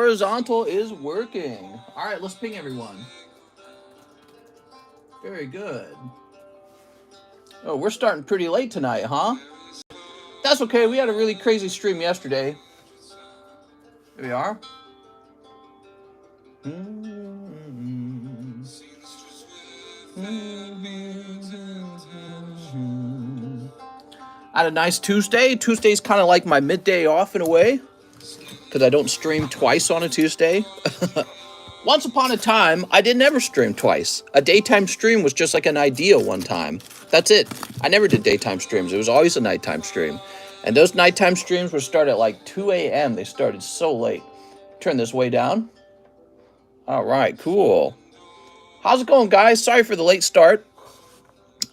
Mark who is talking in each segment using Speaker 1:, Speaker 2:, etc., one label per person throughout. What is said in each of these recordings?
Speaker 1: horizontal is working. All right, let's ping everyone. Very good. Oh, we're starting pretty late tonight, huh? That's okay. We had a really crazy stream yesterday. Here we are. I had a nice Tuesday. Tuesday's kind of like my midday off in a way, because I don't stream twice on a Tuesday. Once upon a time, I didn't ever stream twice. A daytime stream was just like an idea one time. That's it. I never did daytime streams. It was always a nighttime stream. And those nighttime streams were started at like 2 a.m. They started so late. Turn this way down. All right, cool. How's it going, guys? Sorry for the late start.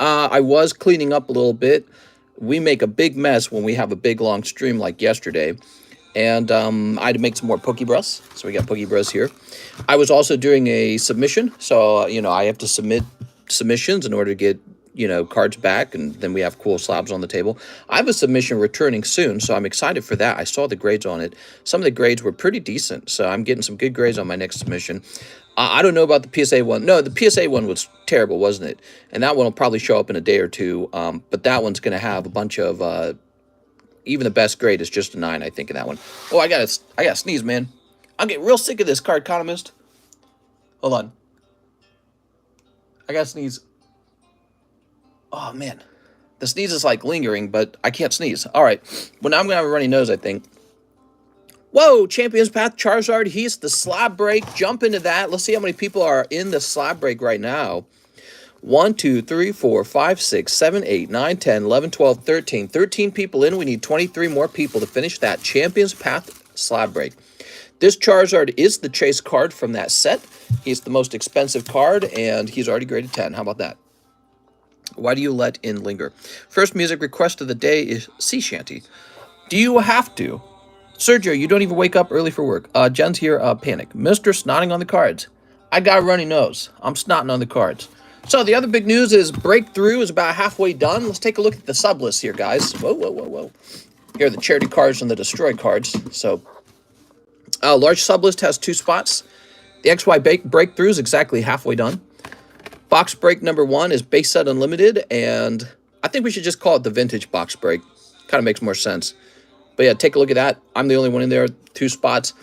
Speaker 1: I was cleaning up a little bit. We make a big mess when we have a big, long stream like yesterday. And I had to make some more Pokebras. So we got Pokebras here. I was also doing a submission. So, I have to submit submissions in order to get, cards back. And then we have cool slabs on the table. I have a submission returning soon. So I'm excited for that. I saw the grades on it. Some of the grades were pretty decent. So I'm getting some good grades on my next submission. I don't know about the PSA one. No, the PSA one was terrible, wasn't it? And that one will probably show up in a day or two. But that one's going to have a bunch of... even the best grade is just a 9, I think, in that one. Oh, I gotta sneeze, man. I'm getting real sick of this Cardconomist. Hold on. I gotta sneeze. Oh, man. The sneeze is, like, lingering, but I can't sneeze. All right. Well, now I'm gonna have a runny nose, I think. Whoa, Champions Path, Charizard, he's the slab break. Jump into that. Let's see how many people are in the slab break right now. 1, 2, 3, 4, 5, 6, 7, 8, 9, 10, 11, 12, 13. 13 people in. We need 23 more people to finish that Champions Path slab break. This Charizard is the chase card from that set. He's the most expensive card, and he's already graded 10. How about that? Why do you let in linger? First music request of the day is Sea Shanty. Do you have to? Sergio, you don't even wake up early for work. Jen's here, panic. Mr. Snotting on the cards. I got a runny nose. I'm snotting on the cards. So the other big news is Breakthrough is about halfway done. Let's take a look at the sub list here, guys. Whoa, whoa, whoa, whoa. Here are the charity cards and the destroy cards. So, large sub list has 2 spots. The XY Breakthrough is exactly halfway done. Box break number 1 is base set unlimited, and I think we should just call it the vintage box break. Kind of makes more sense. But yeah, take a look at that. I'm the only one in there. 2 spots.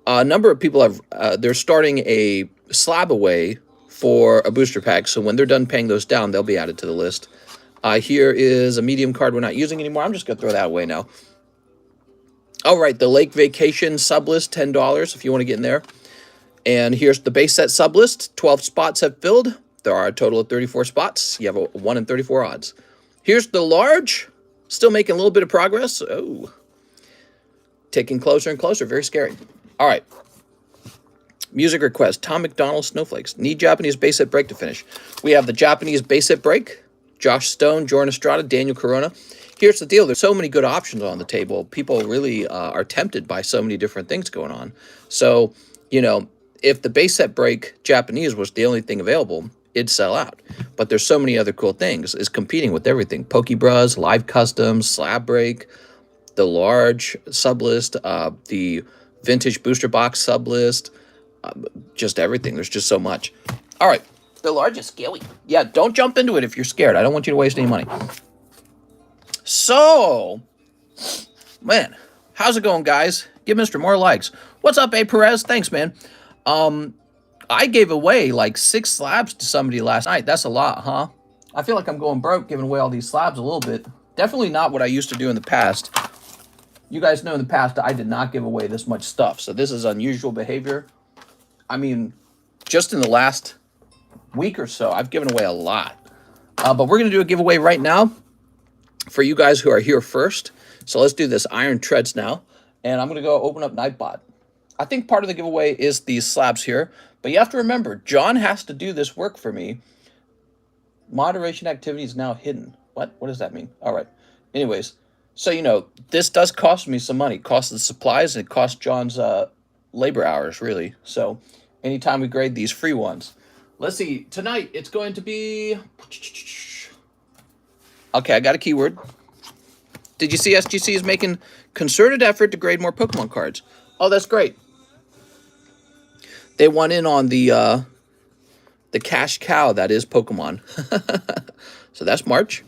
Speaker 1: A number of people have. They're starting a SLAB-AWAY for a booster pack, so when they're done paying those down, they'll be added to the list. Here is a medium card we're not using anymore. I'm just going to throw that away now. All right, the Lake Vacation sub list, $10 if you want to get in there. And here's the base set sub list. 12 spots have filled. There are a total of 34 spots. You have a 1 in 34 odds. Here's the large. Still making a little bit of progress. Oh, taking closer and closer. Very scary. All right. Music request, Tom McDonald, Snowflakes. Need Japanese base set break to finish. We have the Japanese base set break. Josh Stone, Jordan Estrada, Daniel Corona. Here's the deal. There's so many good options on the table. People really are tempted by so many different things going on. So, if the base set break Japanese was the only thing available, it'd sell out. But there's so many other cool things. It's competing with everything. Pokebras, Live Customs, Slab Break, the large sub list, the vintage booster box sub list, just everything. There's just so much. All right. The large is scary. Yeah, don't jump into it if you're scared. I don't want you to waste any money. So, man, how's it going, guys? Give Mr. more likes. What's up, A. Perez? Thanks, man. I gave away like 6 slabs to somebody last night. That's a lot, huh? I feel like I'm going broke giving away all these slabs a little bit. Definitely not what I used to do in the past. You guys know in the past I did not give away this much stuff. So this is unusual behavior. I mean, just in the last week or so, I've given away a lot. But we're going to do a giveaway right now for you guys who are here first. So let's do this. Iron Treads now. And I'm going to go open up Nightbot. I think part of the giveaway is these slabs here. But you have to remember, John has to do this work for me. Moderation activity is now hidden. What? What does that mean? All right. Anyways, so, this does cost me some money. It costs the supplies, and it costs John's labor hours, really. So anytime we grade these free ones. Let's see. Tonight, it's going to be... Okay, I got a keyword. Did you see SGC is making concerted effort to grade more Pokemon cards? Oh, that's great. They won in on the cash cow that is Pokemon. So that's March.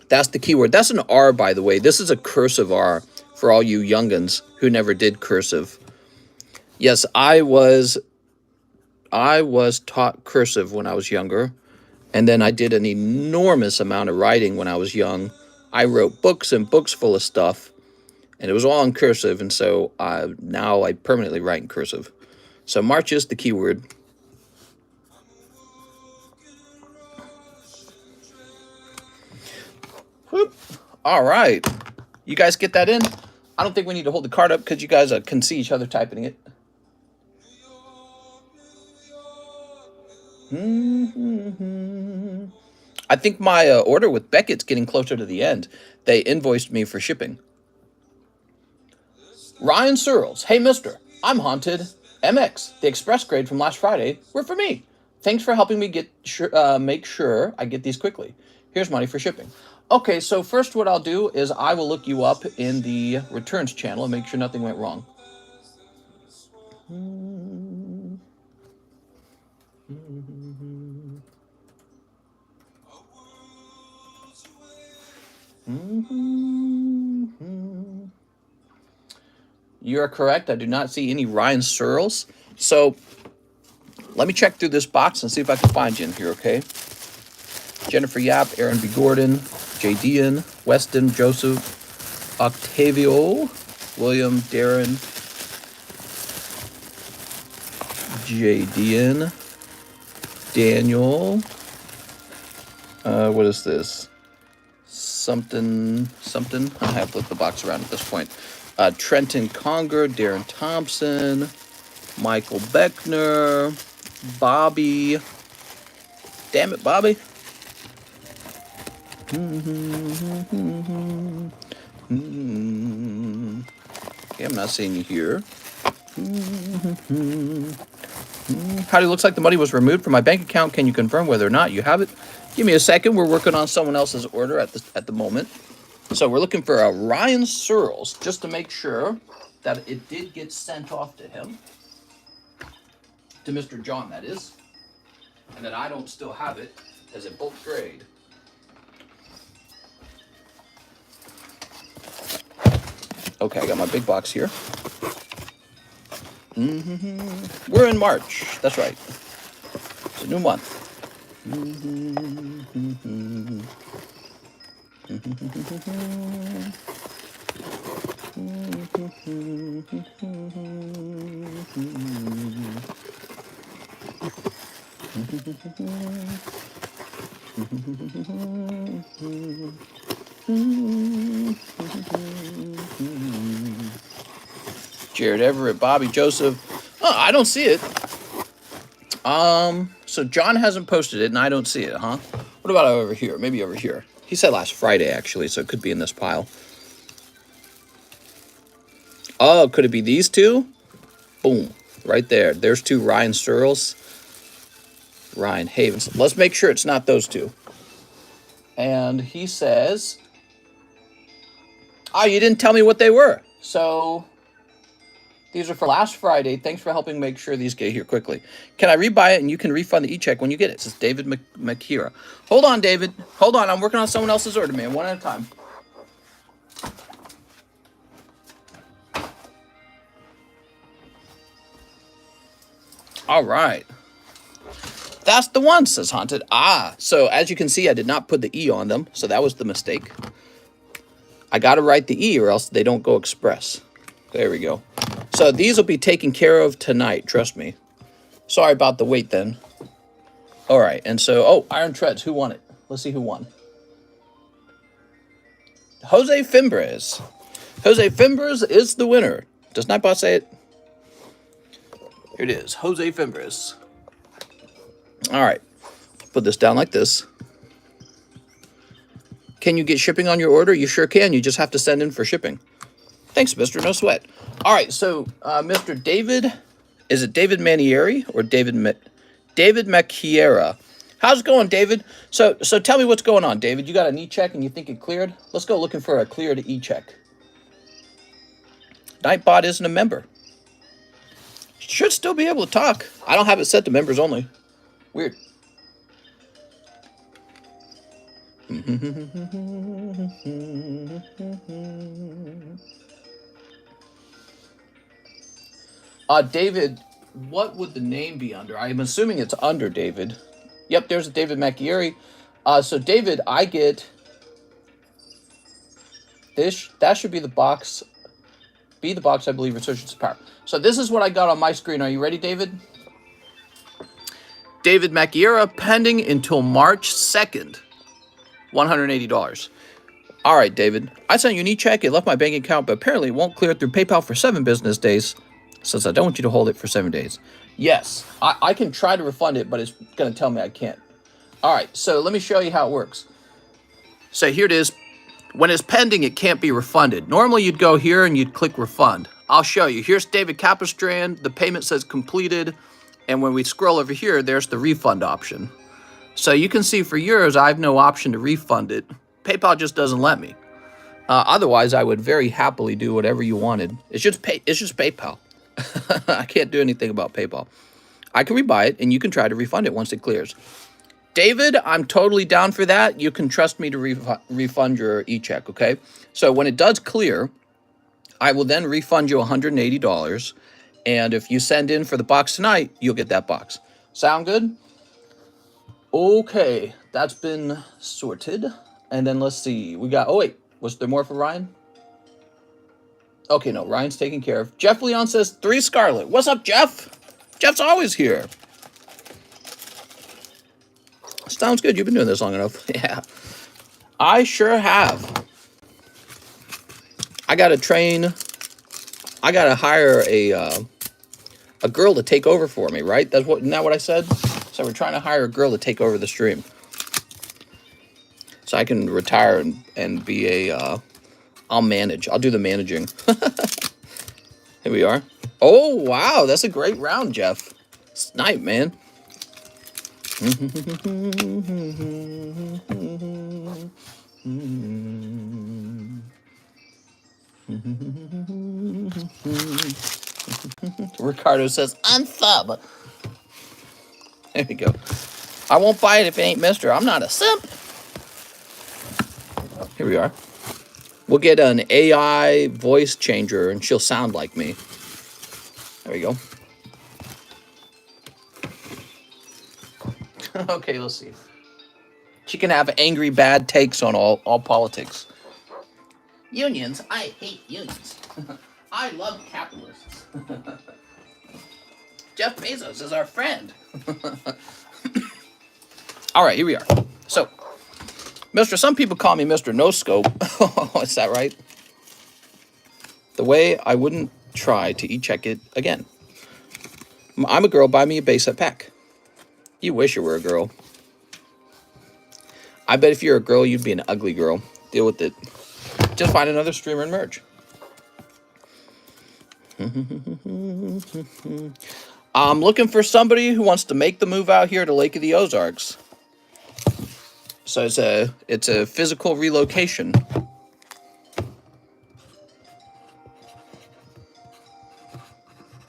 Speaker 1: That's the keyword. That's an R, by the way. This is a cursive R for all you youngins who never did cursive. Yes, I was taught cursive when I was younger, and then I did an enormous amount of writing when I was young. I wrote books and books full of stuff, and it was all in cursive, and so now I permanently write in cursive. So March is the keyword. Whoop. All right. You guys get that in? I don't think we need to hold the card up because you guys can see each other typing it. I think my order with Beckett's getting closer to the end. They invoiced me for shipping. Ryan Searles. Hey, mister. I'm haunted. MX. The express grade from last Friday were for me. Thanks for helping me make sure I get these quickly. Here's money for shipping. Okay, so first what I'll do is I will look you up in the returns channel and make sure nothing went wrong. You're correct. I do not see any Ryan Searles. So let me check through this box and see if I can find you in here, okay? Jennifer Yap, Aaron B. Gordon, J. Dean, Weston, Joseph, Octavio, William, Darren, J. Dean, Daniel, what is this? Something. I have flipped the box around at this point. Trenton Conger, Darren Thompson, Michael Beckner, Bobby. Damn it, Bobby. Okay, I'm not seeing you here. Howdy, looks like the money was removed from my bank account. Can you confirm whether or not you have it? Give me a second. We're working on someone else's order at the moment. So we're looking for a Ryan Searles just to make sure that it did get sent off to him. To Mr. John, that is. And that I don't still have it as a bulk grade. Okay, I got my big box here. We're in March. That's right. It's a new month. Jared Everett, Bobby Joseph. Oh, I don't see it. So John hasn't posted it, and I don't see it, huh? What about over here? Maybe over here. He said last Friday, actually, so it could be in this pile. Oh, could it be these two? Boom. Right there. There's two Ryan Searles. Ryan Havens. Let's make sure it's not those two. And he says, oh, you didn't tell me what they were. So these are for last Friday. Thanks for helping make sure these get here quickly. Can I rebuy it and you can refund the e-check when you get it? It says David McKira. Hold on, David. Hold on. I'm working on someone else's order, man. One at a time. All right. That's the one, says Haunted. Ah, so as you can see, I did not put the E on them, so that was the mistake. I got to write the E or else they don't go express. There we go. So these will be taken care of tonight, trust me. Sorry about the wait then. All right, and so, oh, Iron Treads, who won it? Let's see who won. Jose Fimbres. Jose Fimbres is the winner. Does Nightbot say it? Here it is, Jose Fimbres. All right, put this down like this. Can you get shipping on your order? You sure can. You just have to send in for shipping. Thanks, mister. No sweat. All right, so Mr. David, is it David Manieri or David Macchiera? How's it going, David? So tell me what's going on, David. You got an e-check and you think it cleared? Let's go looking for a cleared e-check. Nightbot isn't a member. Should still be able to talk. I don't have it set to members only. Weird. David, what would the name be under? I'm assuming it's under David. Yep, there's a David McGeary. So David, I get this. That should be the box. Be the box, I believe, Resurgence of Power. So this is what I got on my screen. Are you ready, David? David McGeary, pending until March 2nd. $180. All right, David. I sent you an e-check. It left my bank account, but apparently it won't clear through PayPal for 7 business days, since I don't want you to hold it for 7 days. Yes, I can try to refund it, but it's going to tell me I can't. All right, so let me show you how it works. So here it is. When it's pending, it can't be refunded. Normally, you'd go here and you'd click refund. I'll show you. Here's David Capistrand. The payment says completed. And when we scroll over here, there's the refund option. So you can see for yours, I have no option to refund it. PayPal just doesn't let me. Otherwise, I would very happily do whatever you wanted. It's just PayPal. I can't do anything about PayPal. I can rebuy it, and you can try to refund it once it clears. David, I'm totally down for that. You can trust me to refund your e-check, okay? So when it does clear, I will then refund you $180. And if you send in for the box tonight, you'll get that box. Sound good? Okay, that's been sorted. And then let's see. We got, oh wait, was there more for Ryan? Okay, no, Ryan's taken care of. Jeff Leon says 3 Scarlet. What's up, Jeff? Jeff's always here. Sounds good. You've been doing this long enough. Yeah. I sure have. I got to train. I got to hire a girl to take over for me, right? Isn't that what I said? So we're trying to hire a girl to take over the stream. So I can retire and be I'll manage. I'll do the managing. Here we are. Oh, wow. That's a great round, Jeff. Snipe, man. Ricardo says, unsub. There we go. I won't buy it if it ain't Mister. I'm not a simp. Here we are. We'll get an AI voice changer, and she'll sound like me. There we go. Okay, let's see. She can have angry, bad takes on all politics. Unions? I hate unions. I love capitalists. Jeff Bezos is our friend. All right, here we are. So, Mr. Some people call me Mr. No Scope. Is that right? The way I wouldn't try to e-check it again. I'm a girl, buy me a base set pack. You wish you were a girl. I bet if you're a girl, you'd be an ugly girl. Deal with it. Just find another streamer and merge. I'm looking for somebody who wants to make the move out here to Lake of the Ozarks. So it's a physical relocation.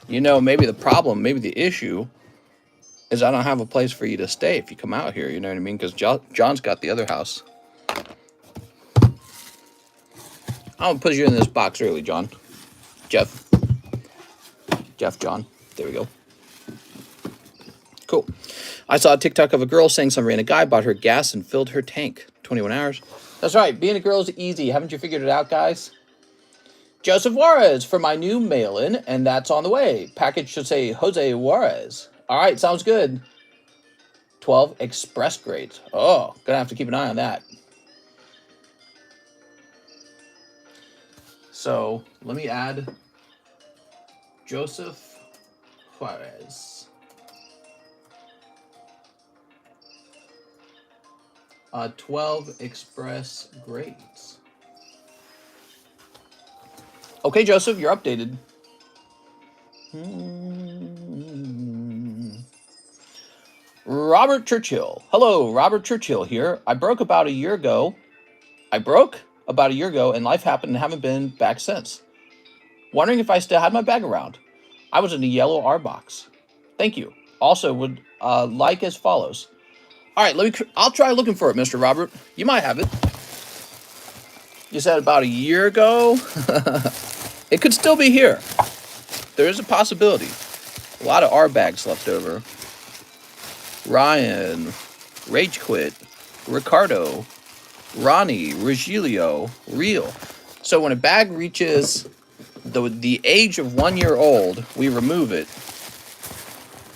Speaker 1: You know, maybe the problem, maybe the issue is I don't have a place for you to stay if you come out here, you know what I mean? Because John's got the other house. I'll put you in this box early, John. Jeff, John. There we go. Cool. I saw a TikTok of a girl saying some random guy bought her gas and filled her tank. 21 hours. That's right. Being a girl is easy. Haven't you figured it out, guys? Joseph Juarez for my new mail-in, and that's on the way. Package should say Jose Juarez. All right, sounds good. 12 express grades. Oh, gonna have to keep an eye on that. So let me add Joseph Juarez. 12 express grades. Okay, Joseph, you're updated. Robert Churchill. Hello, Robert Churchill here. I broke about a year ago, and life happened and haven't been back since. Wondering if I still had my bag around. I was in the yellow R box. Thank you. Also would like as follows. All right, I'll try looking for it, Mr. Robert. You might have it. You said about a year ago. It could still be here. There is a possibility. A lot of R bags left over. Ryan, Rage Quit, Ricardo, Ronnie, Regilio, Real. So when a bag reaches the age of 1 year old, we remove it.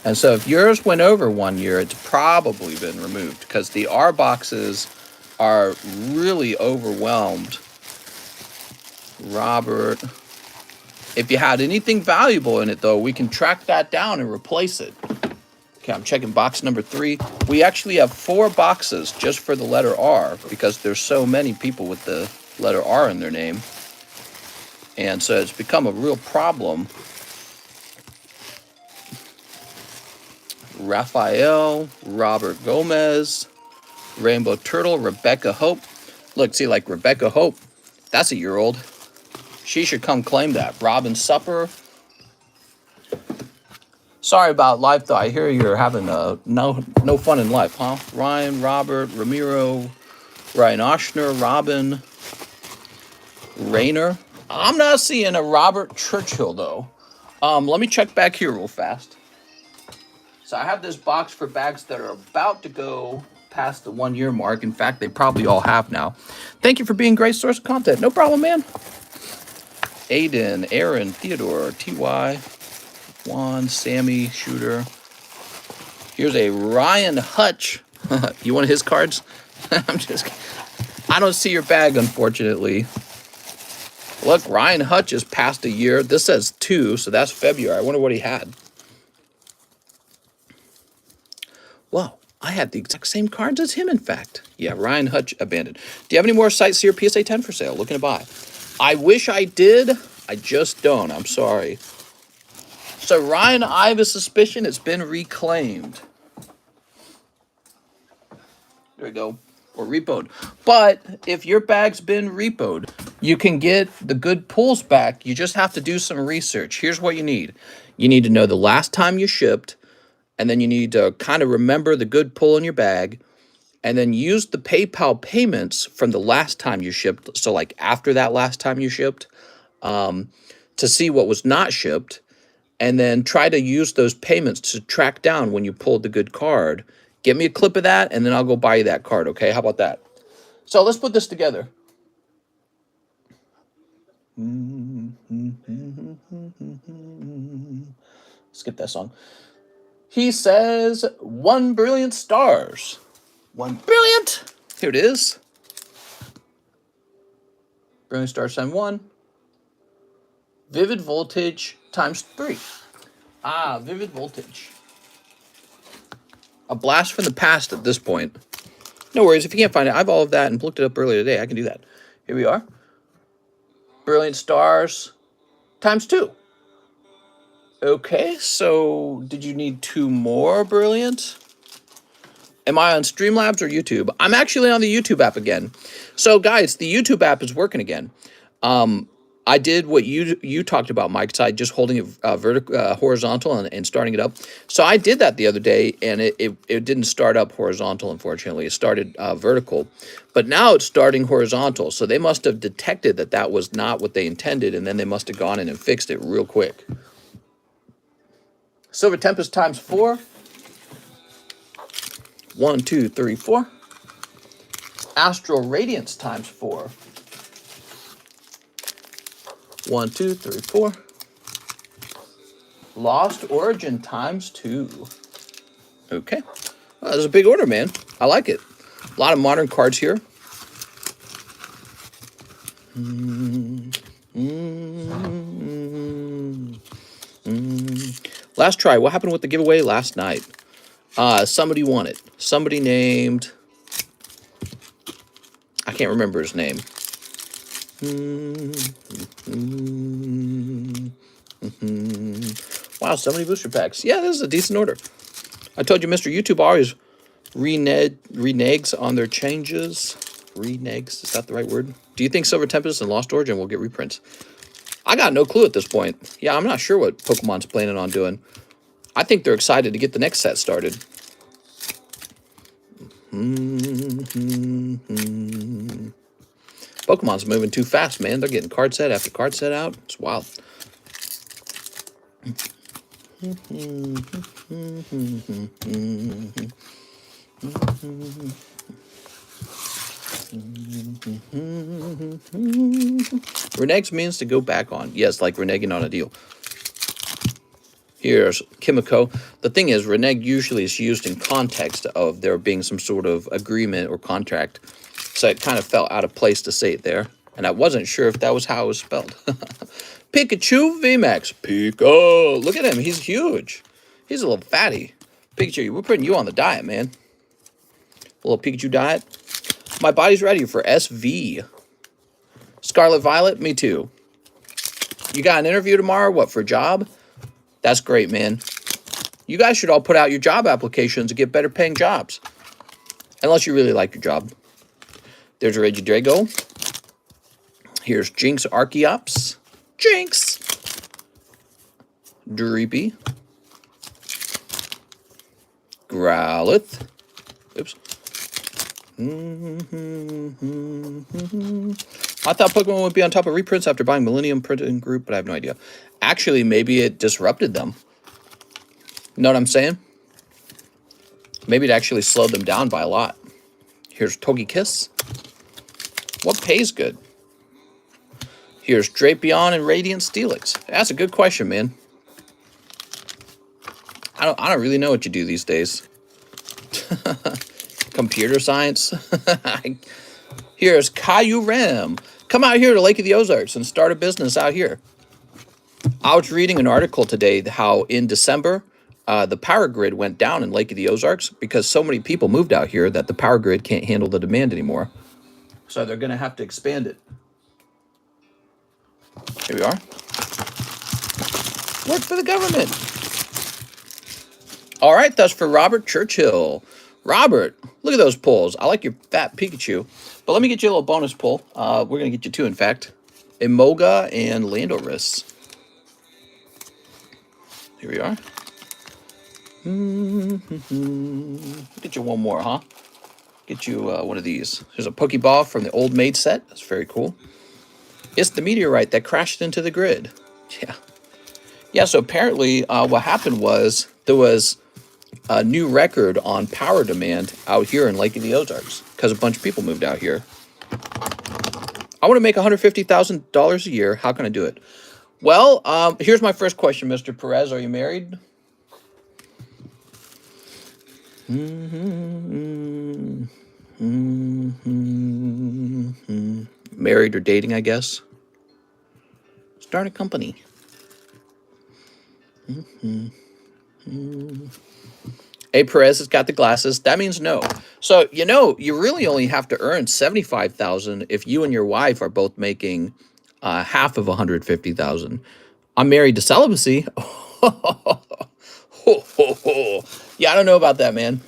Speaker 1: And so if yours went over 1 year, it's probably been removed because the R boxes are really overwhelmed. Robert. If you had anything valuable in it, though, we can track that down and replace it. Okay, I'm checking box number 3. We actually have 4 boxes just for the letter R because there's so many people with the letter R in their name. And so it's become a real problem. Raphael, Robert Gomez, Rainbow Turtle, Rebecca Hope. Look, see, like Rebecca Hope, that's a year old. She should come claim that. Robin Supper. Sorry about life, though. I hear you're having no fun in life, huh? Ryan, Robert, Ramiro, Ryan Oshner, Robin, Rayner. I'm not seeing a Robert Churchill, though. Let me check back here real fast. So I have this box for bags that are about to go past the 1 year mark. In fact, they probably all have now. Thank you for being a great source of content. No problem, man. Aiden, Aaron, Theodore, T.Y., Juan, Sammy, Shooter. Here's a Ryan Hutch. You want his cards? I'm just kidding. I don't see your bag, unfortunately. Look, Ryan Hutch is past a year. This says 2, so that's February. I wonder what he had. Wow, I had the exact same cards as him, in fact. Yeah, Ryan Hutch abandoned. Do you have any more Sightseer PSA 10 for sale? Looking to buy. I wish I did. I just don't. I'm sorry. So Ryan, I have a suspicion it's been reclaimed. There we go. Or repoed. But if your bag's been repoed, you can get the good pulls back. You just have to do some research. Here's what you need. You need to know the last time you shipped, and then you need to kind of remember the good pull in your bag, and then use the PayPal payments from the last time you shipped, so like after that last time you shipped, to see what was not shipped, and then try to use those payments to track down when you pulled the good card. Get me a clip of that, and then I'll go buy you that card, okay? How about that? So let's put this together. Skip that song. He says 1 brilliant stars. 1 brilliant. Here it is. Brilliant stars times 1. Vivid voltage times 3. Ah, vivid voltage. A blast from the past at this point. No worries, if you can't find it, I have all of that and looked it up earlier today. I can do that. Here we are. Brilliant stars times 2. Okay, so did you need 2 more brilliant? Am I on Streamlabs or YouTube? I'm actually on the YouTube app again. So guys, the YouTube app is working again. I did what you talked about, Mike. So I just holding it horizontal and starting it up. So I did that the other day, and it didn't start up horizontal, unfortunately. It started vertical. But now it's starting horizontal. So they must have detected that that was not what they intended, and then they must have gone in and fixed it real quick. Silver Tempest times 4. 1, 2, 3, 4. Astral Radiance times 4. 1, 2, 3, 4. Lost Origin times 2. Okay. Well, that's a big order, man. I like it. A lot of modern cards here. Last try. What happened with the giveaway last night? Somebody won it. Somebody named... I can't remember his name. Wow, so many booster packs. Yeah, this is a decent order. I told you Mr. YouTube always reneges on their changes. Reneges, is that the right word? Do you think Silver Tempest and Lost Origin will get reprints? I got no clue at this point. Yeah, I'm not sure what Pokemon's planning on doing. I think they're excited to get the next set started. Pokemon's moving too fast, man. They're getting card set after card set out. It's wild. Reneges means to go back on. Yes, like reneging on a deal. Here's Kimiko. The thing is, renege usually is used in context of there being some sort of agreement or contract. So it kind of felt out of place to say it there. And I wasn't sure if that was how it was spelled. Pikachu VMAX. Pika. Look at him. He's huge. He's a little fatty. Pikachu, we're putting you on the diet, man. A little Pikachu diet. My body's ready for SV. Scarlet Violet, me too. You got an interview tomorrow? What, for a job? That's great, man. You guys should all put out your job applications and get better paying jobs. Unless you really like your job. There's a Regidrago. Here's Jinx Archeops. Jinx! Dreepy. Growlithe. Oops. I thought Pokemon would be on top of reprints after buying Millennium Printing Group, but I have no idea. Actually, maybe it disrupted them. You know what I'm saying? Maybe it actually slowed them down by a lot. Here's Togekiss. What pays good? Here's Drapion and Radiant Steelix. That's a good question, man. I don't really know what you do these days. Computer science. Here's Caillou Ram. Come out here to Lake of the Ozarks and start a business out here. I was reading an article today how in December, the power grid went down in Lake of the Ozarks because so many people moved out here that the power grid can't handle the demand anymore. So they're going to have to expand it. Here we are. Work for the government. All right, that's for Robert Churchill. Robert, look at those pulls. I like your fat Pikachu. But let me get you a little bonus pull. We're going to get you two, in fact. Emoga and Landorus. Here we are. Get you one more, huh? Get you one of these. There's a Pokeball from the Old Maid set. That's very cool. It's the meteorite that crashed into the grid. Yeah. Yeah, so apparently what happened was there was a new record on power demand out here in Lake of the Ozarks because a bunch of people moved out here. I want to make $150,000 a year. How can I do it? Well, here's my first question, Mr. Perez. Are you married? Married or dating, I guess. Start a company. A. Perez has got the glasses. That means no. So, you know, you really only have to earn $75,000 if you and your wife are both making half of $150,000. I'm married to celibacy. Yeah, I don't know about that, man.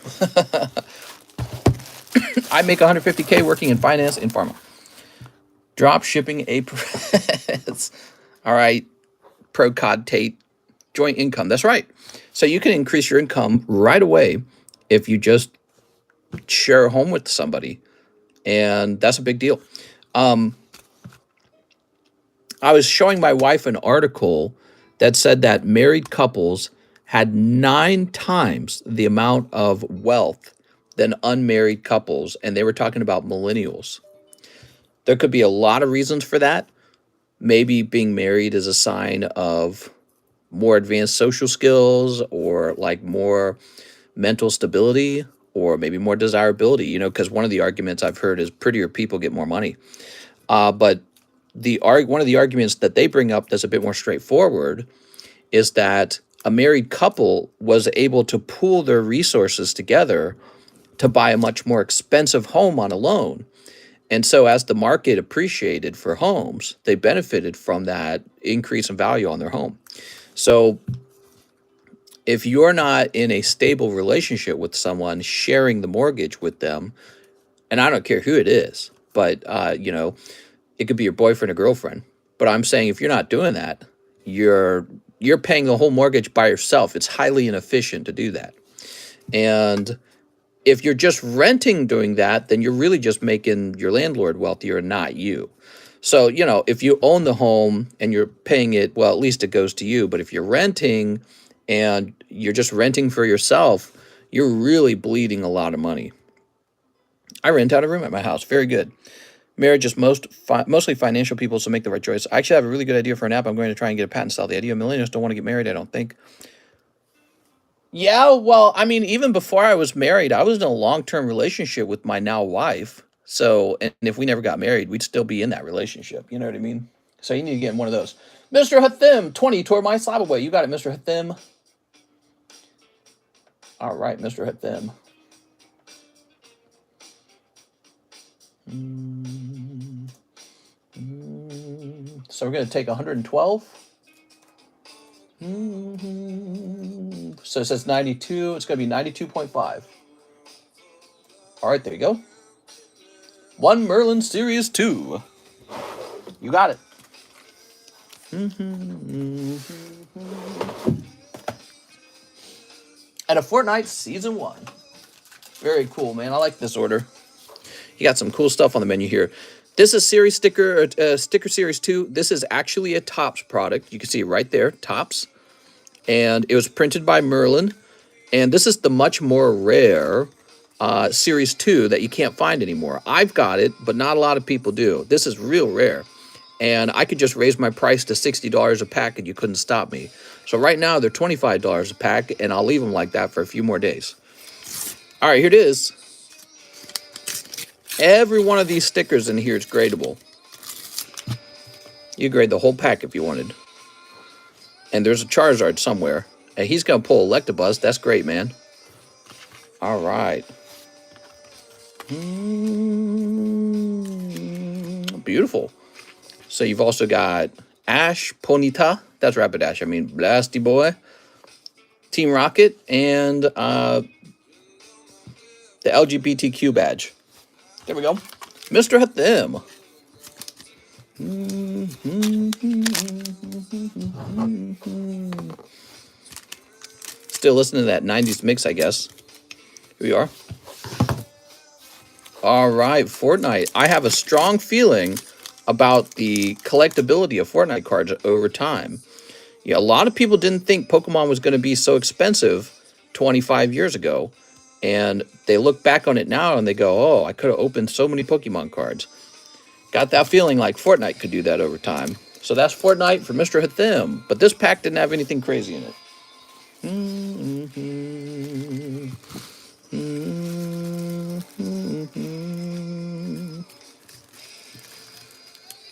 Speaker 1: I make $150K working in finance and pharma. Drop shipping A. Perez. All right. Procodtate. Joint income. That's right. So you can increase your income right away if you just share a home with somebody. And that's a big deal. I was showing my wife an article that said that married couples had 9 times the amount of wealth than unmarried couples. And they were talking about millennials. There could be a lot of reasons for that. Maybe being married is a sign of more advanced social skills or like more mental stability or maybe more desirability, you know, because one of the arguments I've heard is prettier people get more money. But one of the arguments that they bring up that's a bit more straightforward is that a married couple was able to pool their resources together to buy a much more expensive home on a loan. And so as the market appreciated for homes, they benefited from that increase in value on their home. So if you're not in a stable relationship with someone, sharing the mortgage with them, and I don't care who it is, but, you know, it could be your boyfriend or girlfriend. But I'm saying if you're not doing that, you're paying the whole mortgage by yourself. It's highly inefficient to do that. And if you're just renting doing that, then you're really just making your landlord wealthier and not you. So, you know, if you own the home and you're paying it, well, at least it goes to you. But if you're renting and you're just renting for yourself, you're really bleeding a lot of money. I rent out a room at my house. Very good. Marriage is mostly financial people, so make the right choice. I actually have a really good idea for an app. I'm going to try and get a patent style. The idea of millennials don't want to get married, I don't think. Yeah, well, I mean, even before I was married, I was in a long-term relationship with my now wife. So, and if we never got married, we'd still be in that relationship. You know what I mean? So you need to get in one of those. Mr. Hathim, 20 toward my SLAB-AWAY. You got it, Mr. Hathim. All right, Mr. Hathim. So we're going to take 112. So it says 92. It's going to be 92.5. All right, there you go. One Merlin Series 2. You got it. And a Fortnite Season 1. Very cool, man. I like this order. You got some cool stuff on the menu here. This is Series Sticker, Sticker Series 2. This is actually a Topps product. You can see it right there, Topps. And it was printed by Merlin. And this is the much more rare Series 2 that you can't find anymore. I've got it, but not a lot of people do. This is real rare. And I could just raise my price to $60 a pack and you couldn't stop me. So right now they're $25 a pack, and I'll leave them like that for a few more days. All right, here it is. Every one of these stickers in here is gradable. You grade the whole pack if you wanted. And there's a Charizard somewhere. And he's going to pull Electabuzz. That's great, man. All right. Beautiful. So you've also got Ash, Ponyta. That's Rapid Ash. I mean, Blasty Boy. Team Rocket. And the LGBTQ badge. There we go. Mr. Hathim. Still listening to that 90s mix, I guess. Here we are. All right, Fortnite. I have a strong feeling about the collectability of Fortnite cards over time. Yeah, a lot of people didn't think Pokemon was going to be so expensive 25 years ago. And they look back on it now and they go, oh, I could have opened so many Pokemon cards. Got that feeling like Fortnite could do that over time. So that's Fortnite for Mr. Hathim. But this pack didn't have anything crazy in it.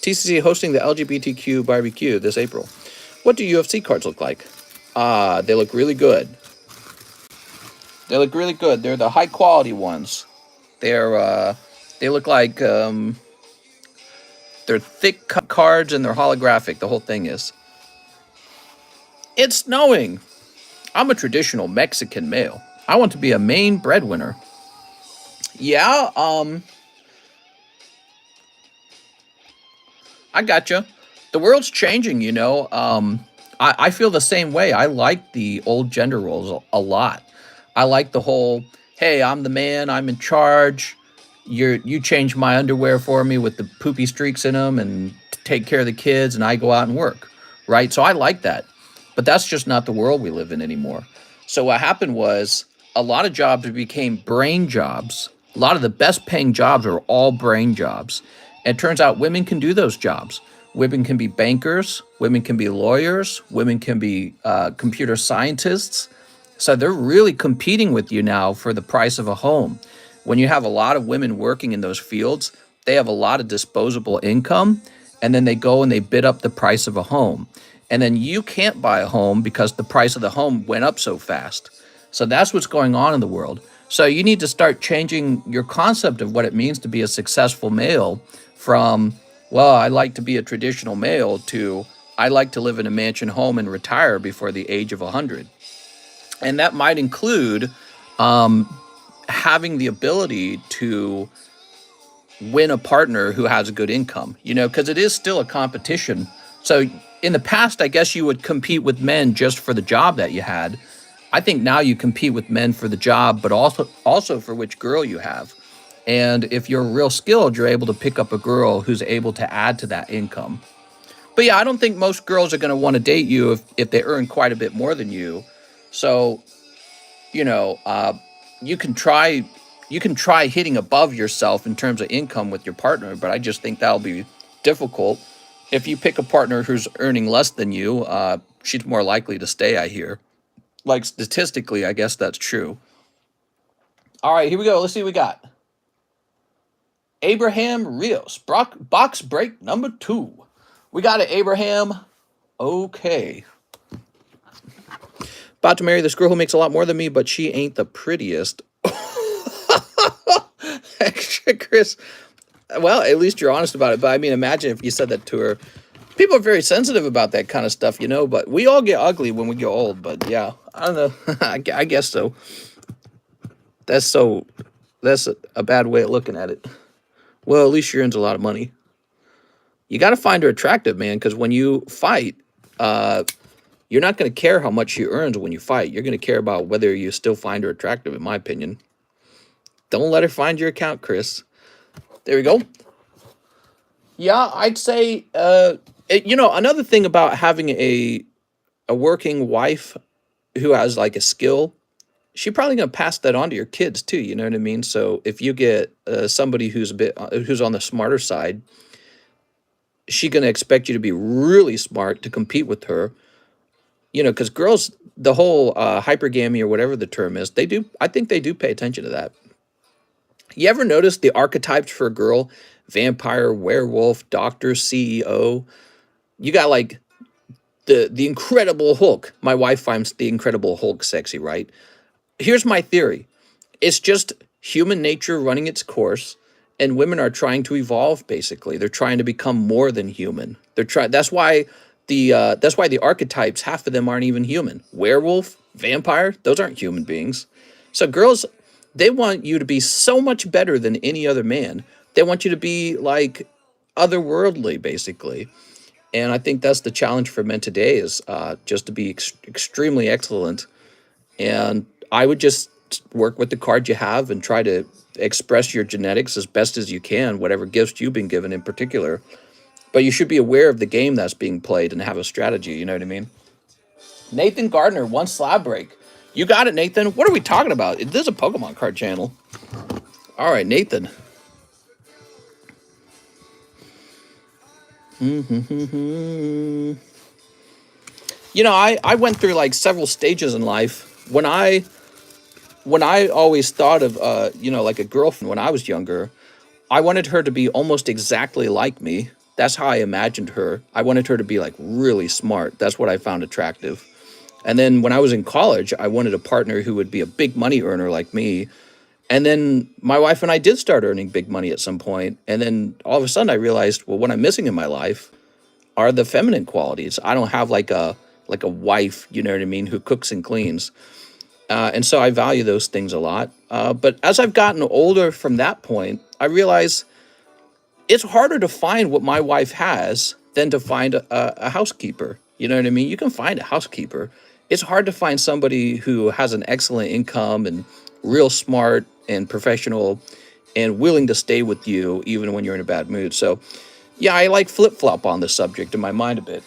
Speaker 1: TCC hosting the LGBTQ barbecue this April. What do UFC cards look like? They look really good. They look really good. They're the high quality ones. They're they look like they're thick cut cards and they're holographic. The whole thing is. It's snowing. I'm a traditional Mexican male. I want to be a Maine breadwinner. Yeah, I gotcha. The world's changing, you know. I feel the same way. I like the old gender roles a lot. I like the whole, hey, I'm the man, I'm in charge. You change my underwear for me with the poopy streaks in them and take care of the kids, and I go out and work, right? So I like that. But that's just not the world we live in anymore. So what happened was a lot of jobs became brain jobs. A lot of the best paying jobs are all brain jobs. And it turns out women can do those jobs. Women can be bankers. Women can be lawyers. Women can be computer scientists. So they're really competing with you now for the price of a home. When you have a lot of women working in those fields, they have a lot of disposable income, and then they go and they bid up the price of a home. And then you can't buy a home because the price of the home went up so fast. So that's what's going on in the world. So you need to start changing your concept of what it means to be a successful male from, well, I like to be a traditional male to I like to live in a mansion home and retire before the age of 100. And that might include having the ability to win a partner who has a good income, you know, because it is still a competition So in the past, I guess you would compete with men just for the job that you had. I think now you compete with men for the job, but also for which girl you have. And if you're real skilled, you're able to pick up a girl who's able to add to that income. But yeah, I don't think most girls are going to want to date you if they earn quite a bit more than you. So, you know, you can try hitting above yourself in terms of income with your partner, but I just think that'll be difficult. If you pick a partner who's earning less than you, she's more likely to stay, I hear. Like statistically, I guess that's true. All right, here we go. Let's see what we got. Abraham Rios, box break number 2. We got it, Abraham. Okay. About to marry this girl who makes a lot more than me, but she ain't the prettiest. Extra Chris. Well, at least you're honest about it. But I mean, imagine if you said that to her. People are very sensitive about that kind of stuff, you know, but we all get ugly when we get old. But yeah, I don't know. I guess so. That's a bad way of looking at it. Well, at least she earns a lot of money. You got to find her attractive, man, because when you fight, you're not going to care how much she earns when you fight. You're going to care about whether you still find her attractive, in my opinion. Don't let her find your account, Chris. There we go. Yeah, I'd say, you know, another thing about having a working wife who has like a skill, she's probably going to pass that on to your kids too. You know what I mean? So if you get somebody who's who's on the smarter side, she's going to expect you to be really smart to compete with her. You know, because girls, the whole hypergamy or whatever the term is, I think they do pay attention to that. You ever notice the archetypes for a girl? Vampire, werewolf, doctor, CEO. You got like the Incredible Hulk. My wife finds the Incredible Hulk sexy, right? Here's my theory. It's just human nature running its course, and women are trying to evolve, basically. They're trying to become more than human. That's why the archetypes, half of them aren't even human. Werewolf, vampire, those aren't human beings. So girls, they want you to be so much better than any other man. They want you to be like otherworldly, basically. And I think that's the challenge for men today is just to be extremely excellent. And I would just work with the card you have and try to express your genetics as best as you can, whatever gifts you've been given in particular. But you should be aware of the game that's being played and have a strategy, you know what I mean? Nathan Gardner, 1 slab break. You got it, Nathan. What are we talking about? This is a Pokemon card channel. All right, Nathan. You know, I went through like several stages in life. When I always thought of, you know, like a girlfriend when I was younger, I wanted her to be almost exactly like me. That's how I imagined her. I wanted her to be like really smart. That's what I found attractive. And then when I was in college, I wanted a partner who would be a big money earner like me. And then my wife and I did start earning big money at some point. And then all of a sudden I realized, well, what I'm missing in my life are the feminine qualities. I don't have like a wife, you know what I mean, who cooks and cleans. And so I value those things a lot. But as I've gotten older from that point, I realize it's harder to find what my wife has than to find a housekeeper. You know what I mean? You can find a housekeeper. It's hard to find somebody who has an excellent income and real smart and professional and willing to stay with you even when you're in a bad mood. So yeah, I like flip-flop on the subject in my mind a bit.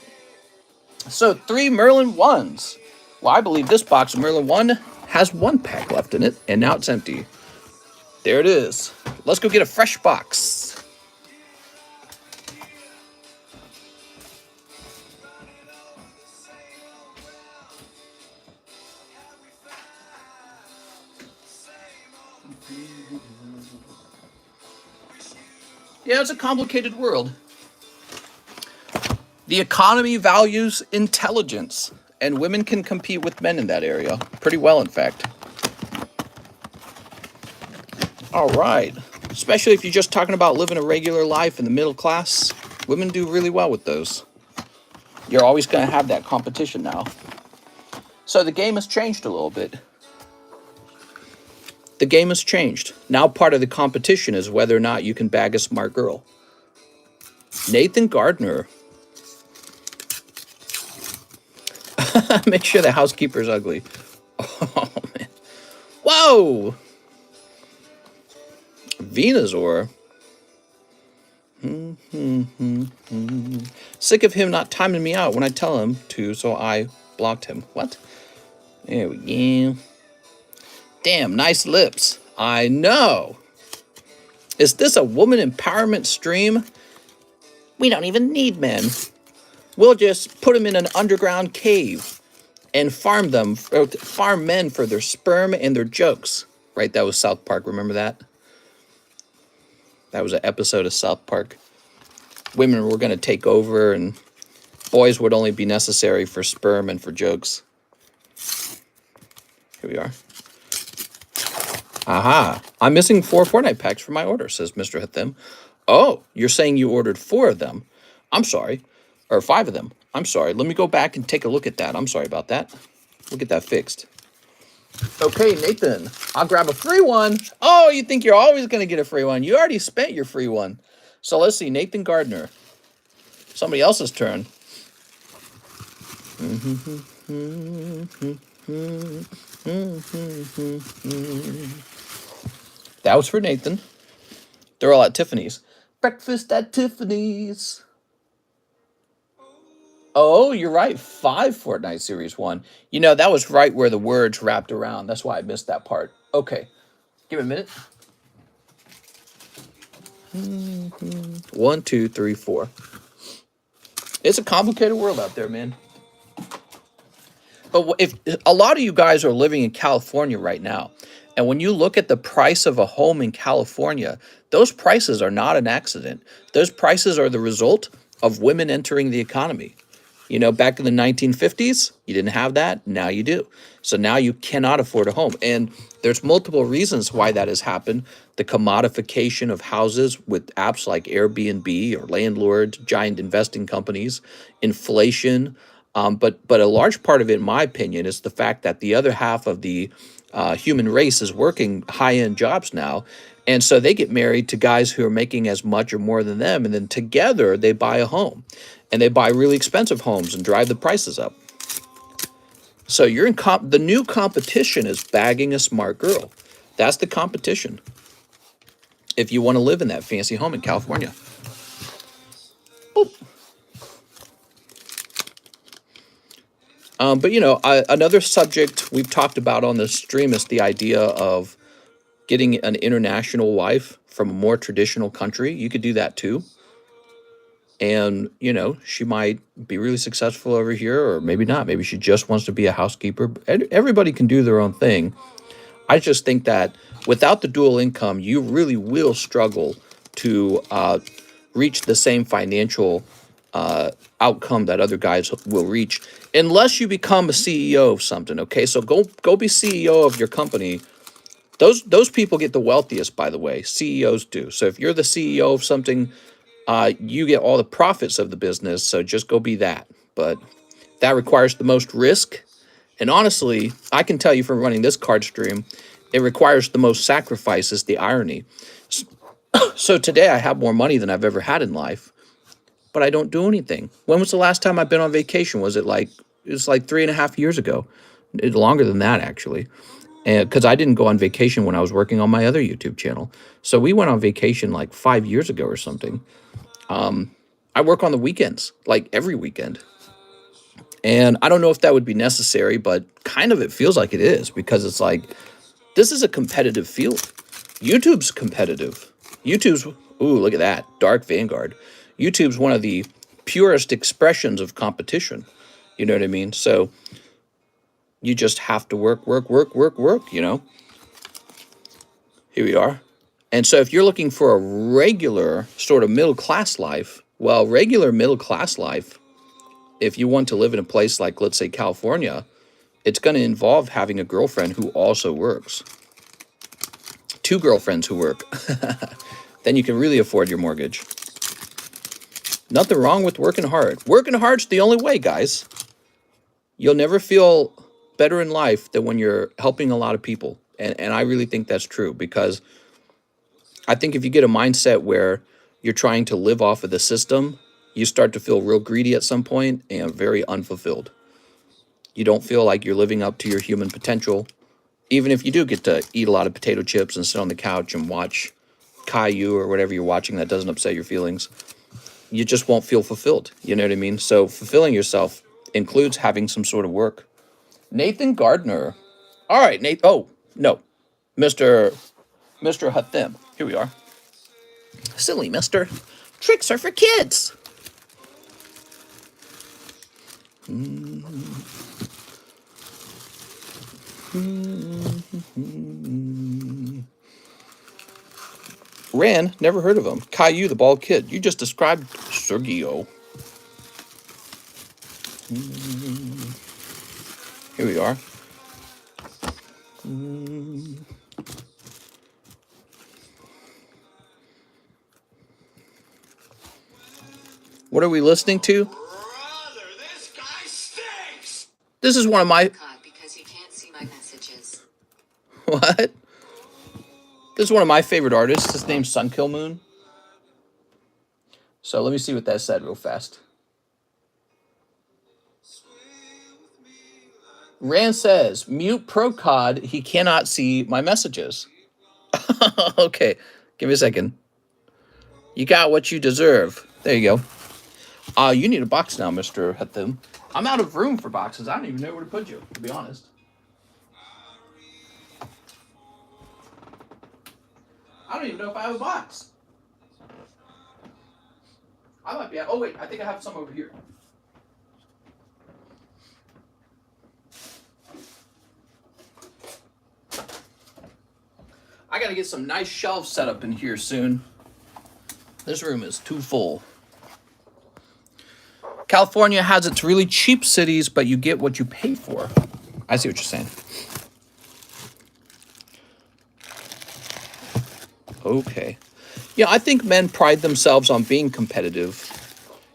Speaker 1: So 3 Merlin 1s. Well, I believe this box of Merlin 1 has 1 pack left in it, and now it's empty. There it is. Let's go get a fresh box. Yeah, it's a complicated world. The economy values intelligence, and women can compete with men in that area. Pretty well, in fact. All right. Especially if you're just talking about living a regular life in the middle class, women do really well with those. You're always going to have that competition now. So the game has changed a little bit. The game has changed. Now part of the competition is whether or not you can bag a smart girl. Nathan Gardner. Make sure the housekeeper's ugly. Oh, man. Whoa! Venusaur. Sick of him not timing me out when I tell him to, so I blocked him. What? There we go. Damn, nice lips. I know. Is this a woman empowerment stream? We don't even need men. We'll just put them in an underground cave and farm men for their sperm and their jokes. Right, that was South Park. Remember that? That was an episode of South Park. Women were going to take over and boys would only be necessary for sperm and for jokes. Here we are. Aha. I'm missing 4 Fortnite packs for my order, says Mr. Hathim. Oh, you're saying you ordered 4 of them. I'm sorry. Or 5 of them. I'm sorry. Let me go back and take a look at that. I'm sorry about that. We'll get that fixed. Okay, Nathan. I'll grab a free one. Oh, you think you're always going to get a free one. You already spent your free one. So let's see. Nathan Gardner. Somebody else's turn. That was for Nathan. They're all at Tiffany's. Breakfast at Tiffany's. Oh, you're right. 5 Fortnite Series 1. You know, that was right where the words wrapped around. That's why I missed that part. Okay. Give me a minute. 1, 2, 3, 4. It's a complicated world out there, man. But if a lot of you guys are living in California right now, and when you look at the price of a home in California, those prices are not an accident. Those prices are the result of women entering the economy. You know, back in the 1950s, you didn't have that. Now you do. So now you cannot afford a home. And there's multiple reasons why that has happened. The commodification of houses with apps like Airbnb or landlords, giant investing companies, inflation. But a large part of it, in my opinion, is the fact that the other half of the human race is working high-end jobs now. And so they get married to guys who are making as much or more than them. And then together they buy a home. And they buy really expensive homes and drive the prices up. So you're in the new competition is bagging a smart girl. That's the competition. If you want to live in that fancy home in California. Boop. But, you know, another subject we've talked about on this stream is the idea of getting an international wife from a more traditional country. You could do that too. And, you know, she might be really successful over here, or maybe not. Maybe she just wants to be a housekeeper. Everybody can do their own thing. I just think that without the dual income, you really will struggle to reach the same financial outcome that other guys will reach, unless you become a CEO of something. Okay, so go be CEO of your company. Those people get the wealthiest, by the way. CEOs do. So if you're the CEO of something, you get all the profits of the business, so just go be that. But that requires the most risk. And honestly, I can tell you from running this card stream, it requires the most sacrifices, the irony. So today I have more money than I've ever had in life, but I don't do anything. When was the last time I've been on vacation? It was like 3.5 years ago. It's longer than that, actually. And because I didn't go on vacation when I was working on my other YouTube channel. So we went on vacation like 5 years ago or something. I work on the weekends, like every weekend. And I don't know if that would be necessary, but kind of it feels like it is, because it's like, this is a competitive field. YouTube's competitive. YouTube's, ooh, look at that, Dark Vanguard. YouTube's one of the purest expressions of competition. You know what I mean? So you just have to work, you know? Here we are. And so if you're looking for a regular sort of middle-class life, well, regular middle-class life, if you want to live in a place like, let's say, California, it's going to involve having a girlfriend who also works. 2 girlfriends who work. Then you can really afford your mortgage. Nothing wrong with working hard. Working hard's the only way, guys. You'll never feel better in life than when you're helping a lot of people. And I really think that's true, because I think if you get a mindset where you're trying to live off of the system, you start to feel real greedy at some point and very unfulfilled. You don't feel like you're living up to your human potential. Even if you do get to eat a lot of potato chips and sit on the couch and watch Caillou or whatever you're watching that doesn't upset your feelings, you just won't feel fulfilled. You know what I mean? So fulfilling yourself includes having some sort of work. Nathan Gardner. All right, Nate. Oh, no. Mr. Hathim. Here we are. Silly mister. Tricks are for kids. Ran, never heard of him. Caillou, the bald kid. You just described Sergio. Here we are. What are we listening to?
Speaker 2: Brother, this guy stinks!
Speaker 1: This is one of my...
Speaker 3: Because you can't see my messages.
Speaker 1: What? This is one of my favorite artists. His name's Sunkill Moon. So let me see what that said real fast. Rand says, mute ProCod, he cannot see my messages. Okay, give me a second. You got what you deserve. There you go. You need a box now, Mr. Hathim. I'm out of room for boxes. I don't even know where to put you, to be honest. I don't even know if I have a box. I might be out. Oh, wait, I think I have some over here. I gotta get some nice shelves set up in here soon. This room is too full. California has its really cheap cities, but you get what you pay for. I see what you're saying. Okay. Yeah, I think men pride themselves on being competitive.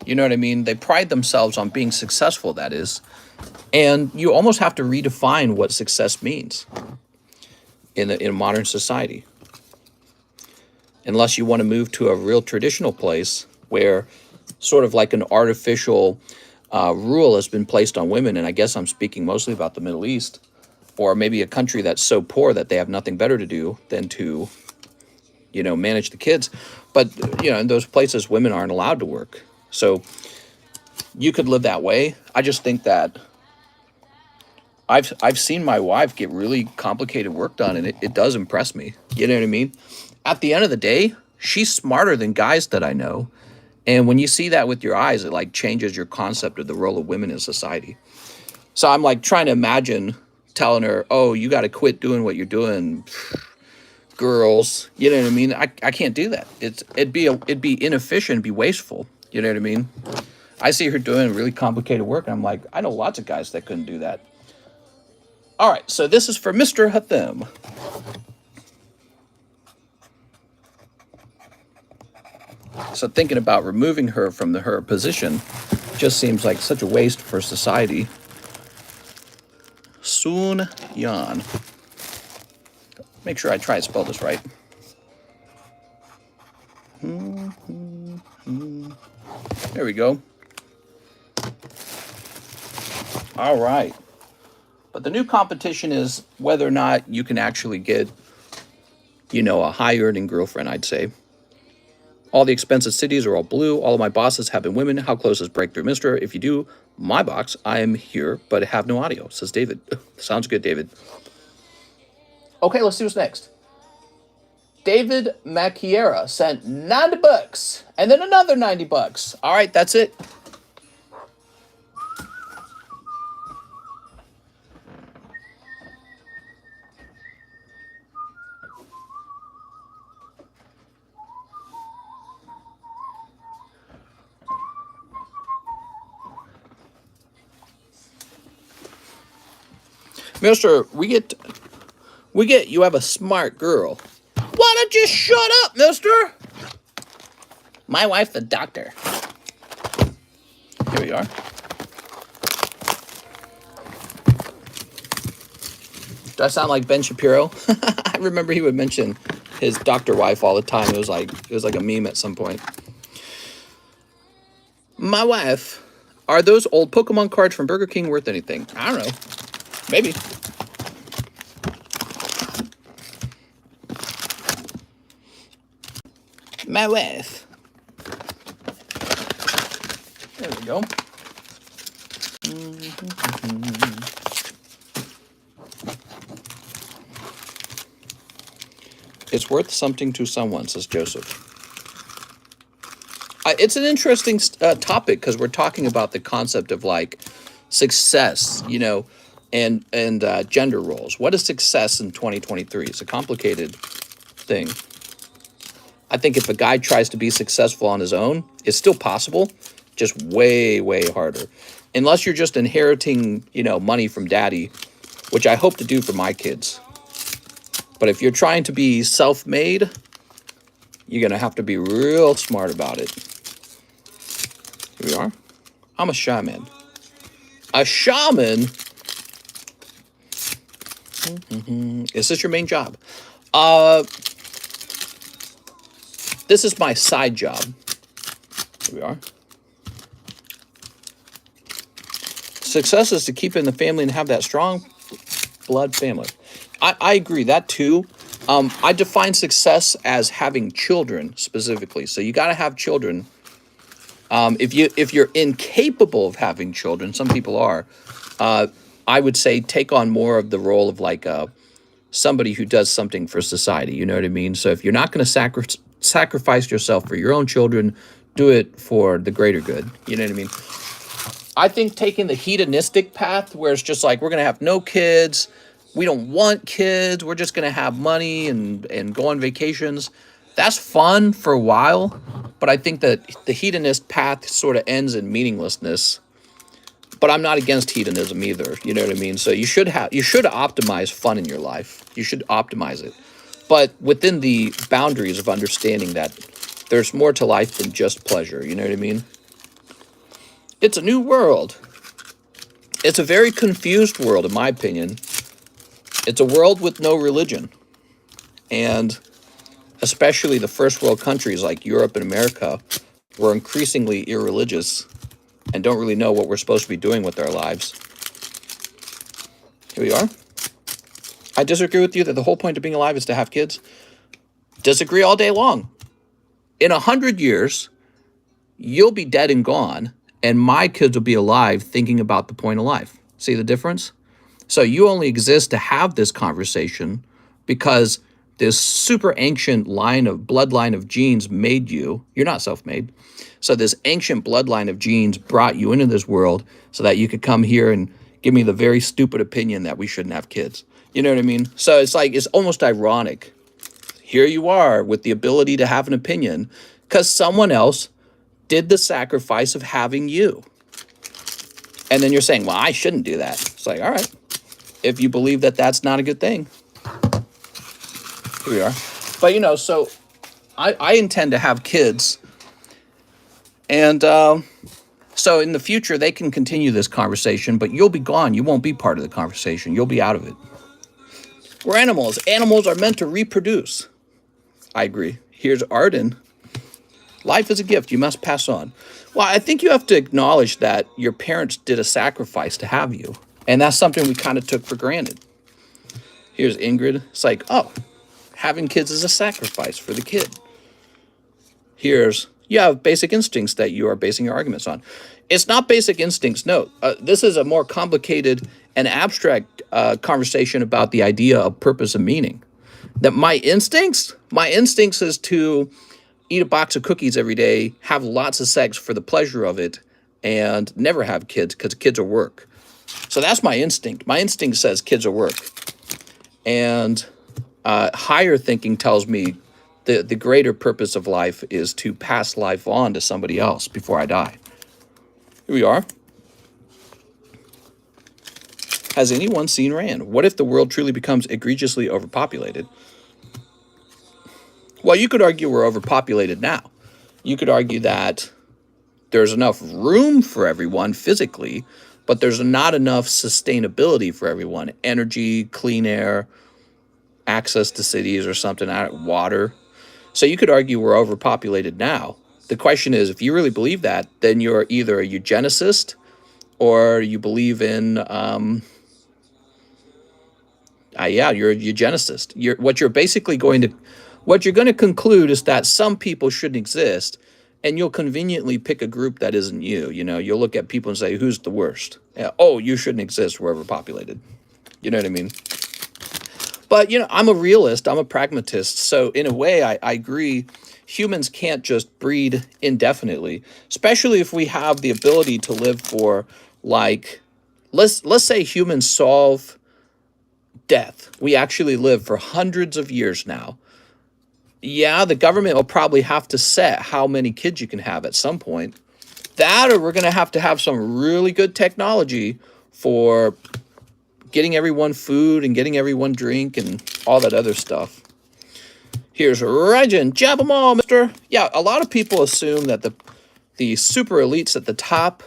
Speaker 1: You know what I mean? They pride themselves on being successful, that is. And you almost have to redefine what success means in a modern society. Unless you want to move to a real traditional place where sort of like an artificial rule has been placed on women, and I guess I'm speaking mostly about the Middle East, or maybe a country that's so poor that they have nothing better to do than to, you know, manage the kids. But, you know, in those places, women aren't allowed to work. So you could live that way. I just think that I've seen my wife get really complicated work done, and it does impress me. You know what I mean? At the end of the day, she's smarter than guys that I know. And when you see that with your eyes, it like changes your concept of the role of women in society. So I'm like trying to imagine telling her, oh, you got to quit doing what you're doing, girls. You know what I mean? I can't do that. It'd be inefficient, it'd be wasteful. You know what I mean? I see her doing really complicated work, and I'm like, I know lots of guys that couldn't do that. All right, so this is for Mr. Hathim. So thinking about removing her from her position just seems like such a waste for society. Soon Yan. Make sure I try to spell this right. There we go. All right. But the new competition is whether or not you can actually get, you know, a high-earning girlfriend, I'd say. All the expensive cities are all blue. All of my bosses have been women. How close is Breakthrough, Mister? If you do my box, I am here, but have no audio, says David. Sounds good, David. Okay, let's see what's next. David Macchiera sent $90, and then another $90. All right, that's it. Mister, we get you have a smart girl. Why don't you shut up, mister? My wife, the doctor. Here we are. Do I sound like Ben Shapiro? I remember he would mention his doctor wife all the time. It was like a meme at some point. My wife, Are those old Pokemon cards from Burger King worth anything? I don't know. Maybe. My wife. There we go. It's worth something to someone, says Joseph. It's an interesting topic because we're talking about the concept of like success, you know, and gender roles. What is success in 2023? It's a complicated thing. I think if a guy tries to be successful on his own, it's still possible, just way, way harder. Unless you're just inheriting, you know, money from daddy, which I hope to do for my kids. But if you're trying to be self-made, you're going to have to be real smart about it. Here we are. I'm a shaman. A shaman? Is this your main job? This is my side job. Here we are. Success is to keep in the family and have that strong blood family. I agree, that too. I define success as having children specifically. So you got to have children. If you're incapable of having children, some people are, I would say take on more of the role of like somebody who does something for society. You know what I mean? So if you're not going to sacrifice yourself for your own children, do it for the greater good. You know what I mean? I think taking the hedonistic path where it's just like we're going to have no kids, we don't want kids, we're just going to have money and go on vacations. That's fun for a while, but I think that the hedonist path sort of ends in meaninglessness. But I'm not against hedonism either, you know what I mean? So you should optimize fun in your life. You should optimize it. But within the boundaries of understanding that there's more to life than just pleasure, you know what I mean? It's a new world. It's a very confused world, in my opinion. It's a world with no religion. And especially the first world countries like Europe and America were increasingly irreligious and don't really know what we're supposed to be doing with our lives. Here we are. I disagree with you that the whole point of being alive is to have kids. Disagree all day long. In 100 years, you'll be dead and gone, and my kids will be alive thinking about the point of life. See the difference? So you only exist to have this conversation because this super ancient bloodline of genes made you. You're not self-made. So this ancient bloodline of genes brought you into this world so that you could come here and give me the very stupid opinion that we shouldn't have kids. You know what I mean? So it's like, it's almost ironic. Here you are with the ability to have an opinion because someone else did the sacrifice of having you. And then you're saying, well, I shouldn't do that. It's like, all right, if you believe that that's not a good thing. Here we are. But, you know, so I intend to have kids. And so in the future, they can continue this conversation, but you'll be gone. You won't be part of the conversation. You'll be out of it. We're animals. Animals are meant to reproduce. I agree. Here's Arden. Life is a gift. You must pass on. Well, I think you have to acknowledge that your parents did a sacrifice to have you. And that's something we kind of took for granted. Here's Ingrid. It's like, oh, having kids is a sacrifice for the kid. Here's, you have basic instincts that you are basing your arguments on. It's not basic instincts. No, this is a more complicated and abstract conversation about the idea of purpose and meaning. That my instincts is to eat a box of cookies every day, have lots of sex for the pleasure of it, and never have kids because kids are work. So that's my instinct. My instinct says kids are work. And higher thinking tells me the greater purpose of life is to pass life on to somebody else before I die. Here we are. Has anyone seen Rand? What if the world truly becomes egregiously overpopulated? Well, you could argue we're overpopulated now. You could argue that there's enough room for everyone physically, but there's not enough sustainability for everyone. Energy, clean air, access to cities or something, water. So you could argue we're overpopulated now, The question is, if you really believe that, then you're either a eugenicist or you believe in, yeah, you're a eugenicist. What you're going to conclude is that some people shouldn't exist, and you'll conveniently pick a group that isn't you. You know, you'll look at people and say, who's the worst? Yeah, oh, you shouldn't exist. We're overpopulated. You know what I mean? But, you know, I'm a realist. I'm a pragmatist. So in a way, I agree. Humans can't just breed indefinitely, especially if we have the ability to live for, like, let's say humans solve death. We actually live for hundreds of years now. Yeah, the government will probably have to set how many kids you can have at some point. That, or we're going to have some really good technology for getting everyone food and getting everyone drink and all that other stuff. Here's Regin. Jab 'em all, mister. Yeah, a lot of people assume that the super elites at the top,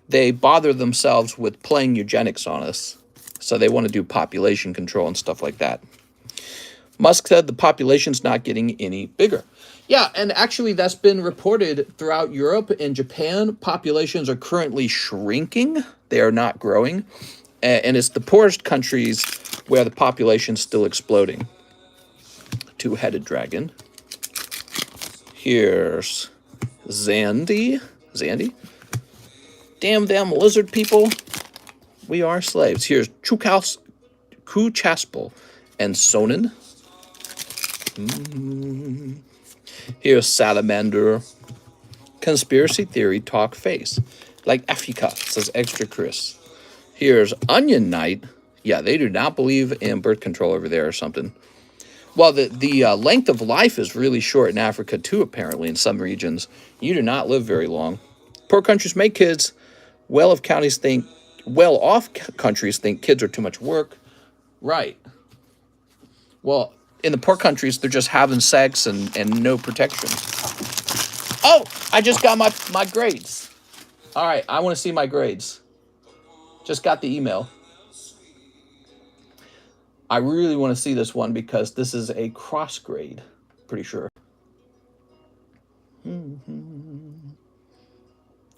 Speaker 1: they bother themselves with playing eugenics on us. So they want to do population control and stuff like that. Musk said the population's not getting any bigger. Yeah, and actually that's been reported throughout Europe and Japan. Populations are currently shrinking. They are not growing. And it's the poorest countries where the population's still exploding. Two-headed dragon. Here's Zandy. Zandy? Damn them lizard people. We are slaves. Here's Kuchaspel and Sonin. Here's Salamander. Conspiracy theory talk face. Like Africa, says Extra Chris. Here's Onion Knight. Yeah, they do not believe in birth control over there or something. Well, the length of life is really short in Africa too, apparently, in some regions. You do not live very long. Poor countries make kids. Well-off countries think kids are too much work. Right. Well, in the poor countries, they're just having sex and no protection. Oh, I just got my grades. All right, I want to see my grades. Just got the email. I really want to see this one because this is a cross grade, pretty sure. I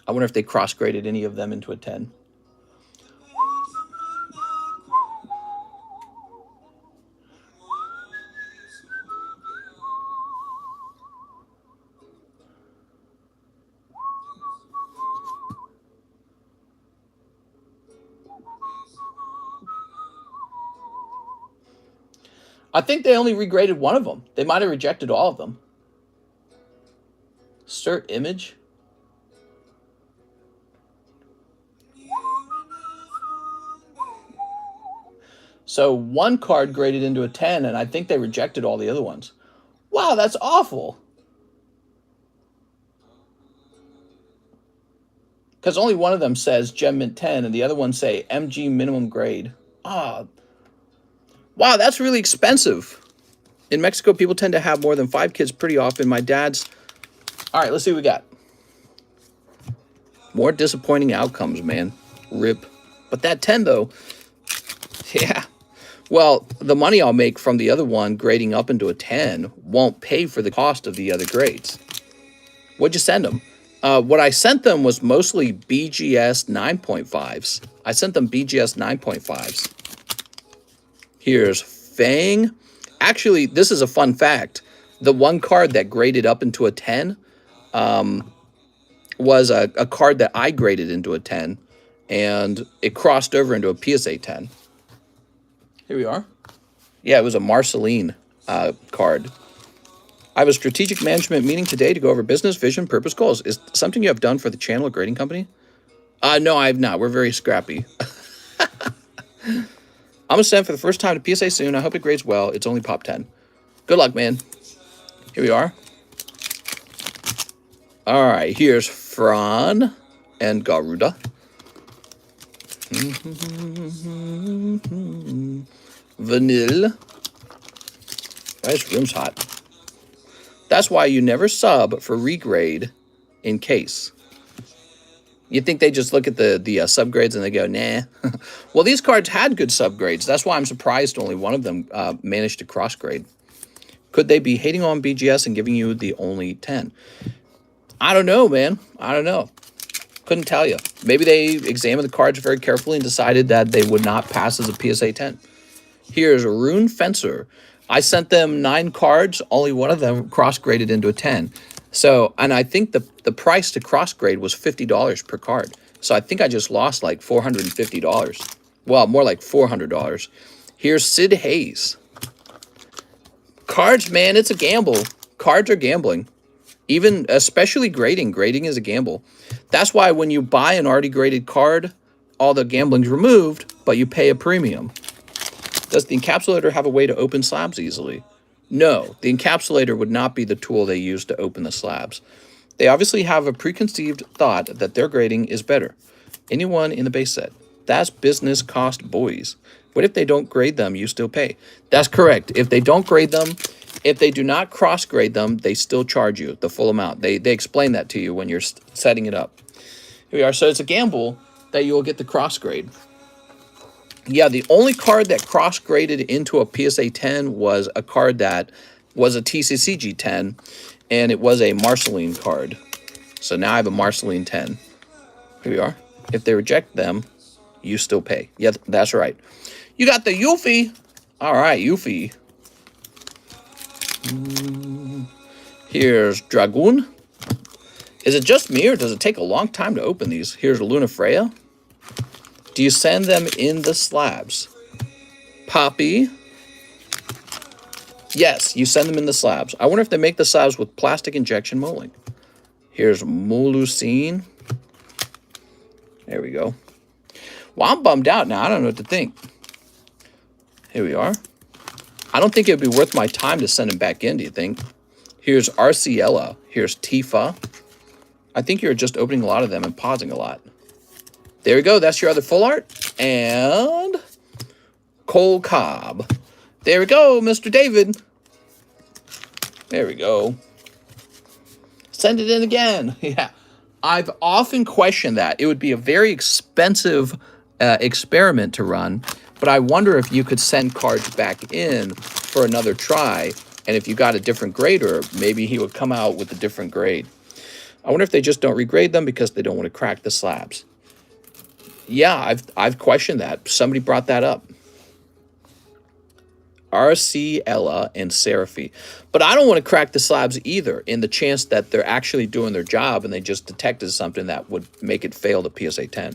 Speaker 1: wonder if they cross graded any of them into a 10. I think they only regraded one of them. They might have rejected all of them. Cert image. So one card graded into a 10, and I think they rejected all the other ones. Wow, that's awful. Because only one of them says Gem Mint 10, and the other ones say MG minimum grade. Ah. Wow, that's really expensive. In Mexico, people tend to have more than 5 kids pretty often. My dad's... All right, let's see what we got. More disappointing outcomes, man. Rip. But that 10, though... Yeah. Well, the money I'll make from the other one grading up into a 10 won't pay for the cost of the other grades. What'd you send them? What I sent them was mostly BGS 9.5s. I sent them BGS 9.5s. Here's Fang. Actually, this is a fun fact. The one card that graded up into a 10 was a card that I graded into a 10, and it crossed over into a PSA 10. Here we are. Yeah, it was a Marceline card. I have a strategic management meeting today to go over business, vision, purpose, goals. Is something you have done for the channel, a grading company? No, I have not. We're very scrappy. I'm going to send for the first time to PSA soon. I hope it grades well. It's only pop 10. Good luck, man. Here we are. All right, here's Fran and Garuda. Vanille. This room's hot. That's why you never sub for regrade in case. You think they just look at the subgrades and they go, nah. Well, these cards had good subgrades. That's why I'm surprised only one of them managed to cross grade. Could they be hating on BGS and giving you the only 10? I don't know, man. I don't know. Couldn't tell you. Maybe they examined the cards very carefully and decided that they would not pass as a PSA 10. Here's a Rune Fencer. I sent them 9 cards. Only one of them cross-graded into a 10. So, and I think the price to cross-grade was $50 per card. So I think I just lost like $450. Well, more like $400. Here's Sid Hayes. Cards, man, it's a gamble. Cards are gambling. Even, especially grading. Grading is a gamble. That's why when you buy an already graded card, all the gambling's removed, but you pay a premium. Does the encapsulator have a way to open slabs easily? No, the encapsulator would not be the tool they use to open the slabs. They obviously have a preconceived thought that their grading is better. Anyone in the base set. That's business cost, boys. What if they don't grade them, you still pay? That's correct. If they don't grade them, if they do not cross-grade them, they still charge you the full amount. They explain that to you when you're setting it up. Here we are. So it's a gamble that you will get the cross-grade. Yeah, the only card that cross-graded into a PSA 10 was a card that was a TCCG 10, and it was a Marceline card. So now I have a Marceline 10. Here we are. If they reject them, you still pay. Yeah, that's right. You got the Yuffie. All right, Yuffie. Here's Dragoon. Is it just me, or does it take a long time to open these? Here's Luna Freya. Do you send them in the slabs? Poppy. Yes, you send them in the slabs. I wonder if they make the slabs with plastic injection molding. Here's Molucine. There we go. Well, I'm bummed out now. I don't know what to think. Here we are. I don't think it would be worth my time to send him back in, do you think? Here's Arciella. Here's Tifa. I think you're just opening a lot of them and pausing a lot. There we go. That's your other full art. And Cole Cobb. There we go, Mr. David. There we go. Send it in again. Yeah. I've often questioned that. It would be a very expensive experiment to run, but I wonder if you could send cards back in for another try, and if you got a different grader, maybe he would come out with a different grade. I wonder if they just don't regrade them because they don't want to crack the slabs. Yeah, I've questioned that. Somebody brought that up. RC, Ella, and Seraphy. But I don't want to crack the slabs either, in the chance that they're actually doing their job and they just detected something that would make it fail the PSA 10.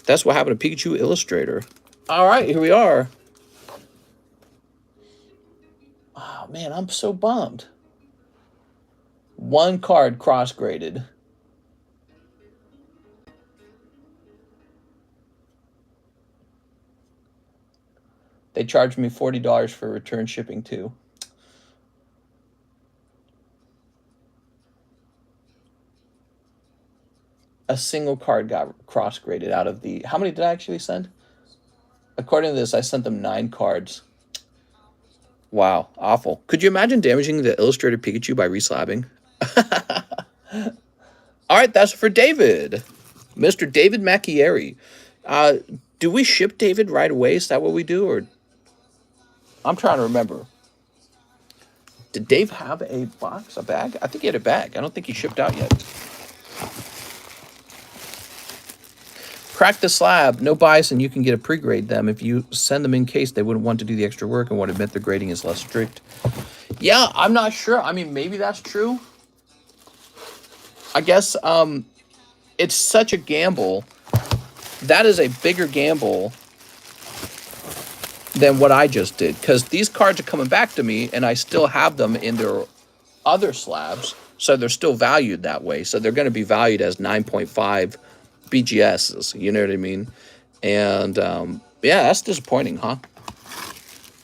Speaker 1: That's what happened to Pikachu Illustrator. All right, here we are. Oh, man, I'm so bummed. One card cross-graded. They charged me $40 for return shipping, too. A single card got cross-graded out of the... How many did I actually send? According to this, I sent them 9 cards. Wow, awful. Could you imagine damaging the Illustrated Pikachu by reslabbing? All right, that's for David. Mr. David Macchieri. Do we ship David right away? Is that what we do? Or I'm trying to remember. Did Dave have a box, a bag? I think he had a bag. I don't think he shipped out yet. Crack the slab, no bias, and you can get a pre-grade them. If you send them in case they wouldn't want to do the extra work and would admit their grading is less strict. Yeah, I'm not sure. I mean, maybe that's true. I guess it's such a gamble. That is a bigger gamble than what I just did, because these cards are coming back to me and I still have them in their other slabs, so they're still valued that way. So they're going to be valued as 9.5 BGSs, you know what I mean? And yeah, that's disappointing, huh?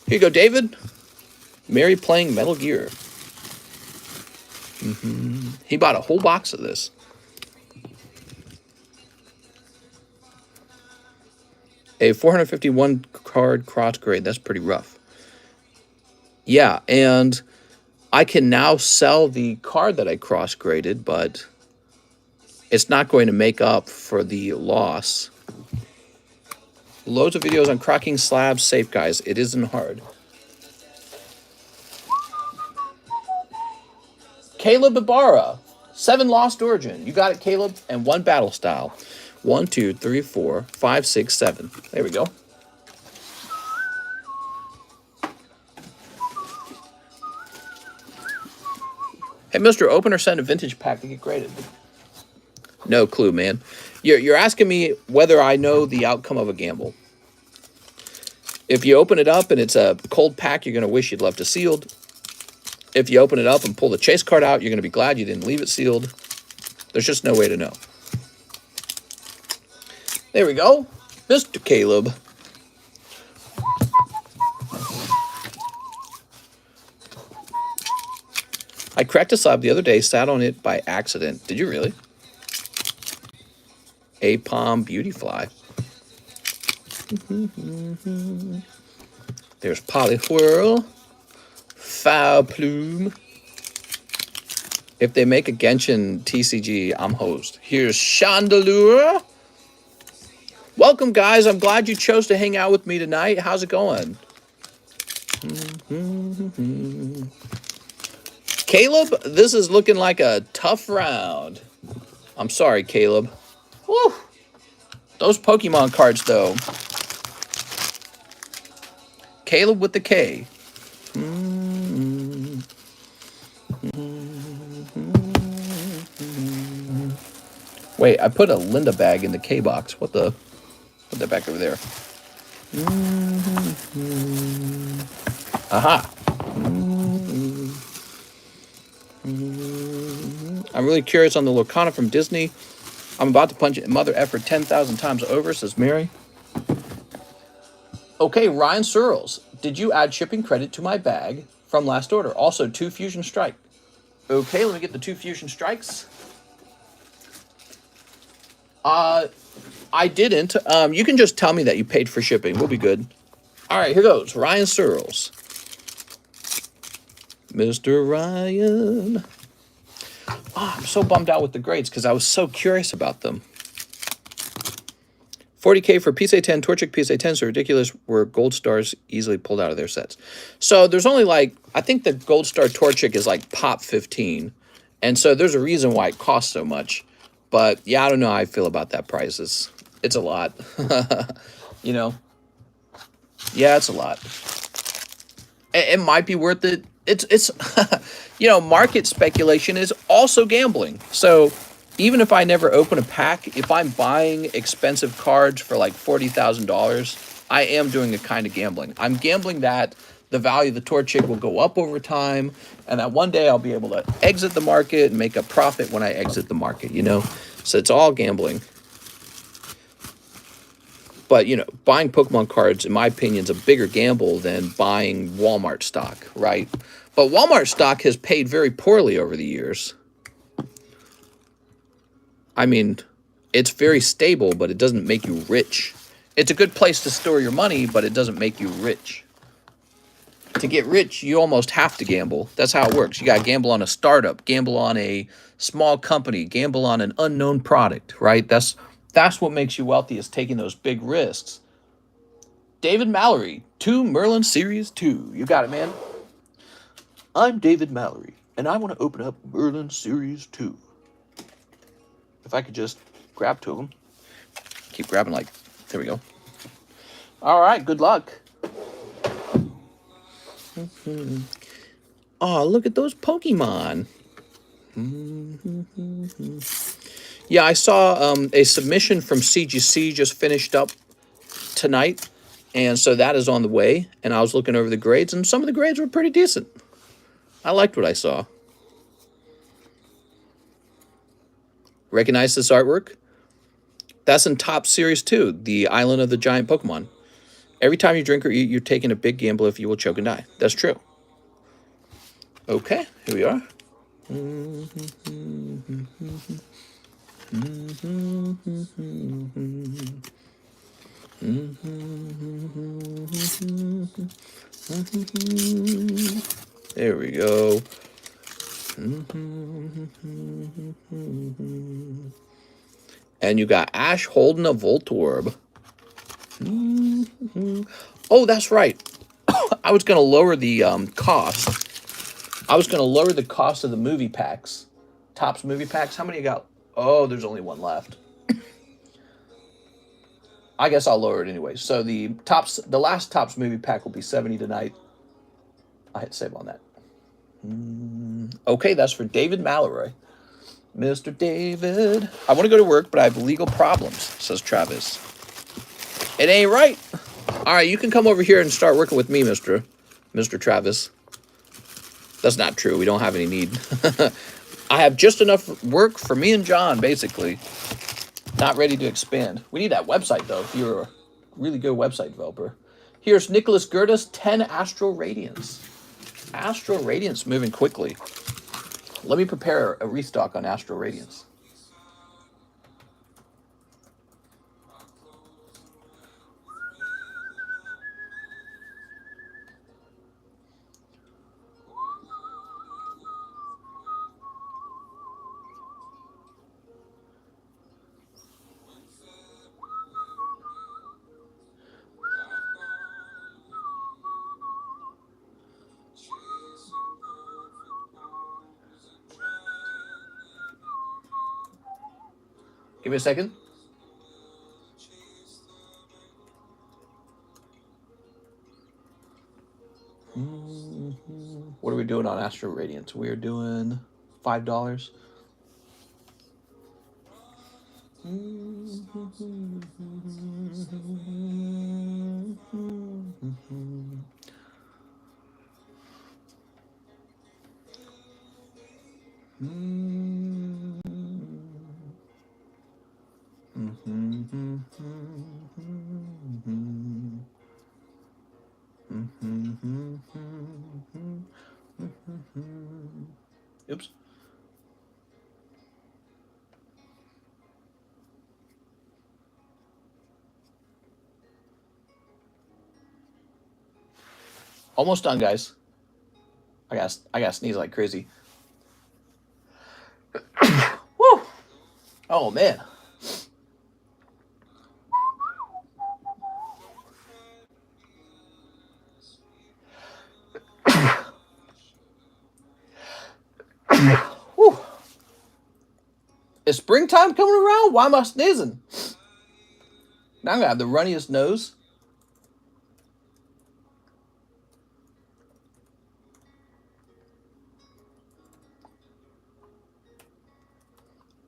Speaker 1: Here you go, David. Mary playing Metal Gear. He bought a whole box of this. A 451 card cross grade. That's pretty rough. Yeah, and I can now sell the card that I cross graded, but it's not going to make up for the loss. Loads of videos on cracking slabs safe, guys. It isn't hard. Caleb Ibarra, 7 Lost Origin. You got it, Caleb, and 1 Battle Style. 1, 2, 3, 4, 5, 6, 7. There we go. Hey, Mr. Opener sent a vintage pack to get graded. No clue, man. You're asking me whether I know the outcome of a gamble. If you open it up and it's a cold pack, you're going to wish you'd left it sealed. If you open it up and pull the chase card out, you're going to be glad you didn't leave it sealed. There's just no way to know. There we go. Mr. Caleb. I cracked a slab the other day, sat on it by accident. Did you really? A Palm Beauty Fly. There's Polyfwirl. Foul Plume. If they make a Genshin TCG, I'm host. Here's Chandelure. Welcome, guys. I'm glad you chose to hang out with me tonight. How's it going? Caleb, this is looking like a tough round. I'm sorry, Caleb. Woo! Those Pokemon cards, though. Caleb with the K. Wait, I put a Linda bag in the K box. What the? Put that back over there. Aha. I'm really curious on the Lorcana from Disney. I'm about to punch it in mother effort 10,000 times over, says Mary. Okay, Ryan Searles. Did you add shipping credit to my bag from last order? Also, 2 Fusion Strike. Okay, let me get the 2 Fusion Strikes. I didn't. You can just tell me that you paid for shipping. We'll be good. All right, here goes. Ryan Searles. Mr. Ryan. Oh, I'm so bummed out with the grades because I was so curious about them. 40K for PSA 10, Torchic PSA 10s are ridiculous, where gold stars easily pulled out of their sets. So there's only like, I think the gold star Torchic is like pop 15. And so there's a reason why it costs so much. But yeah, I don't know how I feel about that price. It's a lot. You know? Yeah, it's a lot. It might be worth it. It's you know, market speculation is also gambling. So even if I never open a pack, if I'm buying expensive cards for like $40,000, I am doing a kind of gambling. I'm gambling that the value of the Torchic will go up over time, and that one day I'll be able to exit the market and make a profit when I exit the market, you know? So it's all gambling. But, you know, buying Pokemon cards, in my opinion, is a bigger gamble than buying Walmart stock, right? But Walmart stock has paid very poorly over the years. I mean, it's very stable, but it doesn't make you rich. It's a good place to store your money, but it doesn't make you rich. To get rich, you almost have to gamble. That's how it works. You got to gamble on a startup, gamble on a small company, gamble on an unknown product, right? That's what makes you wealthy, is taking those big risks. David Mallory, 2 Merlin Series 2. You got it, man. I'm David Mallory, and I want to open up Merlin Series 2. If I could just grab to them. Keep grabbing like, there we go. All right, good luck. Oh, look at those Pokemon. Yeah, I saw a submission from CGC just finished up tonight. And so that is on the way. And I was looking over the grades, and some of the grades were pretty decent. I liked what I saw. Recognize this artwork? That's in Top Series 2, the Island of the Giant Pokemon. Every time you drink or eat, you're taking a big gamble if you will choke and die. That's true. Okay, here we are. There we go. And you got Ash holding a Voltorb. Oh, that's right. I was going to lower the cost I was going to lower the cost of the movie packs. Topps movie packs. How many you got? Oh, there's only one left. I guess I'll lower it anyway. So the last Topps movie pack will be 70 tonight. I hit save on that. Okay, that's for David Mallory. Mr. David. I want to go to work, but I have legal problems, says Travis. It ain't right. All right, you can come over here and start working with me, Mr. Travis. That's not true. We don't have any need. I have just enough work for me and John, basically. Not ready to expand. We need that website, though, if you're a really good website developer. Here's Nicholas Gertis, 10 Astral Radiance. Astral Radiance moving quickly. Let me prepare a restock on Astral Radiance. Give me a second. What are we doing on Astral Radiance? We're doing $5. Oops. Almost done, guys. I gotta sneeze like crazy. Woo! Oh man. Whew. Is springtime coming around? Why am I sneezing? Now I'm gonna have the runniest nose.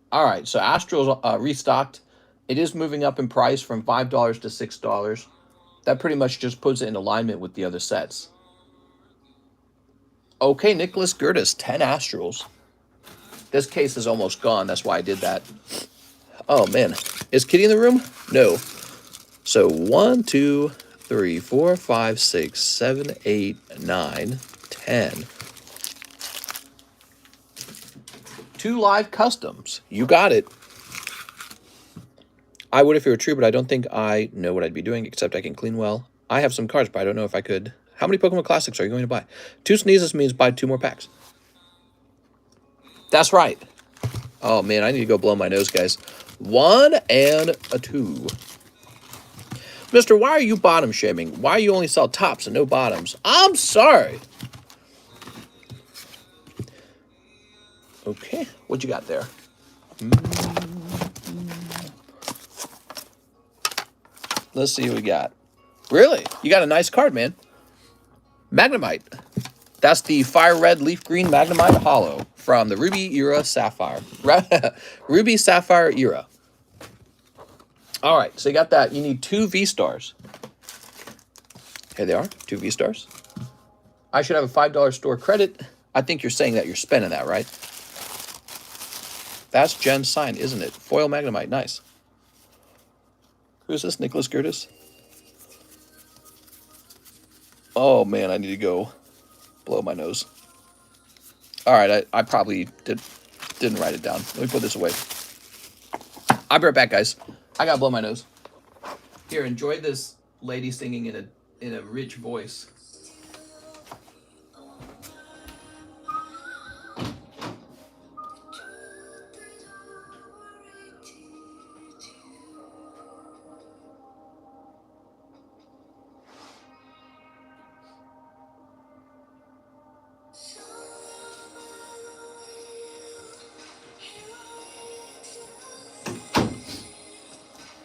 Speaker 1: All right, so Astral's restocked. It is moving up in price from $5 to $6. That pretty much just puts it in alignment with the other sets. Okay, Nicholas Gertis, 10 Astrals. This case is almost gone. That's why I did that. Oh, man. Is Kitty in the room? No. So 1, 2, 3, 4, 5, 6, 7, 8, 9, 10. 2 live customs. You got it. I would if it were true, but I don't think I know what I'd be doing, except I can clean well. I have some cards, but I don't know if I could. How many Pokemon Classics are you going to buy? 2 sneezes means buy 2 more packs. That's right. Oh, man, I need to go blow my nose, guys. 1 and a 2. Mister, why are you bottom shaming? Why you only sell tops and no bottoms? I'm sorry. Okay, what you got there? Let's see what we got. Really? You got a nice card, man. Magnemite. That's the Fire Red Leaf Green Magnemite Hollow from the Ruby Era Sapphire. Ruby Sapphire Era. All right, so you got that. You need 2 V-Stars. Here they are, 2 V-Stars. I should have a $5 store credit. I think you're saying that you're spending that, right? That's Jen's sign, isn't it? Foil Magnemite, nice. Who's this, Nicholas Gertis? Oh, man, I need to go blow my nose. All right, I probably didn't write it down. Let me put this away. I'll be right back, guys. I gotta blow my nose. Here, enjoy this lady singing in a rich voice.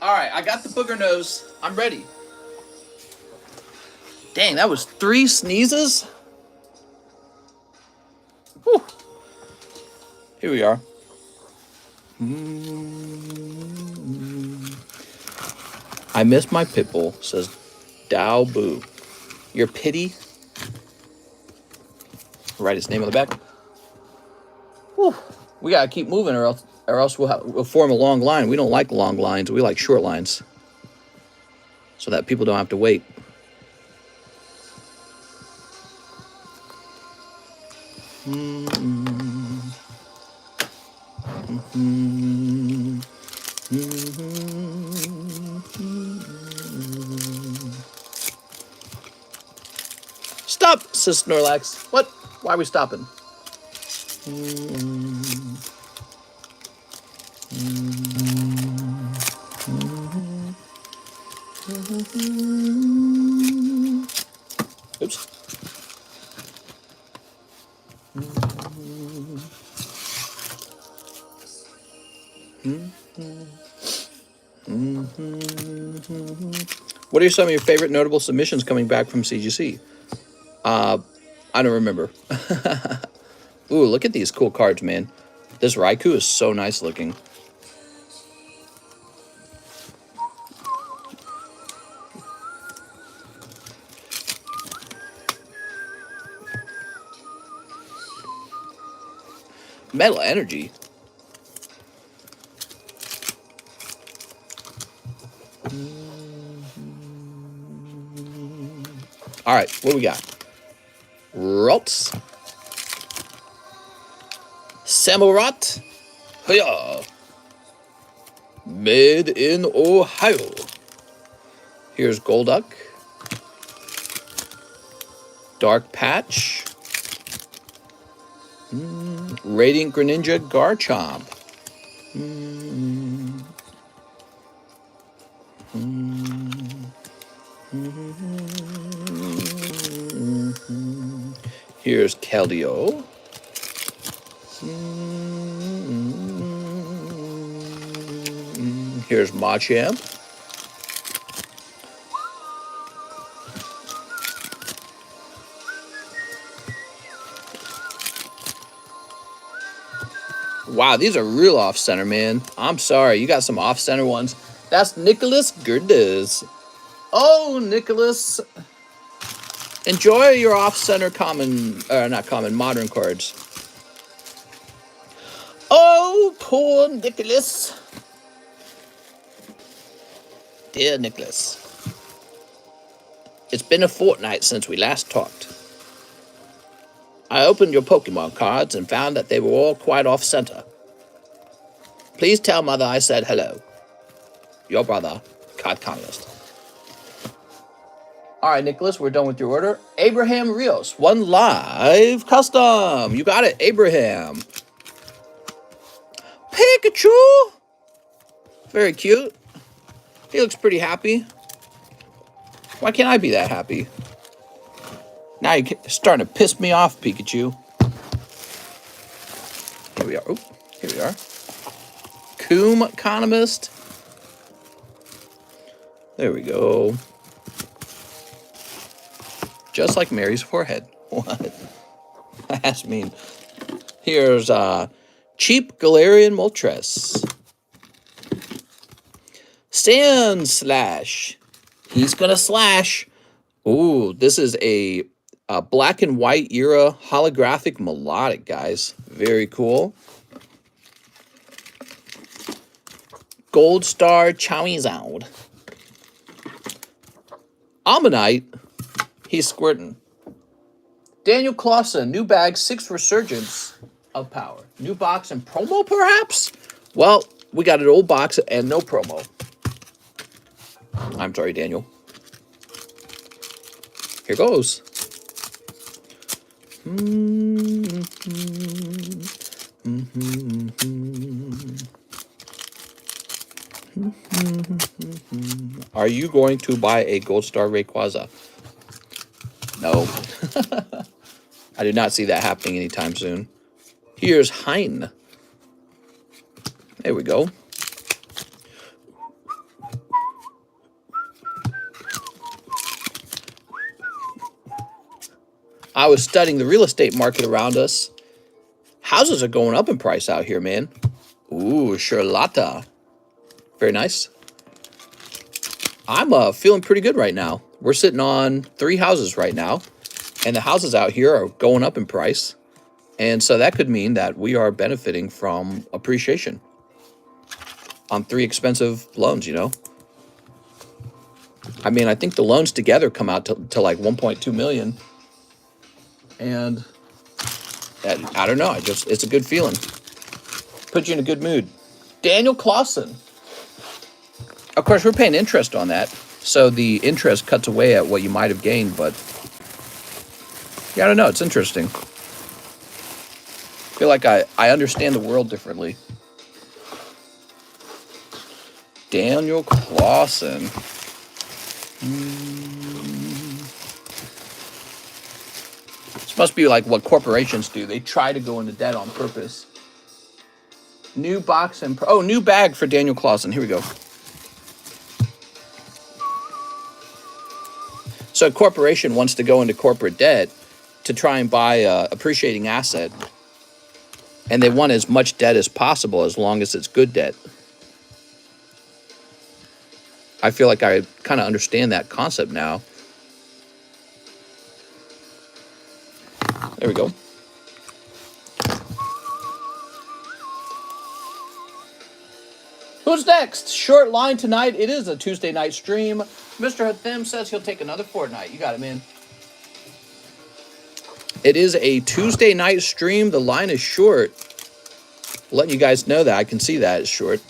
Speaker 1: All right, I got the booger nose. I'm ready. Dang, that was 3 sneezes. Whew. Here we are. I miss my pit bull, says Dow Boo. Your pity. Write his name on the back. Whew. We gotta keep moving, or else we'll form a long line. We don't like long lines. We like short lines, so that people don't have to wait. Stop, says Snorlax. What? Why are we stopping? Oops. What are some of your favorite notable submissions coming back from CGC? I don't remember. Ooh, look at these cool cards, man. This Raikou is so nice looking. Metal Energy. All right, what we got? Rotz. Samurott. Hiya. Made in Ohio. Here's Golduck. Dark Patch. Radiant Greninja Garchomp. Here's Keldeo. Here's Machamp. Wow, these are real off-center, man. I'm sorry, you got some off-center ones. That's Nicholas Gerdes. Oh, Nicholas. Enjoy your off-center modern cards. Oh, poor Nicholas. Dear Nicholas. It's been a fortnight since we last talked. I opened your Pokemon cards and found that they were all quite off-center. Please tell Mother I said hello. Your brother, Cardconomist. All right, Nicholas, we're done with your order. Abraham Rios, 1 live custom. You got it, Abraham. Pikachu. Very cute. He looks pretty happy. Why can't I be that happy? Now you're starting to piss me off, Pikachu. Here we are. Oh, here we are. Economist. There we go. Just like Mary's forehead. What? That's mean. Here's Cheap Galarian Moltres. Sand Slash. He's gonna slash. Ooh, this is a black and white era holographic melodic, guys. Very cool. Gold Star Charizard. Ammonite. He's squirting. Daniel Clausen, new bag, 6 resurgence of power. New box and promo, perhaps? Well, we got an old box and no promo. I'm sorry, Daniel. Here goes. Are you going to buy a Gold Star Rayquaza? No. I do not see that happening anytime soon. Here's Hein. There we go. I was studying the real estate market around us. Houses are going up in price out here, man. Ooh, Charlotte. Very nice. I'm feeling pretty good right now. We're sitting on 3 houses right now, and the houses out here are going up in price. And so that could mean that we are benefiting from appreciation on 3 expensive loans, you know? I mean, I think the loans together come out to like 1.2 million. And I don't know. It's a good feeling. Put you in a good mood. Daniel Clausen. Of course, we're paying interest on that. So the interest cuts away at what you might have gained, but yeah, I don't know. It's interesting. I feel like I understand the world differently. Daniel Clausen. This must be like what corporations do. They try to go into debt on purpose. New box and... Oh, new bag for Daniel Clausen. Here we go. So a corporation wants to go into corporate debt to try and buy a appreciating asset. And they want as much debt as possible as long as it's good debt. I feel like I kind of understand that concept now. There we go. Who's next? Short line tonight. It is a Tuesday night stream. Mr. Hathim says he'll take another fortnight. You got it, man. It is a Tuesday night stream. The line is short. Letting you guys know that. I can see that it's short.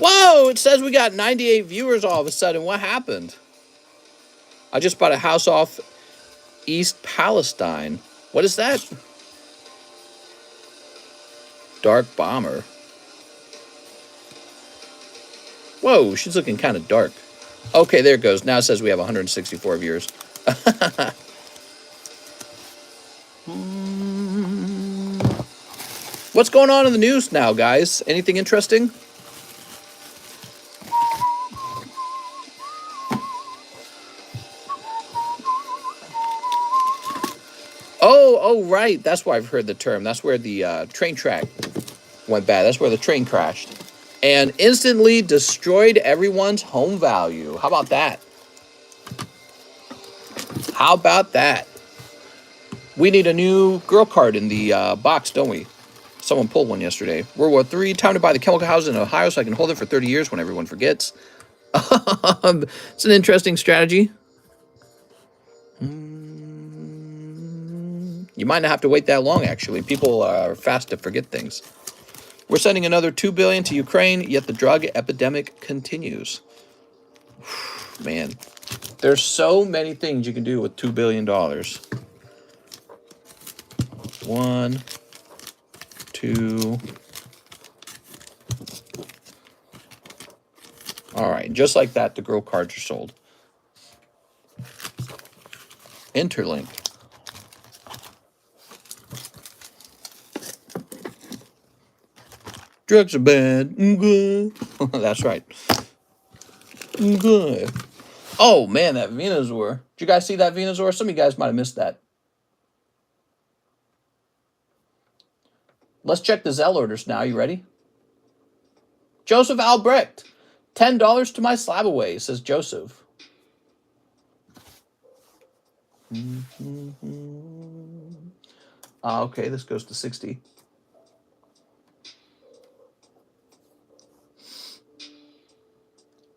Speaker 1: Whoa! It says we got 98 viewers all of a sudden. What happened? I just bought a house off East Palestine. What is that? Dark Bomber. Whoa, she's looking kind of dark. Okay, there it goes. Now it says we have 164 viewers. What's going on in the news now, guys? Anything interesting? Oh, right. That's why I've heard the term. That's where the train track went bad. That's where the train crashed. And instantly destroyed everyone's home value. How about that? How about that? We need a new girl card in the box, don't we? Someone pulled one yesterday. World War III, time to buy the chemical house in Ohio so I can hold it for 30 years when everyone forgets. It's an interesting strategy. You might not have to wait that long, actually. People are fast to forget things. We're sending another $2 billion to Ukraine, yet the drug epidemic continues. Man, there's so many things you can do with $2 billion. 1, 2. All right, just like that, the girl cards are sold. Interlink. Drugs are bad. Good. That's right. Good. Oh, man, that Venusaur. Did you guys see that Venusaur? Some of you guys might have missed that. Let's check the Zelle orders now. You ready? Joseph Albrecht. $10 to my SLAB-AWAY, says Joseph. Okay, this goes to 60.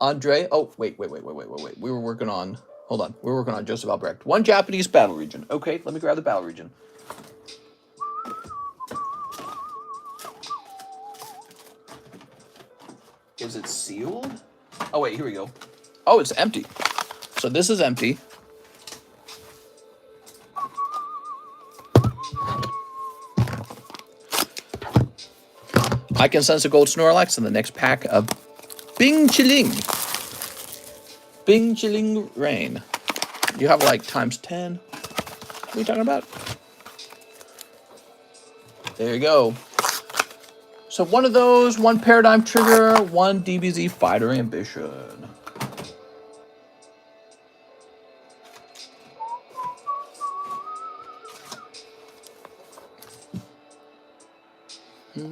Speaker 1: Andre, oh, wait. We were working on, hold on. We were working on Joseph Albrecht. 1 Japanese battle region. Okay, let me grab the battle region. Is it sealed? Oh, wait, here we go. Oh, it's empty. So this is empty. I can sense a gold Snorlax in the next pack of Bing Chilling. Bing Chilling Rain. You have like times 10. What are you talking about? There you go. So one of those, 1 Paradigm Trigger, 1 DBZ Fighter Ambition. All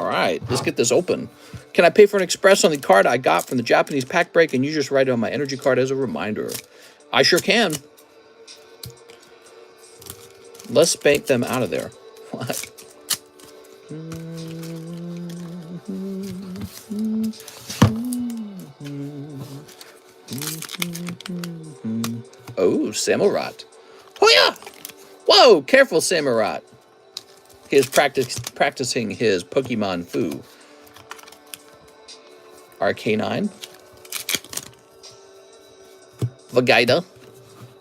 Speaker 1: right, let's get this open. Can I pay for an express on the card I got from the Japanese pack break and you just write it on my energy card as a reminder? I sure can. Let's bank them out of there. What? Oh, Samurott. Oh yeah! Whoa, careful, Samurott. He is practicing his Pokemon Fu. Arcanine. Vegeta.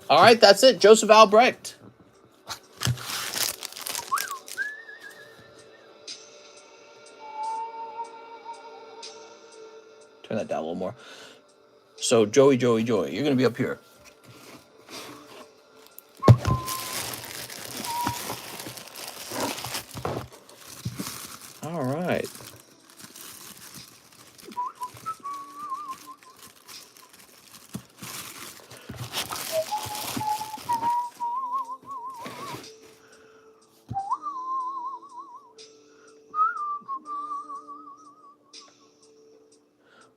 Speaker 1: All right, that's it. Joseph Albrecht. Turn that down a little more. So, Joey, you're going to be up here. All right.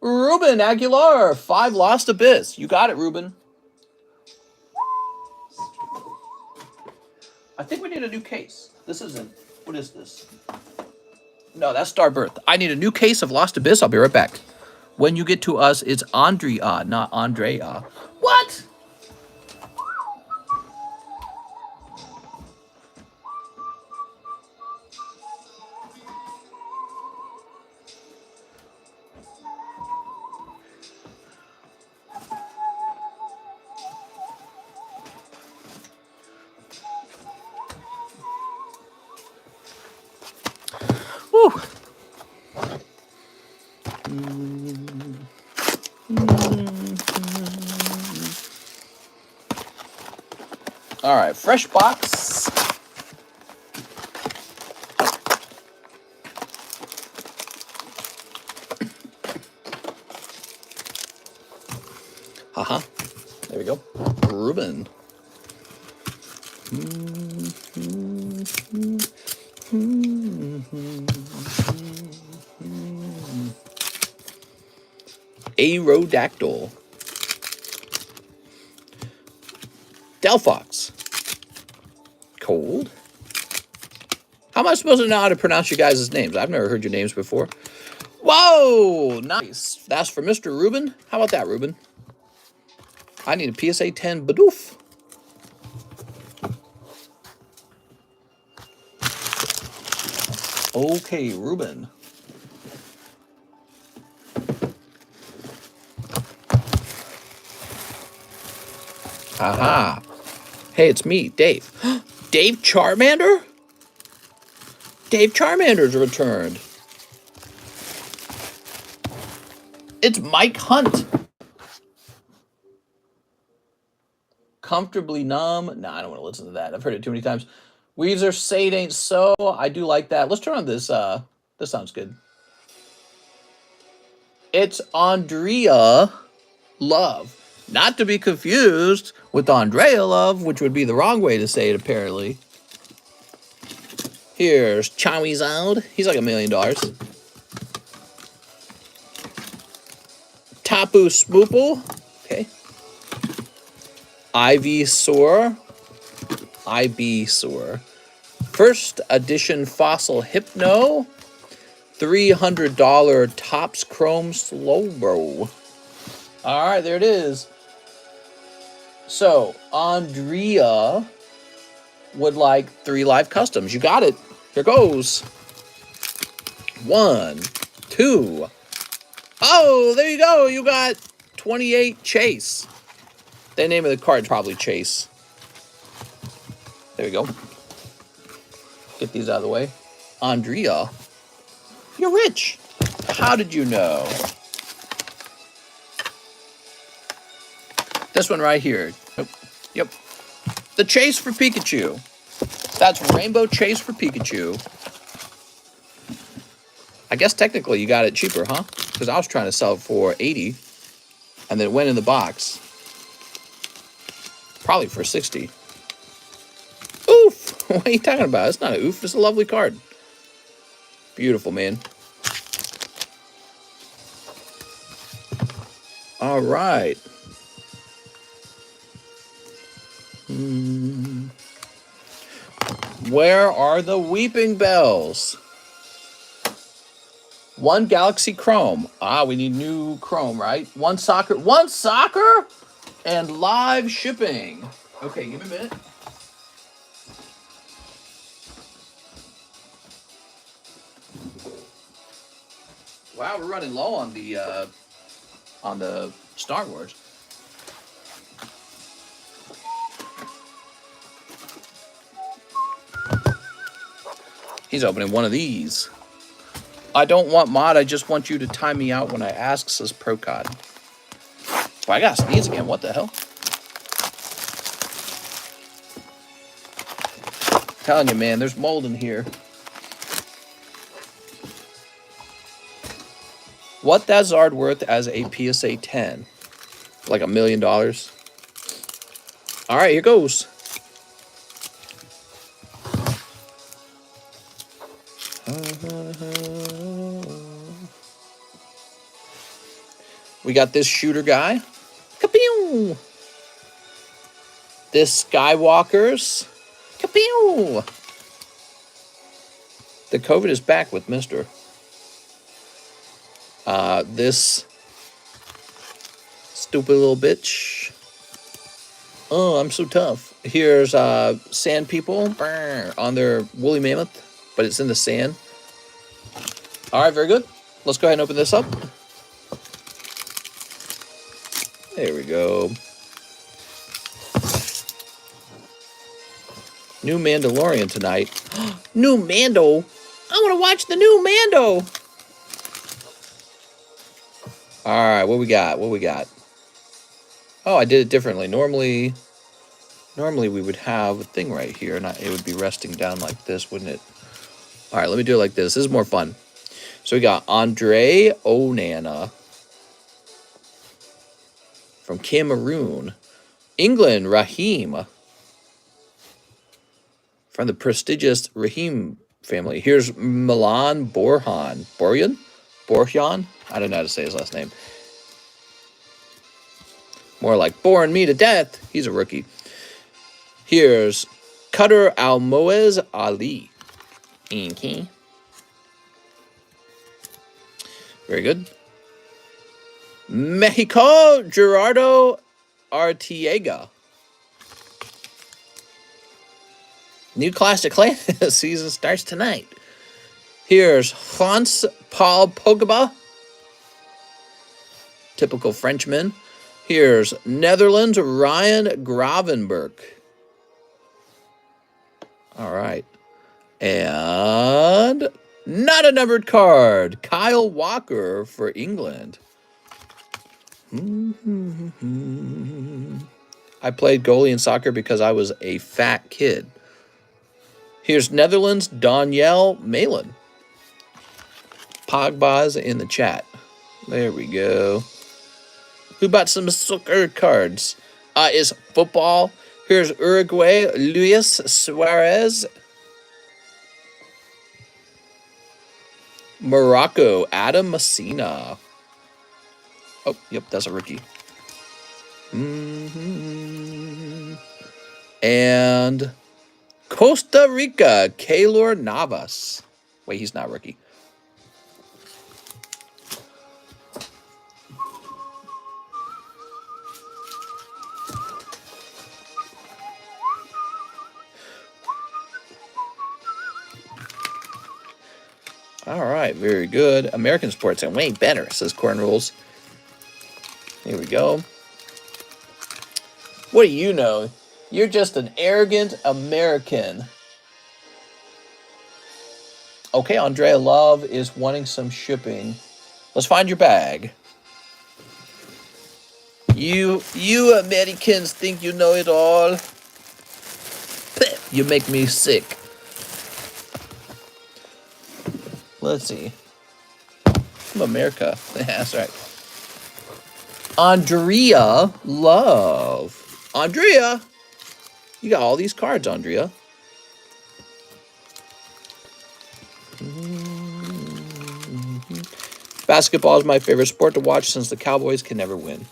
Speaker 1: Ruben Aguilar, 5 Lost Abyss. You got it, Ruben. I think we need a new case. This isn't. What is this? No, that's Starbirth. I need a new case of Lost Abyss. I'll be right back. When you get to us, it's Andrea, not Andrea. What? Whew. All right, fresh box. Haha. There we go. Ruben. Aerodactyl. Delphox. Cold. How am I supposed to know how to pronounce you guys' names? I've never heard your names before. Whoa! Nice. That's for Mr. Ruben. How about that, Ruben? I need a PSA 10 Bidoof. Okay, Ruben. Aha. Hey, it's me, Dave. Dave Charmander? Dave Charmander's returned. It's Mike Hunt. Comfortably numb. Nah, I don't want to listen to that. I've heard it too many times. Weezer, say it ain't so. I do like that. Let's turn on this. This sounds good. It's Andrea Love. Not to be confused with Andrea Love, which would be the wrong way to say it, apparently. Here's Charizard. He's like $1 million. Tapu Smoople. Okay. Ivysaur. First edition Fossil Hypno. $300 Topps Chrome Slowbro. All right, there it is. So, Andrea would like 3 live customs. You got it. Here goes. 1, 2. Oh, there you go. You got 28 Chase. The name of the card is probably Chase. There we go. Get these out of the way. Andrea, you're rich. How did you know? This one right here. Yep. The Chase for Pikachu. That's Rainbow Chase for Pikachu. I guess technically you got it cheaper, huh? Because I was trying to sell it for $80, and then it went in the box. Probably for 60. Oof! What are you talking about? It's not an oof. It's a lovely card. Beautiful, man. All right. Where are the Weeping Bells? 1 Galaxy Chrome. Ah, we need new Chrome, right? 1 soccer. 1 soccer? And live shipping. Okay, give me a minute. Wow, we're running low on the Star Wars. He's opening one of these. I don't want mod, I just want you to time me out when I ask, says Procod. Well, I gotta sneeze again, what the hell? Telling you, man, there's mold in here. What that Zard worth as a PSA 10? Like $1 million. All right, here goes. We got this shooter guy. Kapew! This Skywalkers. Kapew! The COVID is back with Mr. This stupid little bitch. Oh, I'm so tough. Here's sand people on their woolly mammoth, but it's in the sand. All right, very good. Let's go ahead and open this up. There we go. New Mandalorian tonight. New Mando. I want to watch the new Mando. All right, what we got? What we got? Oh, I did it differently. Normally we would have a thing right here, and it would be resting down like this, wouldn't it? All right, let me do it like this. This is more fun. So we got Andre Onana from Cameroon. England, Raheem. From the prestigious Raheem family. Here's Milan Borjan. Borjan? I don't know how to say his last name. More like boring me to death. He's a rookie. Here's Qatar Almoez Ali. Okay. Very good. Mexico, Gerardo Arteaga. New Classic Clan season starts tonight. Here's Hans Paul Pogba. Typical Frenchman. Here's Netherlands, Ryan Gravenberch. All right. And not a numbered card. Kyle Walker for England. I played goalie in soccer because I was a fat kid. Here's Netherlands, Danielle Malin. Pogba's in the chat. There we go. Who bought some soccer cards? Is football. Here's Uruguay, Luis Suarez. Morocco, Adam Messina. Oh, yep, that's a rookie. And Costa Rica, Keylor Navas. Wait, he's not rookie. All right, very good. American sports are way better, says Corn Rules. Here we go. What do you know? You're just an arrogant American. Okay, Andrea Love is wanting some shipping. Let's find your bag. You Americans think you know it all. You make me sick. Let's see. From America. That's right. Andrea Love. Andrea, You got all these cards, Andrea. Basketball is my favorite sport to watch since the Cowboys can never win.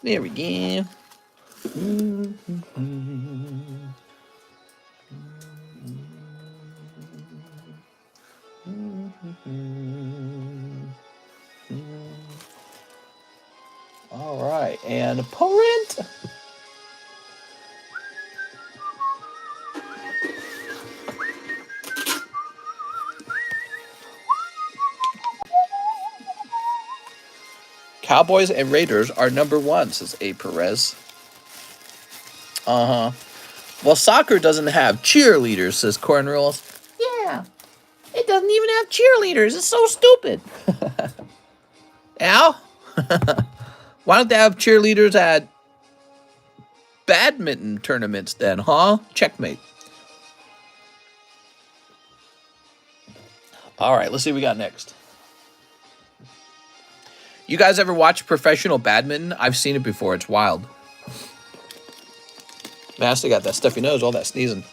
Speaker 1: There we go. All right, and a parent. Cowboys and Raiders are #1, says A. Perez. Uh-huh. Well, soccer doesn't have cheerleaders, says Corn Rolls. Yeah, it doesn't even have cheerleaders. It's so stupid. Al? Why don't they have cheerleaders at badminton tournaments then, huh? Checkmate. All right, let's see what we got next. You guys ever watch professional badminton? I've seen it before. It's wild. Man, I still got that stuffy nose, all that sneezing.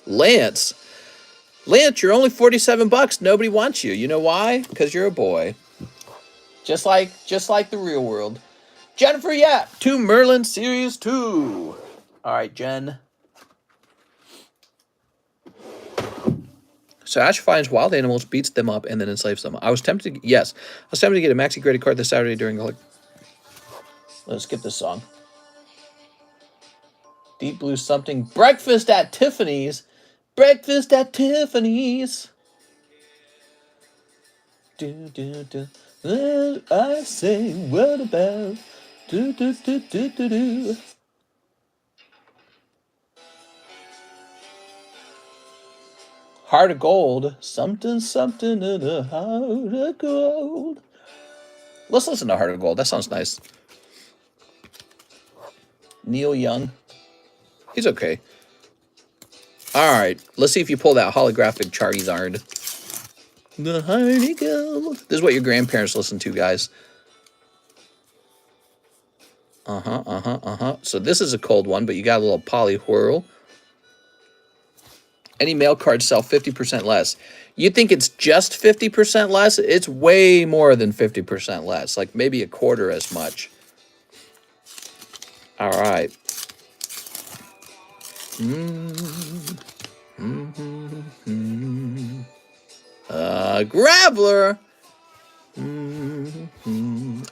Speaker 1: Lance. Lance, you're only 47 bucks. Nobody wants you. You know why? Because you're a boy. Just like the real world. Jennifer Yap, 2 Merlin Series 2. All right, Jen. So Ash finds wild animals, beats them up, and then enslaves them. I was tempted to, yes. I was tempted to get a maxi graded card this Saturday during the... Let's skip this song. Deep Blue something. Breakfast at Tiffany's. Breakfast at Tiffany's. Do, do, do. I say, what about? Do, do, do, do, do, do. Heart of Gold. Something, something in a heart of gold. Let's listen to Heart of Gold. That sounds nice. Neil Young. He's okay. All right. Let's see if you pull that holographic Charizard. The Heart of Gold. This is what your grandparents listened to, guys. So this is a cold one, but you got a little poly whirl. Any mail cards sell 50% less. You think it's just 50% less? It's way more than 50% less. Like maybe a quarter as much. All right. Graveler.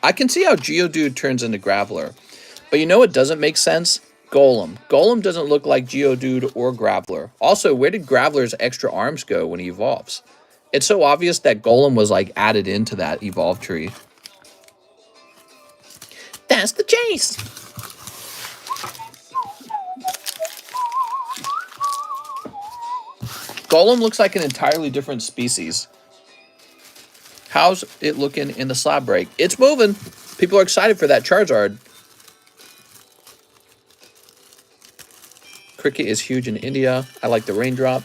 Speaker 1: I can see how Geodude turns into Graveler. But you know what doesn't make sense? Golem. Golem doesn't look like Geodude or Graveler. Also, where did Graveler's extra arms go when he evolves? It's so obvious that Golem was like added into that evolve tree. That's the chase. Golem looks like an entirely different species. How's it looking in the slab break? It's moving. People are excited for that Charizard. Cricket is huge in India. I like the raindrop.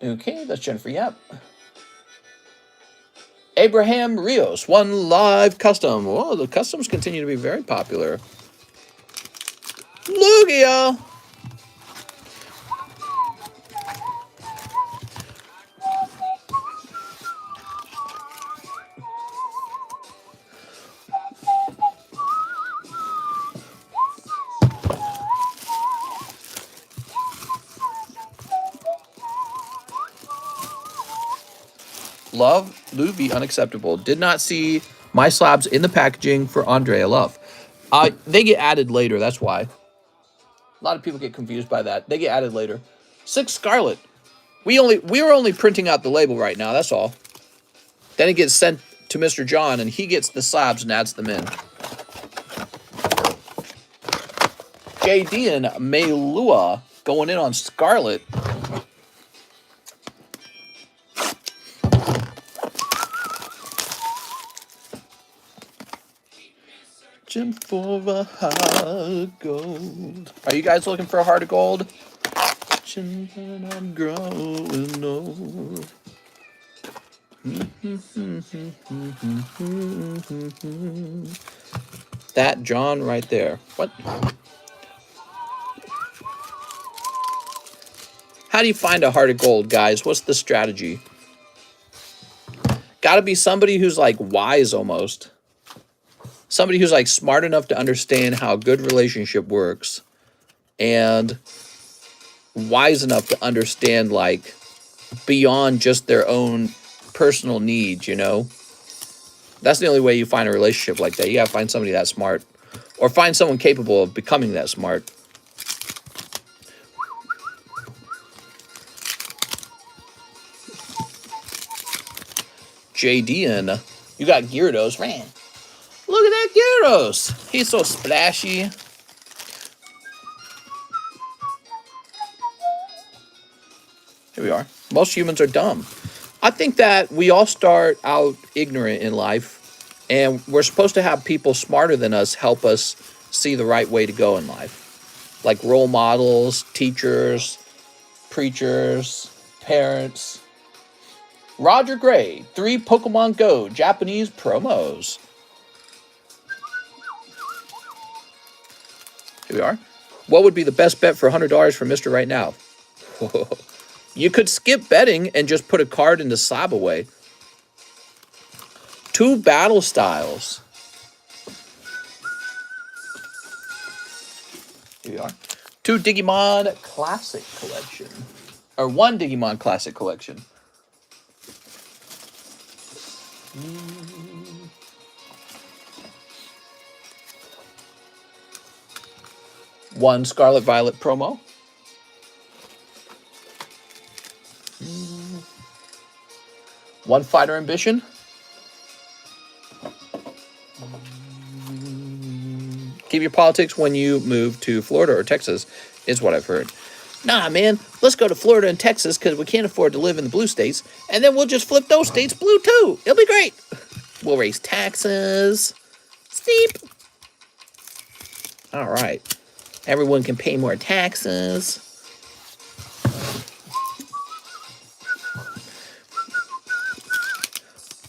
Speaker 1: Okay, that's Jennifer Yap. Abraham Rios, 1 live custom. Whoa, the customs continue to be very popular. Lugia. Love, Luby, unacceptable. Did not see my slabs in the packaging for Andrea Love. They get added later, that's why. A lot of people get confused by that. They get added later. 6 Scarlet. We were only printing out the label right now, that's all. Then it gets sent to Mr. John, and he gets the slabs and adds them in. JD and Meilua going in on Scarlet. Searching for a heart of gold. Are you guys looking for a heart of gold? watching and I'm growing old. That John right there. What? How do you find a heart of gold, guys? What's the strategy? Got to be somebody who's like wise almost. Somebody who's like smart enough to understand how a good relationship works and wise enough to understand like beyond just their own personal needs, you know? That's the only way you find a relationship like that. You gotta find somebody that smart or find someone capable of becoming that smart. JDN, you got Gyarados, man. Look at that Gyarados. He's so splashy. Here we are. Most humans are dumb. I think that we all start out ignorant in life, and we're supposed to have people smarter than us help us see the right way to go in life. Like role models, teachers, preachers, parents. Roger Gray, 3 Pokemon Go Japanese promos. Here we are. What would be the best bet for $100 for Mr. Right Now? You could skip betting and just put a card into SLAB-AWAY. 2 battle styles. Here we are. 2 Digimon Classic Collection. Or 1 Digimon Classic Collection. One Scarlet Violet promo. One Fighter Ambition. Keep your politics when you move to Florida or Texas, is what I've heard. Nah, man, let's go to Florida and Texas because we can't afford to live in the blue states, and then we'll just flip those states blue too. It'll be great. We'll raise taxes. Steep. All right. Everyone can pay more taxes.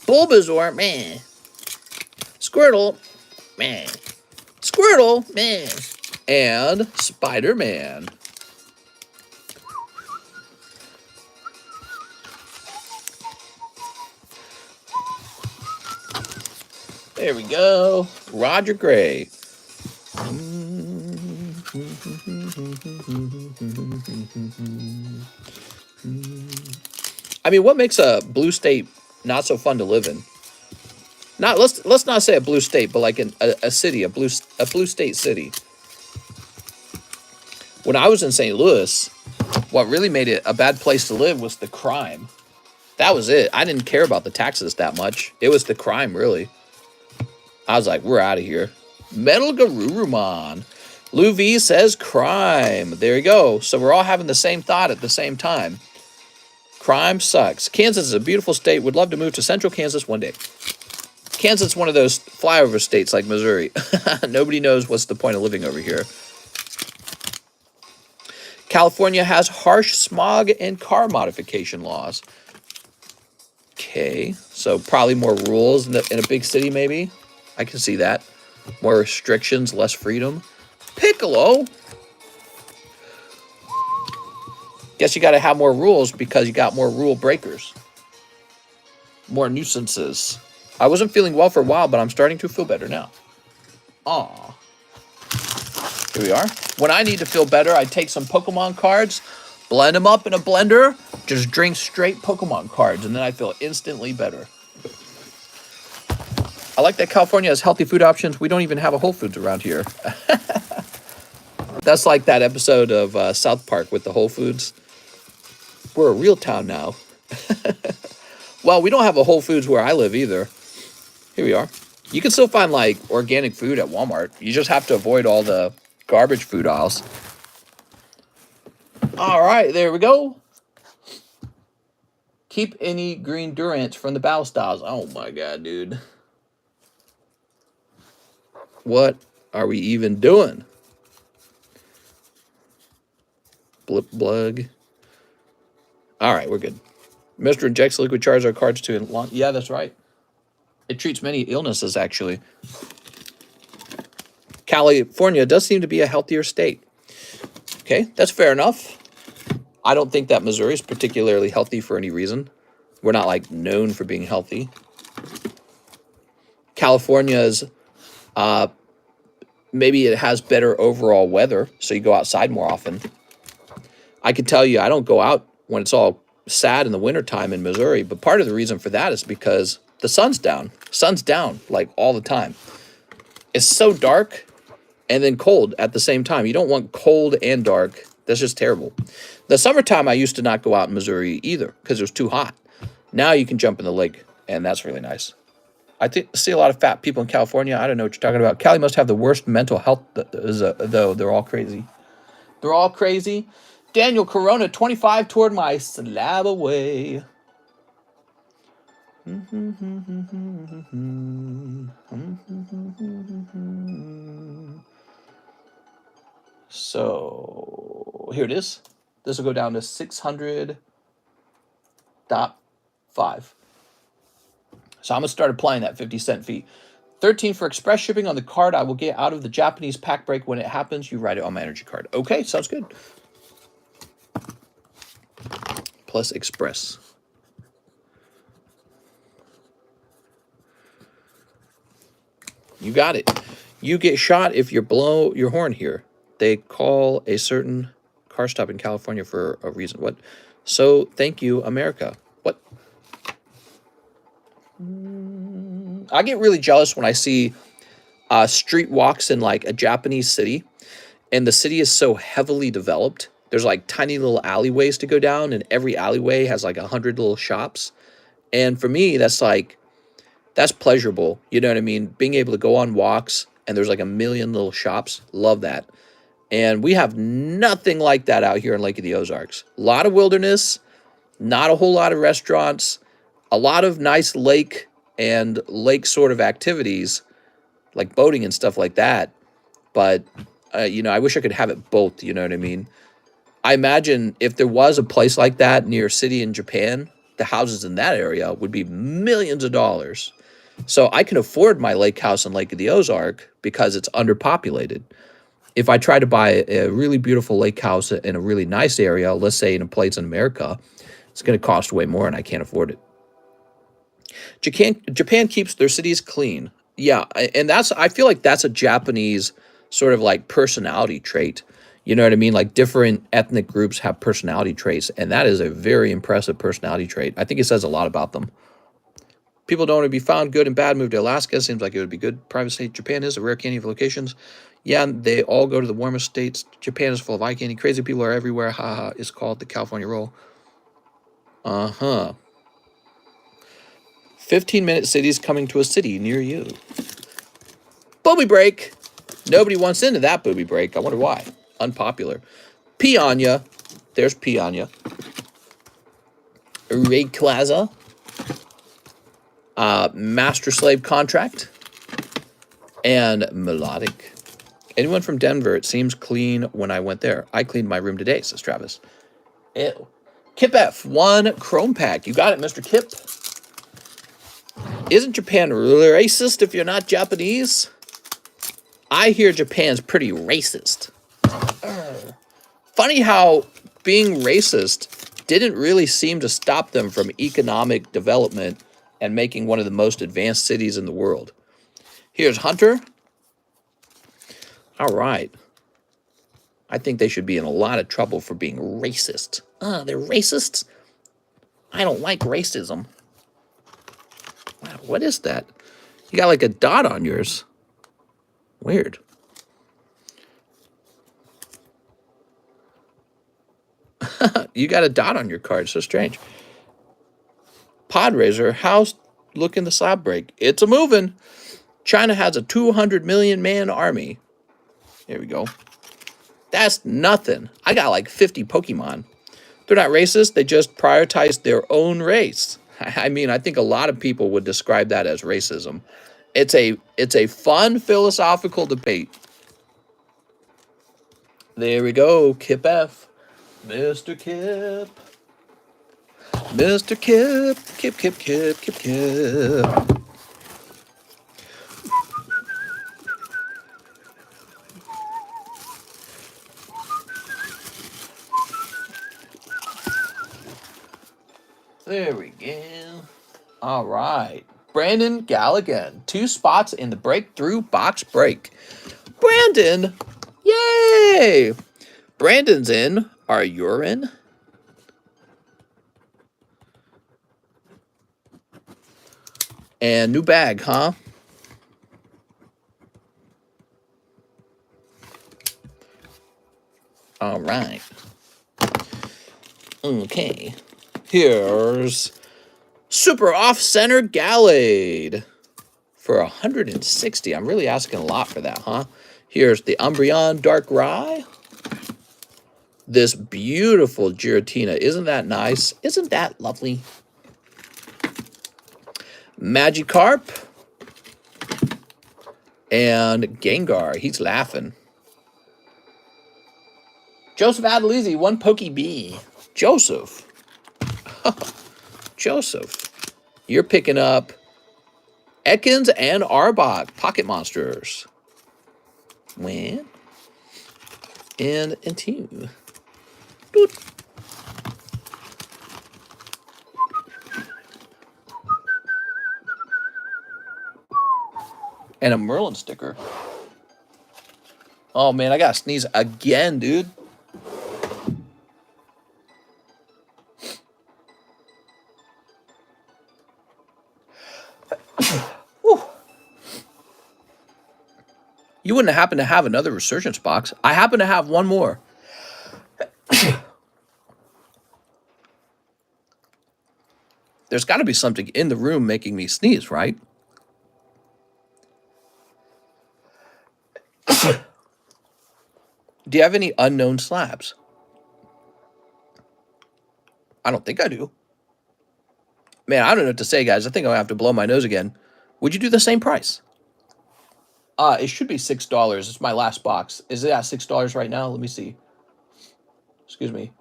Speaker 1: Bulbasaur, man. Squirtle, man. Squirtle, man. And Spider-Man. There we go. Roger Gray. I mean, what makes a blue state not so fun to live in? Not let's not say a blue state, but like a city, a blue state city. When I was in St. Louis, what really made it a bad place to live was the crime. That was it. I didn't care about the taxes that much. It was the crime, really. I was like, we're out of here. Metal Garurumon. Lou V says crime. There you go. So we're all having the same thought at the same time. Crime sucks. Kansas is a beautiful state. Would love to move to central Kansas one day. Kansas is one of those flyover states like Missouri. Nobody knows what's the point of living over here. California has harsh smog and car modification laws. Okay, so probably more rules in a big city, maybe. I can see that. More restrictions, less freedom. Piccolo. Guess you got to have more rules because you got more rule breakers. More nuisances. I wasn't feeling well for a while, but I'm starting to feel better now. Aw. Here we are. When I need to feel better, I take some Pokemon cards, blend them up in a blender, just drink straight Pokemon cards, and then I feel instantly better. I like that California has healthy food options. We don't even have a Whole Foods around here. That's like that episode of South Park with the Whole Foods. We're a real town now. Well, we don't have a Whole Foods where I live either. Here we are. You can still find like organic food at Walmart. You just have to avoid all the garbage food aisles. All right, there we go. Keep any green Durants from the battle styles. Oh my god, dude. What are we even doing? split blug. All right, we're good. Mr. injects liquid Charizard cards to launch. Yeah, that's right. It treats many illnesses, actually. California does seem to be a healthier state. Okay, that's fair enough. I don't think that Missouri is particularly healthy for any reason. We're not, like, known for being healthy. California's, maybe it has better overall weather, so you go outside more often. I can tell you, I don't go out when it's all sad in the wintertime in Missouri, but part of the reason for that is because the sun's down. Sun's down, like, all the time. It's so dark and then cold at the same time. You don't want cold and dark. That's just terrible. The summertime, I used to not go out in Missouri either because it was too hot. Now you can jump in the lake, and that's really nice. I see a lot of fat people in California. I don't know what you're talking about. Cali must have the worst mental health, though. They're all crazy. They're all crazy. Daniel Corona, 25 toward my SLAB-AWAY. So, here it is. This will go down to 600.5. So I'm going to start applying that 50-cent fee. 13 for express shipping on the card I will get out of the Japanese pack break when it happens. You write it on my energy card. Okay, sounds good. Plus express. You got it. You get shot if you blow your horn here. They call a certain car stop in California for a reason. What? So, thank you, America. What? I get really jealous when I see street walks in, like, a Japanese city, and the city is so heavily developed. There's, like, tiny little alleyways to go down, and every alleyway has, like, 100 little shops. And for me, that's, like, that's pleasurable. You know what I mean? Being able to go on walks, and there's, like, a million little shops. Love that. And we have nothing like that out here in Lake of the Ozarks. A lot of wilderness, not a whole lot of restaurants, a lot of nice lake and lake sort of activities, like boating and stuff like that. But, you know, I wish I could have it both, you know what I mean? I imagine if there was a place like that near a city in Japan, the houses in that area would be millions of dollars. So I can afford my lake house in Lake of the Ozark because it's underpopulated. If I try to buy a really beautiful lake house in a really nice area, let's say in a place in America, it's going to cost way more and I can't afford it. Japan keeps their cities clean. Yeah, and I feel like that's a Japanese sort of like personality trait. You know what I mean? Like different ethnic groups have personality traits, and that is a very impressive personality trait. I think it says a lot about them. People don't want to be found. Good and bad. Move to Alaska. Seems like it would be good. Private state. Japan is a rare candy of locations. Yeah, they all go to the warmest states. Japan is full of eye candy. Crazy people are everywhere. Haha. It's called the California roll. 15-minute cities coming to a city near you. Booby break. Nobody wants into that booby break. I wonder why. Unpopular. Pianya. There's Pianya. Rayquaza. Master Slave Contract. And Melodic. Anyone from Denver? It seems clean when I went there. I cleaned my room today, says Travis. Ew. Kip F. 1 Chrome Pack. You got it, Mr. Kip. Isn't Japan racist if you're not Japanese? I hear Japan's pretty racist. Funny how being racist didn't really seem to stop them from economic development and making one of the most advanced cities in the world. Here's Hunter. All right. I think they should be in a lot of trouble for being racist. They're racists? I don't like racism. Wow, what is that? You got like a dot on yours. Weird. You got a dot on your card. So strange. Podraiser, how's looking the slab break? It's a moving. China has a 200 million man army. Here we go. That's nothing. I got like 50 Pokemon. They're not racist. They just prioritize their own race. I mean, I think a lot of people would describe that as racism. It's a fun philosophical debate. There we go, Kip F. Mr. Kip. Mr. Kip. Kip, Kip, Kip, Kip, Kip. There we go. All right. Brandon Galligan. 2 spots in the breakthrough box break. Brandon. Yay. Brandon's in. Are you in? And new bag, huh? All right. Okay. Here's Super Off-Center Gallade for 160. I'm really asking a lot for that, huh? Here's the Umbreon Dark Rye. This beautiful Giratina. Isn't that nice? Isn't that lovely? Magikarp. And Gengar. He's laughing. Joseph Adelizi, 1 Pokebee. Joseph. Joseph. You're picking up Ekans and Arbok. Pocket Monsters. 1 and 2. Doot. And a Merlin sticker. Oh, man, I gotta sneeze again, dude. You wouldn't happen to have another Resurgence box. I happen to have one more. There's got to be something in the room making me sneeze, right? Do you have any unknown slabs? I don't think I do. Man, I don't know what to say, guys. I think I'm going to have to blow my nose again. Would you do the same price? It should be $6. It's my last box. Is it at $6 right now? Let me see. Excuse me.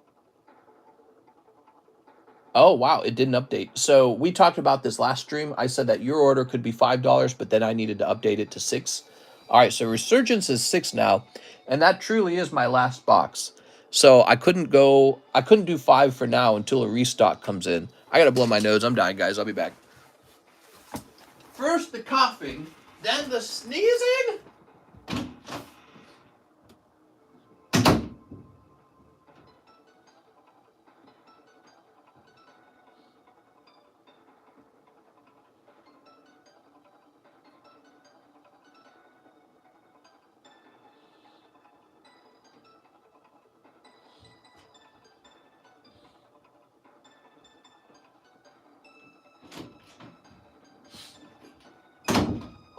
Speaker 1: Oh, wow. It didn't update. So we talked about this last stream. I said that your order could be $5, but then I needed to update it to $6. All right, so Resurgence is $6 now, and that truly is my last box. So I couldn't do $5 for now until a restock comes in. I got to blow my nose. I'm dying, guys. I'll be back. First the coughing, then the sneezing.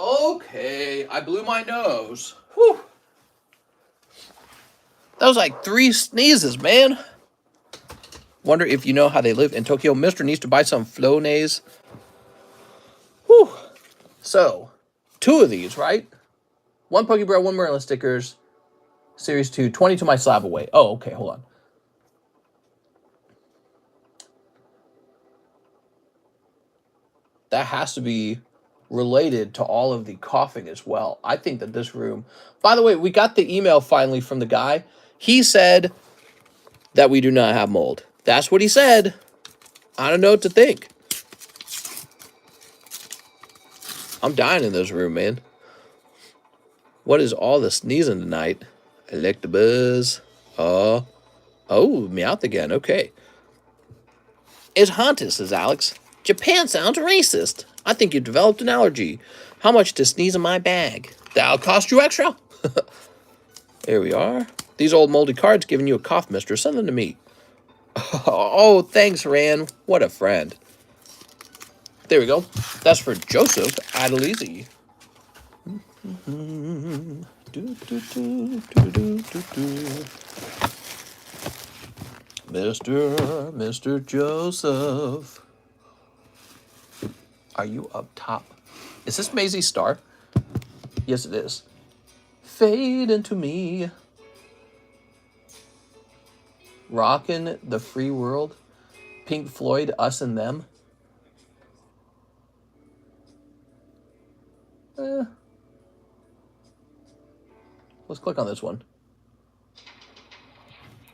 Speaker 1: Okay, I blew my nose. Whew. That was like 3 sneezes, man. Wonder if you know how they live in Tokyo. Mister needs to buy some Flonase. Whew. So, 2 of these, right? 1 Pokeball, 1 Merlin stickers. Series 2, 20 to my SLAB-AWAY. Oh, okay, hold on. That has to be related to all of the coughing as well. I think that this room... By the way, we got the email finally from the guy. He said that we do not have mold. That's what he said. I don't know what to think. I'm dying in this room, man. What is all the sneezing tonight? Electabuzz. Oh, Meowth again. Okay. It's haunted, says Alex. Japan sounds racist. I think you developed an allergy. How much to sneeze in my bag? That'll cost you extra. There we are. These old moldy cards giving you a cough, mister. Send them to me. Oh, thanks, Ran. What a friend. There we go. That's for Joseph Adelizi. Mr. Joseph. Are you up top? Is this Maisie Star? Yes, it is. Fade into me. Rockin' the Free World. Pink Floyd, Us and Them. Let's click on this one.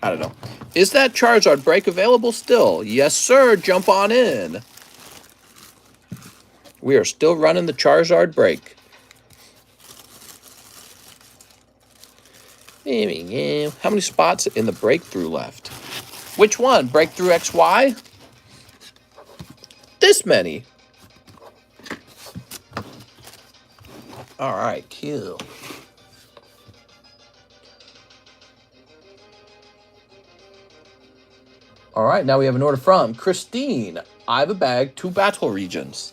Speaker 1: I don't know. Is that Charizard break available still? Yes, sir. Jump on in. We are still running the Charizard break. How many spots in the breakthrough left? Which one? Breakthrough XY? This many. All right, cool. All right, now we have an order from Christine. I have a bag, 2 battle regions.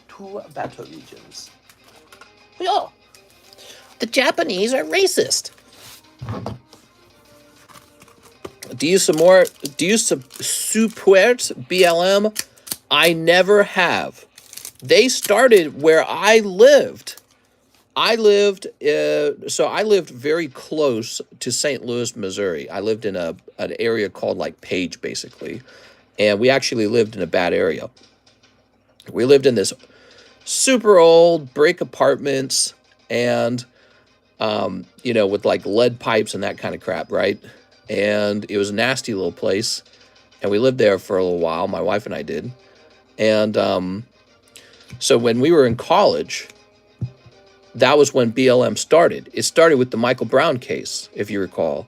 Speaker 1: 2 battle regions. Yeah. The Japanese are racist. Do you support BLM? I never have. They started where I lived. I lived very close to St. Louis, Missouri. I lived in an area called like Page, basically. And we actually lived in a bad area. We lived in this super old brick apartments and, you know, with like lead pipes and that kind of crap, right? And it was a nasty little place. And we lived there for a little while, my wife and I did. And so when we were in college, that was when BLM started. It started with the Michael Brown case, if you recall.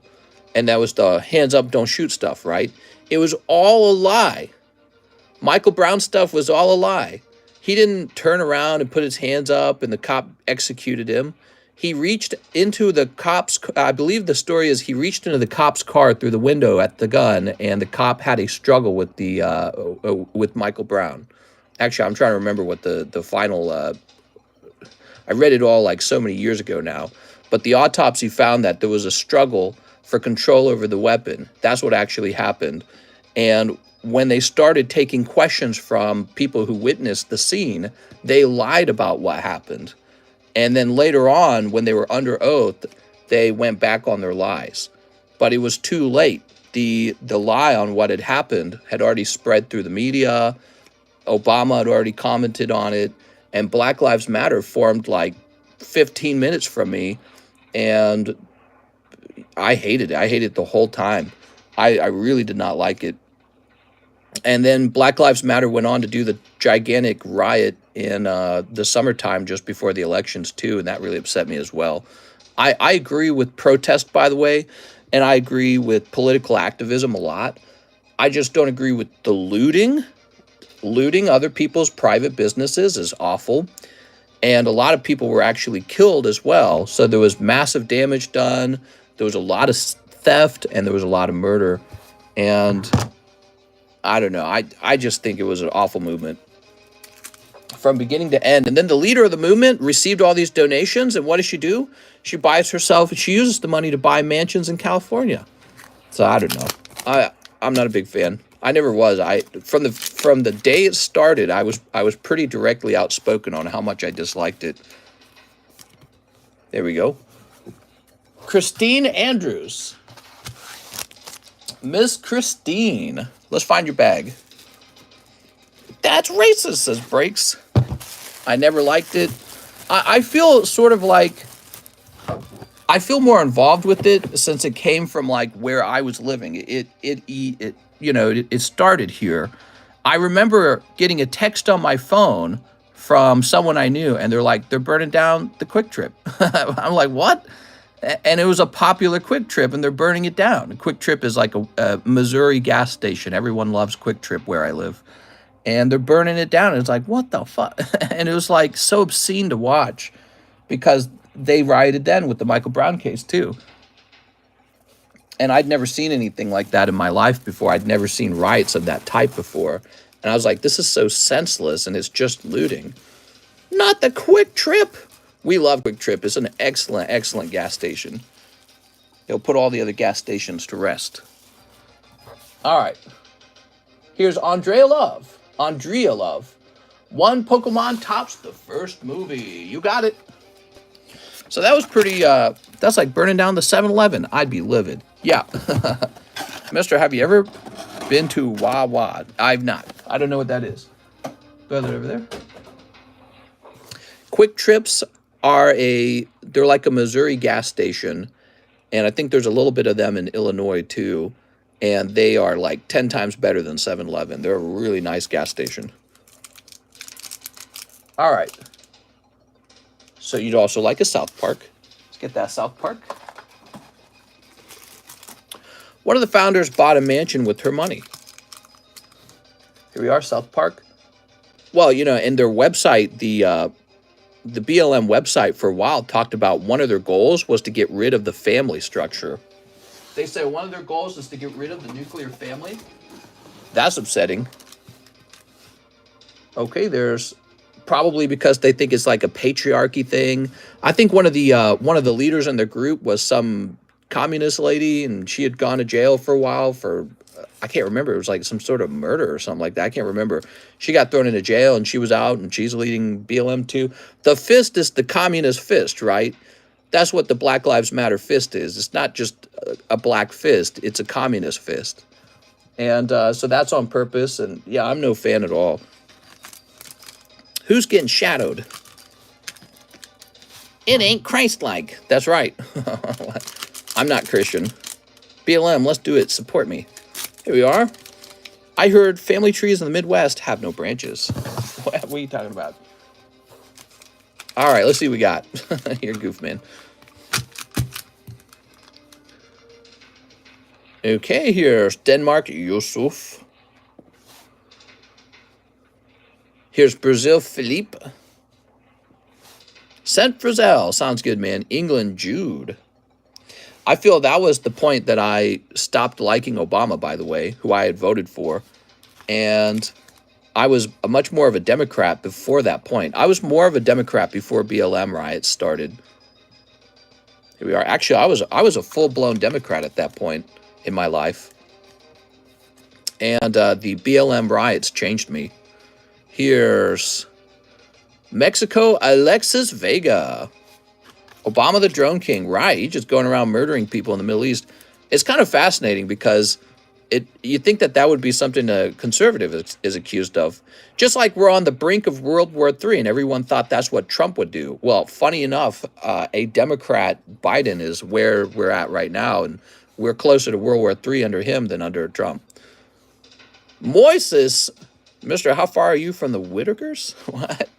Speaker 1: And that was the hands up, don't shoot stuff, right? It was all a lie. Michael Brown stuff was all a lie. He didn't turn around and put his hands up and the cop executed him. He reached into the cop's, I believe the story is he reached into the cop's car through the window at the gun, and the cop had a struggle with the with Michael Brown. Actually, I'm trying to remember what the final, I read it all like so many years ago now, but the autopsy found that there was a struggle for control over the weapon. That's what actually happened. And when they started taking questions from people who witnessed the scene, they lied about what happened. And then later on, when they were under oath, they went back on their lies. But it was too late. The lie on what had happened had already spread through the media. Obama had already commented on it. And Black Lives Matter formed like 15 minutes from me. And I hated it. I hated it the whole time. I really did not like it. And then Black Lives Matter went on to do the gigantic riot in the summertime just before the elections too, and that really upset me as well. I agree with protest, by the way, and I agree with political activism a lot. I just don't agree with the looting. Looting other people's private businesses is awful, and a lot of people were actually killed as well. So there was massive damage done, there was a lot of theft, and there was a lot of murder, and I don't know. I just think it was an awful movement from beginning to end. And then the leader of the movement received all these donations. And what does she do? She buys herself, she uses the money to buy mansions in California. So I don't know. I'm not a big fan. I never was. From the day it started, I was pretty directly outspoken on how much I disliked it. There we go. Christine Andrews. Miss Christine. Let's find your bag. That's racist, says Breaks. I never liked it. I feel sort of like, I feel more involved with it since it came from like where I was living. It you know, it started here. I remember getting a text on my phone from someone I knew, and they're like, they're burning down the Quick Trip. I'm like, what? And it was a popular Quick Trip, and they're burning it down. Quick Trip is like a Missouri gas station. Everyone loves Quick Trip where I live. And they're burning it down. And it's like, what the fuck? And it was like so obscene to watch because they rioted then with the Michael Brown case too. And I'd never seen anything like that in my life before. I'd never seen riots of that type before. And I was like, this is so senseless, and it's just looting. Not the Quick Trip. We love Quick Trip. It's an excellent, excellent gas station. It'll put all the other gas stations to rest. All right. Here's Andrea Love. One Pokemon tops the first movie. You got it. So that was pretty, that's like burning down the 7-Eleven. I'd be livid. Yeah. Mister, have you ever been to Wawa? I've not. I don't know what that is. Throw that over there. Quick Trips are they're like a Missouri gas station, and I think there's a little bit of them in Illinois too, and they are like 10 times better than 7-Eleven. They're a really nice gas station. All right. So you'd also like a South Park. Let's get that South Park. One of the founders bought a mansion with her money. Here we are, South Park. Well, you know, in their website, the BLM website for a while talked about one of their goals was to get rid of the family structure. They say one of their goals is to get rid of the nuclear family. That's upsetting. Okay, there's probably because they think it's like a patriarchy thing. I think one of the leaders in their group was some communist lady, and she had gone to jail for a while for I can't remember. It was like some sort of murder or something like that. I can't remember. She got thrown into jail and she was out and she's leading BLM too. The fist is the communist fist, right? That's what the Black Lives Matter fist is. It's not just a black fist. It's a communist fist. And so that's on purpose. And yeah, I'm no fan at all. Who's getting shadowed? It ain't Christ-like. That's right. I'm not Christian. BLM, let's do it. Support me. Here we are. I heard family trees in the Midwest have no branches. What are you talking about? All right, let's see what we got. Here, Goofman. Okay, here's Denmark, Yusuf. Here's Brazil, Philippe. Saint Frizel. Sounds good, man. England, Jude. I feel that was the point that I stopped liking Obama, by the way, who I had voted for. And I was much more of a Democrat before that point. I was more of a Democrat before BLM riots started. Here we are. Actually, I was a full-blown Democrat at that point in my life. And the BLM riots changed me. Here's Mexico, Alexis Vega. Obama the Drone King, right? He's just going around murdering people in the Middle East. It's kind of fascinating because you think that would be something a conservative is accused of. Just like we're on the brink of World War III and everyone thought that's what Trump would do. Well, funny enough, a Democrat, Biden, is where we're at right now, and we're closer to World War III under him than under Trump. Moises, Mister, how far are you from the Whitakers? What?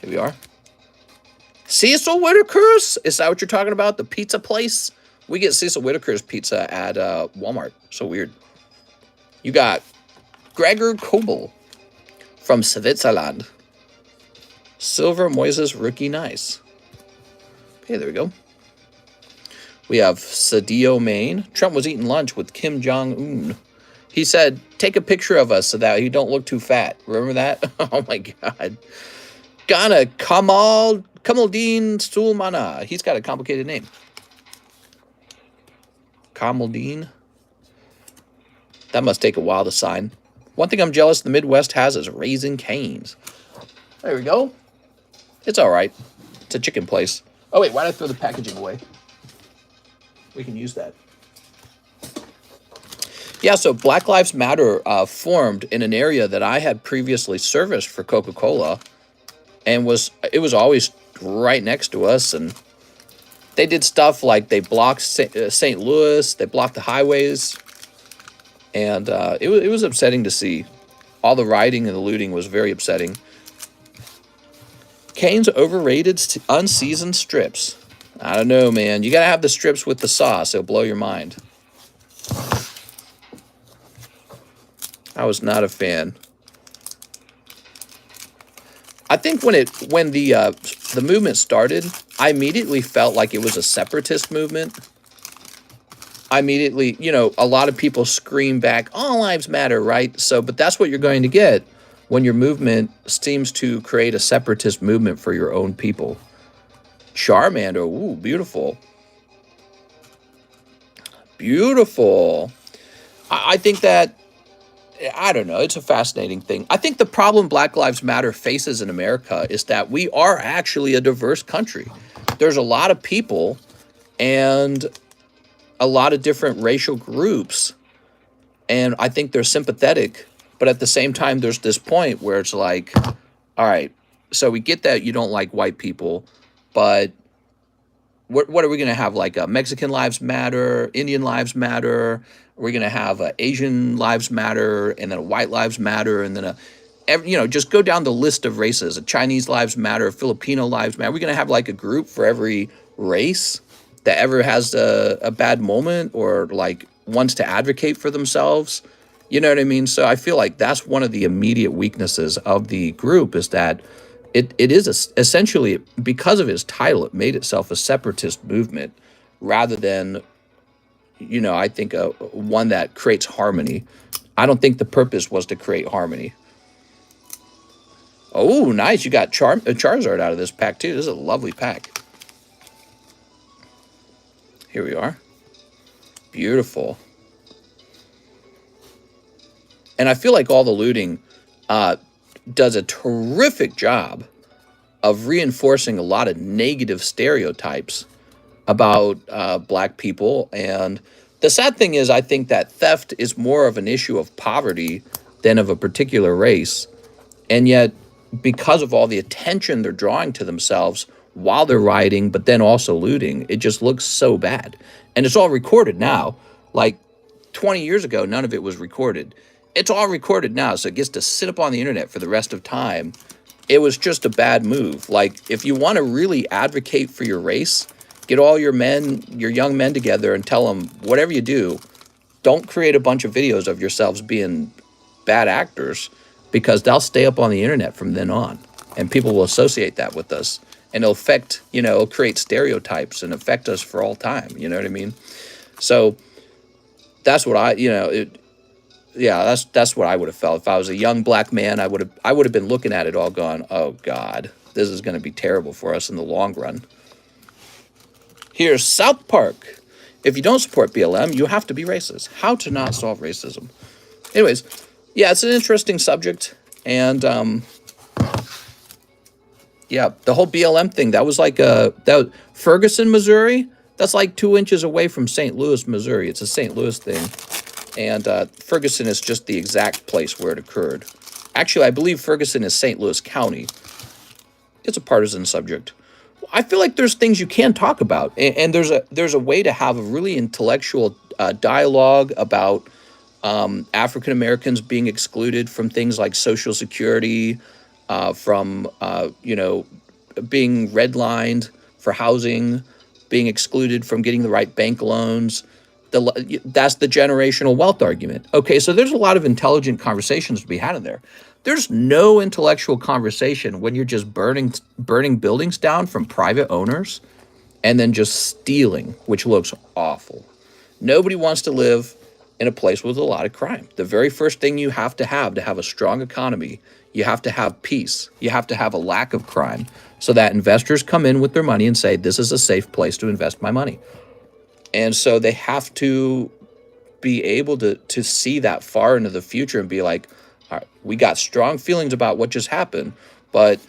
Speaker 1: Here we are. Cecil Whitaker's? Is that what you're talking about? The pizza place? We get Cecil Whitaker's pizza at Walmart. So weird. You got Gregor Kobel from Switzerland. Silver Moises Rookie Nice. Okay, there we go. We have Sadio Maine. Trump was eating lunch with Kim Jong-un. He said, take a picture of us so that you don't look too fat. Remember that? Oh my God. Ghana Kamaldeen Sulmana. He's got a complicated name. Kamaldeen. That must take a while to sign. One thing I'm jealous the Midwest has is Raising Cane's. There we go. It's all right. It's a chicken place. Oh, wait. Why did I throw the packaging away? We can use that. Yeah, so Black Lives Matter formed in an area that I had previously serviced for Coca-Cola. And it was always right next to us. And they did stuff like they blocked St. Louis. They blocked the highways. And it was upsetting to see. All the rioting and the looting was very upsetting. Cane's overrated unseasoned strips. I don't know, man. You got to have the strips with the sauce. It'll blow your mind. I was not a fan. I think when the movement started, I immediately felt like it was a separatist movement. I immediately, a lot of people scream back, all lives matter, right? But that's what you're going to get when your movement seems to create a separatist movement for your own people. Charmander, ooh, beautiful. Beautiful. I think that, I don't know, it's a fascinating thing. I think the problem Black Lives Matter faces in America is that we are actually a diverse country. There's a lot of people and a lot of different racial groups And I think they're sympathetic, but at the same time, there's this point where it's like, all right, so we get that you don't like white people, but what are we going to have? Like Mexican lives matter, Indian lives matter. Are we going to have Asian lives matter, and then white lives matter, and then just go down the list of races. Chinese lives matter, Filipino lives matter. Are we going to have like a group for every race that ever has a bad moment or like wants to advocate for themselves? You know what I mean? So I feel like that's one of the immediate weaknesses of the group, is that it is essentially, because of its title, it made itself a separatist movement rather than, I think one that creates harmony. I don't think the purpose was to create harmony. Oh, nice. You got Charizard out of this pack, too. This is a lovely pack. Here we are. Beautiful. And I feel like all the looting does a terrific job of reinforcing a lot of negative stereotypes about black people. And the sad thing is, I think that theft is more of an issue of poverty than of a particular race. And yet, because of all the attention they're drawing to themselves while they're rioting, but then also looting, it just looks so bad. And it's all recorded now. Like 20 years ago, none of it was recorded. It's all recorded now, so it gets to sit up on the internet for the rest of time. It was just a bad move. Like, if you want to really advocate for your race, get all your young men together and tell them, whatever you do, don't create a bunch of videos of yourselves being bad actors, because they'll stay up on the internet from then on, and people will associate that with us, and it'll affect, it'll create stereotypes and affect us for all time. You know what I mean? So that's what that's what I would have felt if I was a young black man. I would have been looking at it all going, oh God, this is going to be terrible for us in the long run. Here's South Park. If you don't support BLM, you have to be racist. How to not solve racism. Anyways, yeah, it's an interesting subject. And yeah, the whole BLM thing, that was like Ferguson, Missouri. That's like 2 inches away from St. Louis, Missouri. It's a St. Louis thing. And Ferguson is just the exact place where it occurred. Actually, I believe Ferguson is St. Louis County. It's a partisan subject. I feel like there's things you can talk about, and there's a way to have a really intellectual dialogue about African Americans being excluded from things like Social Security, from being redlined for housing, being excluded from getting the right bank loans. That's the generational wealth argument. Okay, so there's a lot of intelligent conversations to be had in there. There's no intellectual conversation when you're just burning buildings down from private owners and then just stealing, which looks awful. Nobody wants to live in a place with a lot of crime. The very first thing you have to have a strong economy, you have to have peace. You have to have a lack of crime so that investors come in with their money and say, this is a safe place to invest my money. And so they have to be able to see that far into the future and be like, all right, we got strong feelings about what just happened, but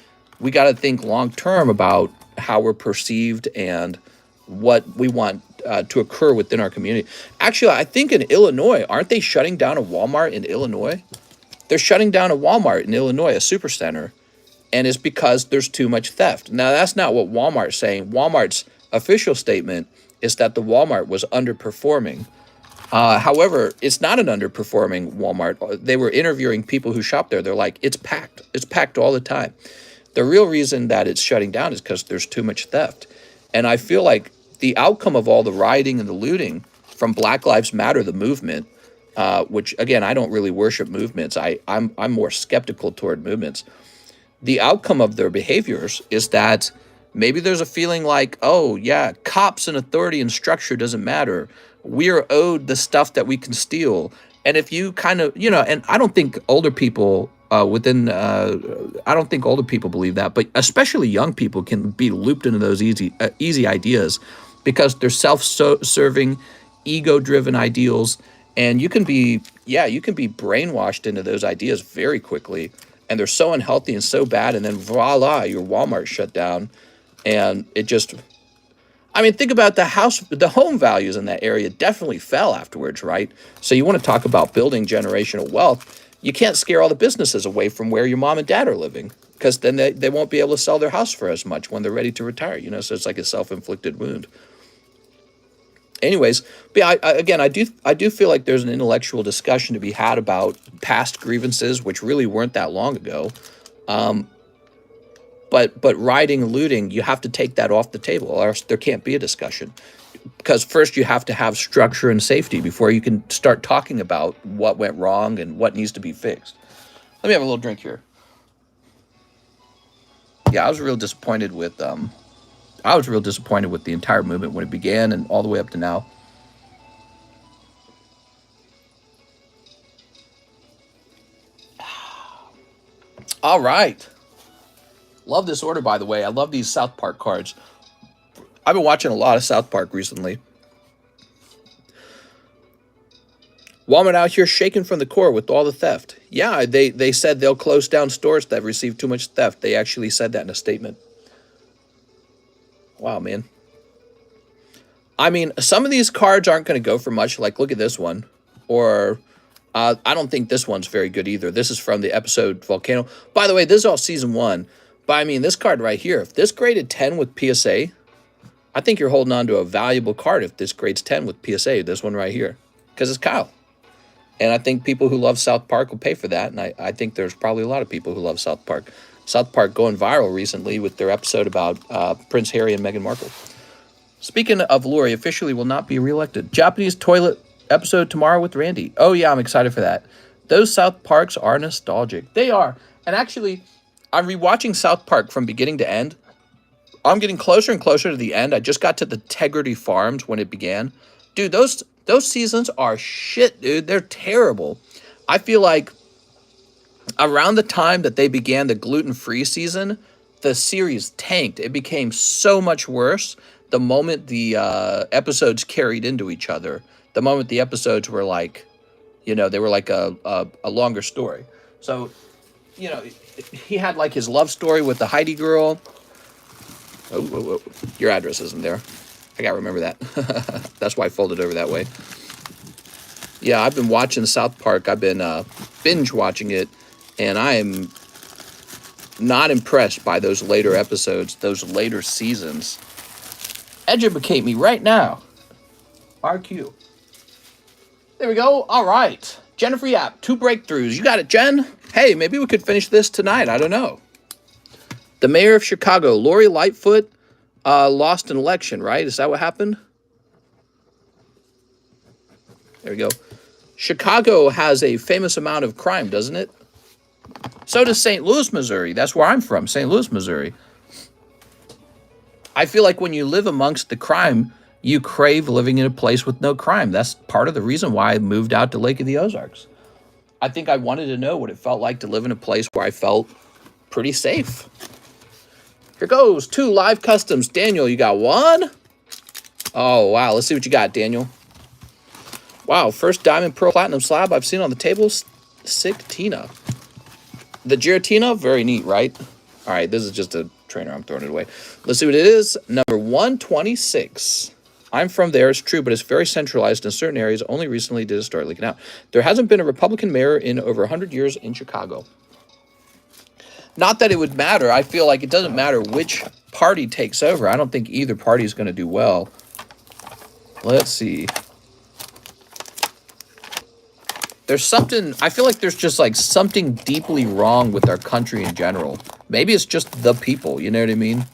Speaker 1: we got to think long term about how we're perceived and what we want to occur within our community. Actually, I think in Illinois, aren't they shutting down a Walmart in Illinois? They're shutting down a Walmart in Illinois, a supercenter, and it's because there's too much theft. Now, that's not what Walmart's saying. Walmart's official statement is that the Walmart was underperforming. However, it's not an underperforming Walmart. They were interviewing people who shop there. They're like, it's packed. It's packed all the time. The real reason that it's shutting down is because there's too much theft. And I feel like the outcome of all the rioting and the looting from Black Lives Matter, the movement, which, again, I don't really worship movements. I'm more skeptical toward movements. The outcome of their behaviors is that maybe there's a feeling like, oh, yeah, cops and authority and structure doesn't matter. We are owed the stuff that we can steal. And if you kind of, and I don't think older people I don't think older people believe that, but especially young people can be looped into those easy ideas because they're self-serving, ego-driven ideals. And you can be brainwashed into those ideas very quickly. And they're so unhealthy and so bad. And then voila, your Walmart shut down. And it just, I mean, think about the home values in that area definitely fell afterwards, right? So you want to talk about building generational wealth. You can't scare all the businesses away from where your mom and dad are living, because then they won't be able to sell their house for as much when they're ready to retire, you know, so it's like a self-inflicted wound. Anyways, but yeah, again, I do feel like there's an intellectual discussion to be had about past grievances, which really weren't that long ago. But rioting and looting, you have to take that off the table, or else there can't be a discussion. Because first you have to have structure and safety before you can start talking about what went wrong and what needs to be fixed. Let me have a little drink here. Yeah, I was real disappointed with the entire movement when it began and all the way up to now. All right. Love this order, by the way. I love these South Park cards. I've been watching a lot of South Park recently. Walmart out here shaken from the core with all the theft. Yeah, they said they'll close down stores that receive too much theft. They actually said that in a statement. Wow, man. I mean, some of these cards aren't going to go for much. Like, look at this one. Or, I don't think this one's very good either. This is from the episode Volcano. By the way, this is all season 1. But, I mean, this card right here, if this graded 10 with PSA, I think you're holding on to a valuable card if this grades 10 with PSA, this one right here. Because it's Kyle. And I think people who love South Park will pay for that. And I think there's probably a lot of people who love South Park. South Park going viral recently with their episode about Prince Harry and Meghan Markle. Speaking of Lori, officially will not be reelected. Japanese toilet episode tomorrow with Randy. Oh, yeah, I'm excited for that. Those South Parks are nostalgic. They are. And actually, I'm rewatching South Park from beginning to end. I'm getting closer and closer to the end. I just got to the Tegrity Farms when it began. Dude, those seasons are shit, dude. They're terrible. I feel like around the time that they began the gluten-free season, the series tanked. It became so much worse the moment the episodes carried into each other. The moment the episodes were like, you know, they were like a longer story. So, you know, he had like his love story with the Heidi girl. Oh, your address isn't there. I gotta remember that. That's why I folded over that way. Yeah, I've been watching South Park. I've been binge watching it, and I am not impressed by those later episodes, those later seasons. Educate me right now. RQ. There we go. All right. Jennifer Yap, 2 breakthroughs. You got it, Jen. Hey, maybe we could finish this tonight. I don't know. The mayor of Chicago, Lori Lightfoot, lost an election, right? Is that what happened? There we go. Chicago has a famous amount of crime, doesn't it? So does St. Louis, Missouri. That's where I'm from, St. Louis, Missouri. I feel like when you live amongst the crime, you crave living in a place with no crime. That's part of the reason why I moved out to Lake of the Ozarks. I think I wanted to know what it felt like to live in a place where I felt pretty safe. Here goes 2 live customs. Daniel, you got 1? Oh, wow. Let's see what you got, Daniel. Wow, first diamond, pearl, platinum slab I've seen on the table. Sick Tina. The Giratina, very neat, right? All right, this is just a trainer. I'm throwing it away. Let's see what it is. Number 126. I'm from there. It's true, but it's very centralized in certain areas. Only recently did it start leaking out. There hasn't been a Republican mayor in over 100 years in Chicago. Not that it would matter. I feel like it doesn't matter which party takes over. I don't think either party is going to do well. Let's see. There's something, I feel like there's just like something deeply wrong with our country in general. Maybe it's just the people, you know what I mean?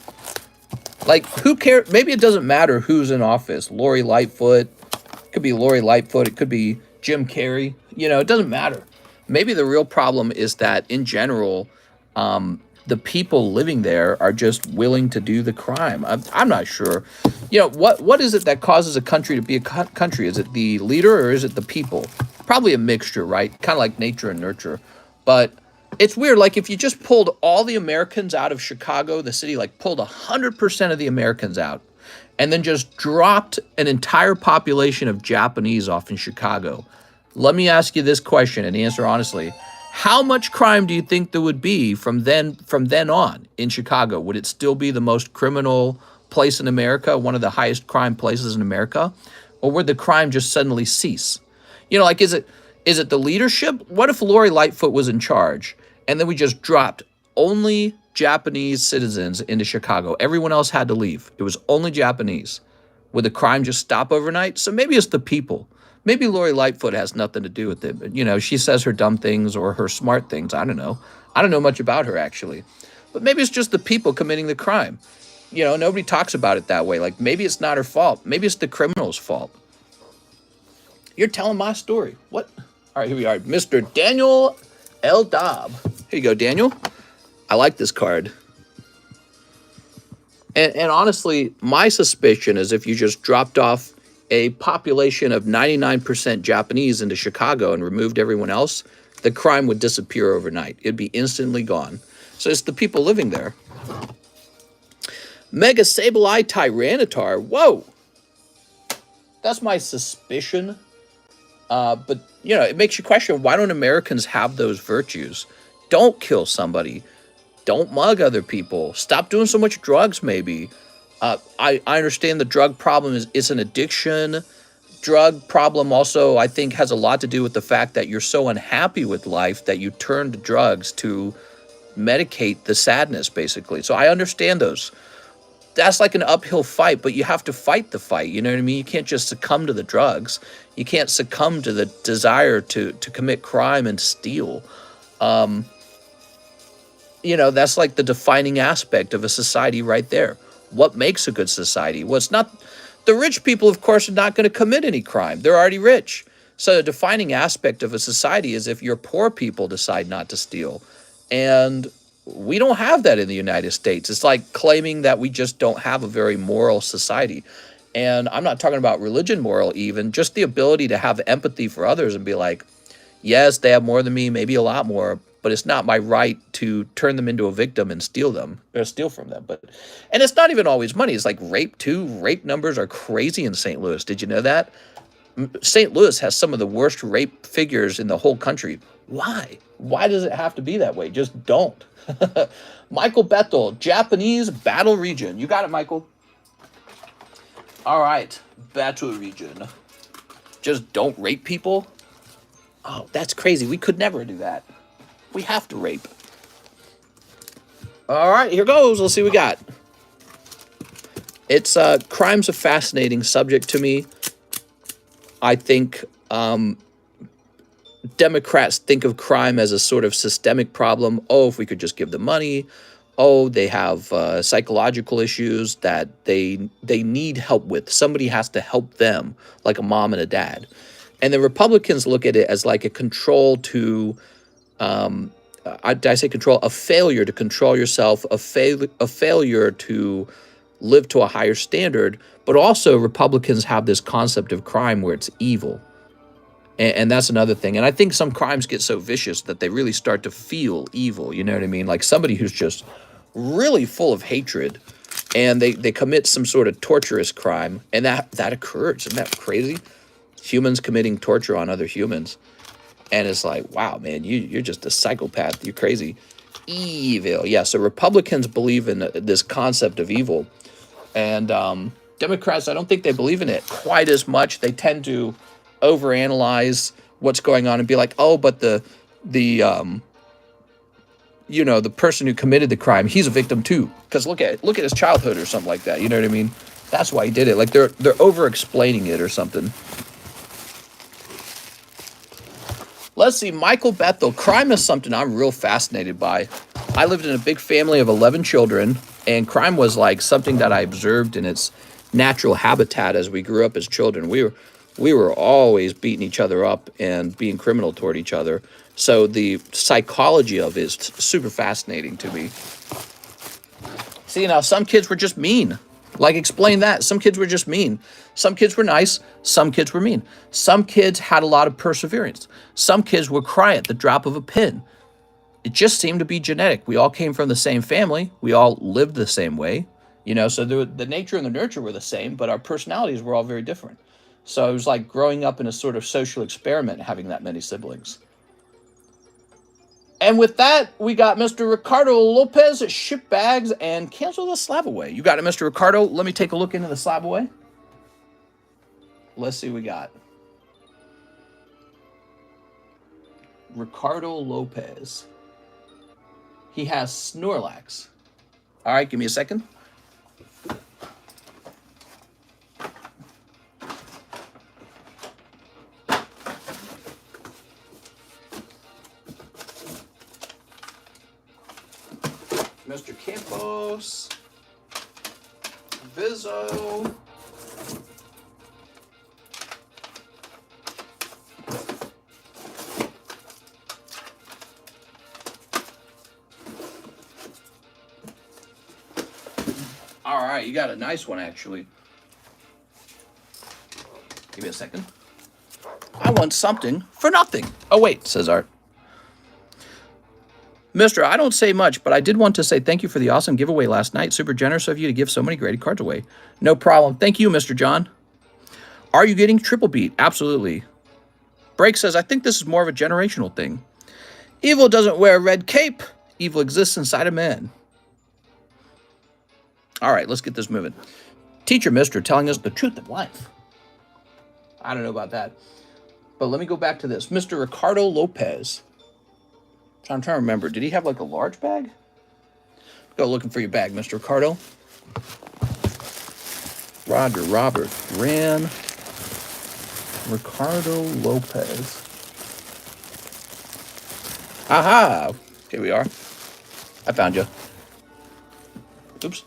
Speaker 1: Like, who cares? Maybe it doesn't matter who's in office. Lori Lightfoot. It could be Lori Lightfoot. It could be Jim Carrey. You know, it doesn't matter. Maybe the real problem is that in general, the people living there are just willing to do the crime. I'm not sure. You know, what is it that causes a country to be a country? Is it the leader or is it the people? Probably a mixture, right? Kind of like nature and nurture. But it's weird. Like if you just pulled all the Americans out of Chicago, the city, like pulled 100% of the Americans out and then just dropped an entire population of Japanese off in Chicago. Let me ask you this question and answer honestly. How much crime do you think there would be from then on in Chicago? Would it still be the most criminal place in America, one of the highest crime places in America? Or would the crime just suddenly cease? You know, like, is it the leadership? What if Lori Lightfoot was in charge and then we just dropped only Japanese citizens into Chicago? Everyone else had to leave. It was only Japanese. Would the crime just stop overnight? So maybe it's the people. Maybe Lori Lightfoot has nothing to do with it. But, you know, she says her dumb things or her smart things. I don't know. I don't know much about her, actually. But maybe it's just the people committing the crime. You know, nobody talks about it that way. Like, maybe it's not her fault. Maybe it's the criminal's fault. You're telling my story. What? All right, here we are. Mr. Daniel L. Dobb. Here you go, Daniel. I like this card. And honestly, my suspicion is if you just dropped off a population of 99% Japanese into Chicago and removed everyone else, the crime would disappear overnight. It'd be instantly gone. So it's the people living there. Mega Sableye Tyranitar. Whoa! That's my suspicion. But, you know, it makes you question, why don't Americans have those virtues? Don't kill somebody. Don't mug other people. Stop doing so much drugs, maybe. I understand the drug problem is an addiction. Drug problem also, I think, has a lot to do with the fact that you're so unhappy with life that you turn to drugs to medicate the sadness, basically. So I understand those. That's like an uphill fight, but you have to fight the fight. You know what I mean? You can't just succumb to the drugs. You can't succumb to the desire to commit crime and steal. You know, that's like the defining aspect of a society right there. What makes a good society? Well, it's not... The rich people, of course, are not going to commit any crime. They're already rich. So the defining aspect of a society is if your poor people decide not to steal. And we don't have that in the United States. It's like claiming that we just don't have a very moral society. And I'm not talking about religion moral even, just the ability to have empathy for others and be like, yes, they have more than me, maybe a lot more, but it's not my right to turn them into a victim and steal from them. And it's not even always money. It's like rape too. Rape numbers are crazy in St. Louis. Did you know that? St. Louis has some of the worst rape figures in the whole country. Why? Why does it have to be that way? Just don't. Michael Bethel, Japanese Battle Region. You got it, Michael. All right, Battle Region. Just don't rape people? Oh, that's crazy. We could never do that. We have to rape. All right, here goes. Let's see what we got. It's crime's a fascinating subject to me. I think Democrats think of crime as a sort of systemic problem. Oh, if we could just give them money. Oh, they have psychological issues that they need help with. Somebody has to help them, like a mom and a dad. And the Republicans look at it as like a control to... I say control, a failure to control yourself, a failure to live to a higher standard, but also Republicans have this concept of crime where it's evil. And that's another thing. And I think some crimes get so vicious that they really start to feel evil, you know what I mean? Like somebody who's just really full of hatred and they commit some sort of torturous crime, and that occurs. Isn't that crazy? Humans committing torture on other humans. And it's like, wow, man, you're just a psychopath. You're crazy. Evil. Yeah, so Republicans believe in this concept of evil. And Democrats, I don't think they believe in it quite as much. They tend to overanalyze what's going on and be like, oh, but the person who committed the crime, he's a victim too. Because look at his childhood or something like that. You know what I mean? That's why he did it. Like they're over-explaining it or something. Let's see, Michael Bethel. Crime is something I'm real fascinated by. I lived in a big family of 11 children, and crime was like something that I observed in its natural habitat as we grew up as children. We were always beating each other up and being criminal toward each other. So the psychology of it is super fascinating to me. See, now some kids were just mean. Like, explain that. Some kids were just mean. Some kids were nice. Some kids were mean. Some kids had a lot of perseverance. Some kids would cry at the drop of a pin. It just seemed to be genetic. We all came from the same family. We all lived the same way. You know, so the nature and the nurture were the same, but our personalities were all very different. So it was like growing up in a sort of social experiment, having that many siblings. And with that, we got Mr. Ricardo Lopez ship bags and cancel the SLAB-AWAY. You got it, Mr. Ricardo. Let me take a look into the SLAB-AWAY. Let's see what we got. Ricardo Lopez. He has Snorlax. All right, give me a second. Mr. Campos. Vizzo. All right, you got a nice one, actually. Give me a second. I want something for nothing. Oh, wait, says Art. Mister, I don't say much, but I did want to say thank you for the awesome giveaway last night. Super generous of you to give so many graded cards away. No problem. Thank you, Mr. John. Are you getting triple beat? Absolutely. Break says, I think this is more of a generational thing. Evil doesn't wear a red cape. Evil exists inside a man. All right, let's get this moving. Teacher Mister telling us the truth of life. I don't know about that. But let me go back to this. Mr. Ricardo Lopez. I'm trying to remember. Did he have like a large bag? Go looking for your bag, Mr. Ricardo. Roger, Robert, Ran, Ricardo Lopez. Aha! Here we are. I found you. Oops.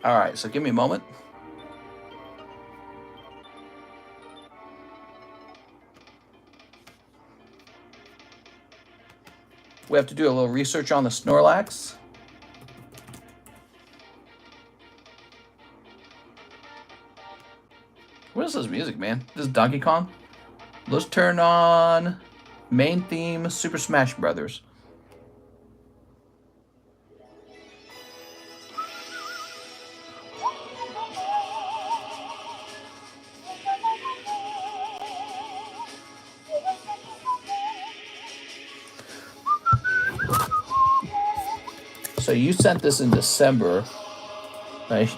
Speaker 1: All right, so give me a moment. We have to do a little research on the Snorlax. What is this music, man? This is Donkey Kong? Let's turn on main theme Super Smash Brothers. So you sent this in December, right?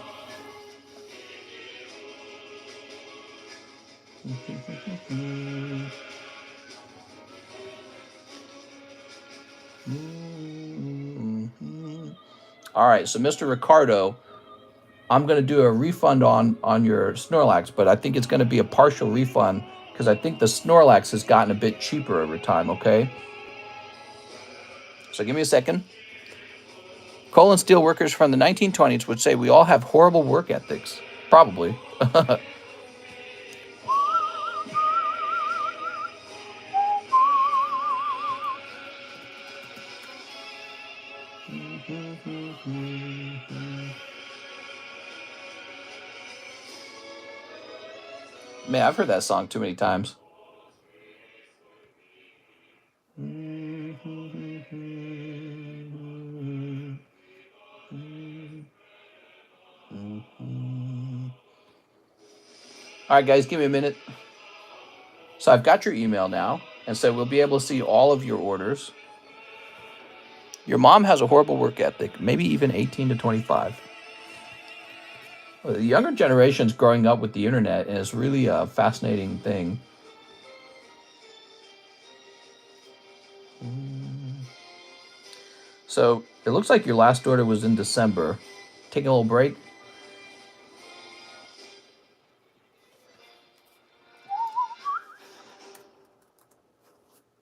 Speaker 1: All right, so Mr. Ricardo, I'm going to do a refund on your Snorlax, but I think it's going to be a partial refund because I think the Snorlax has gotten a bit cheaper over time, okay? So give me a second. Coal and steel workers from the 1920s would say we all have horrible work ethics. Probably. Man, I've heard that song too many times. All right, guys, give me a minute. So I've got your email now, and so we'll be able to see all of your orders. Your mom has a horrible work ethic, maybe even 18 to 25. Well, the younger generation's growing up with the internet, and it's really a fascinating thing. So it looks like your last order was in December. Taking a little break.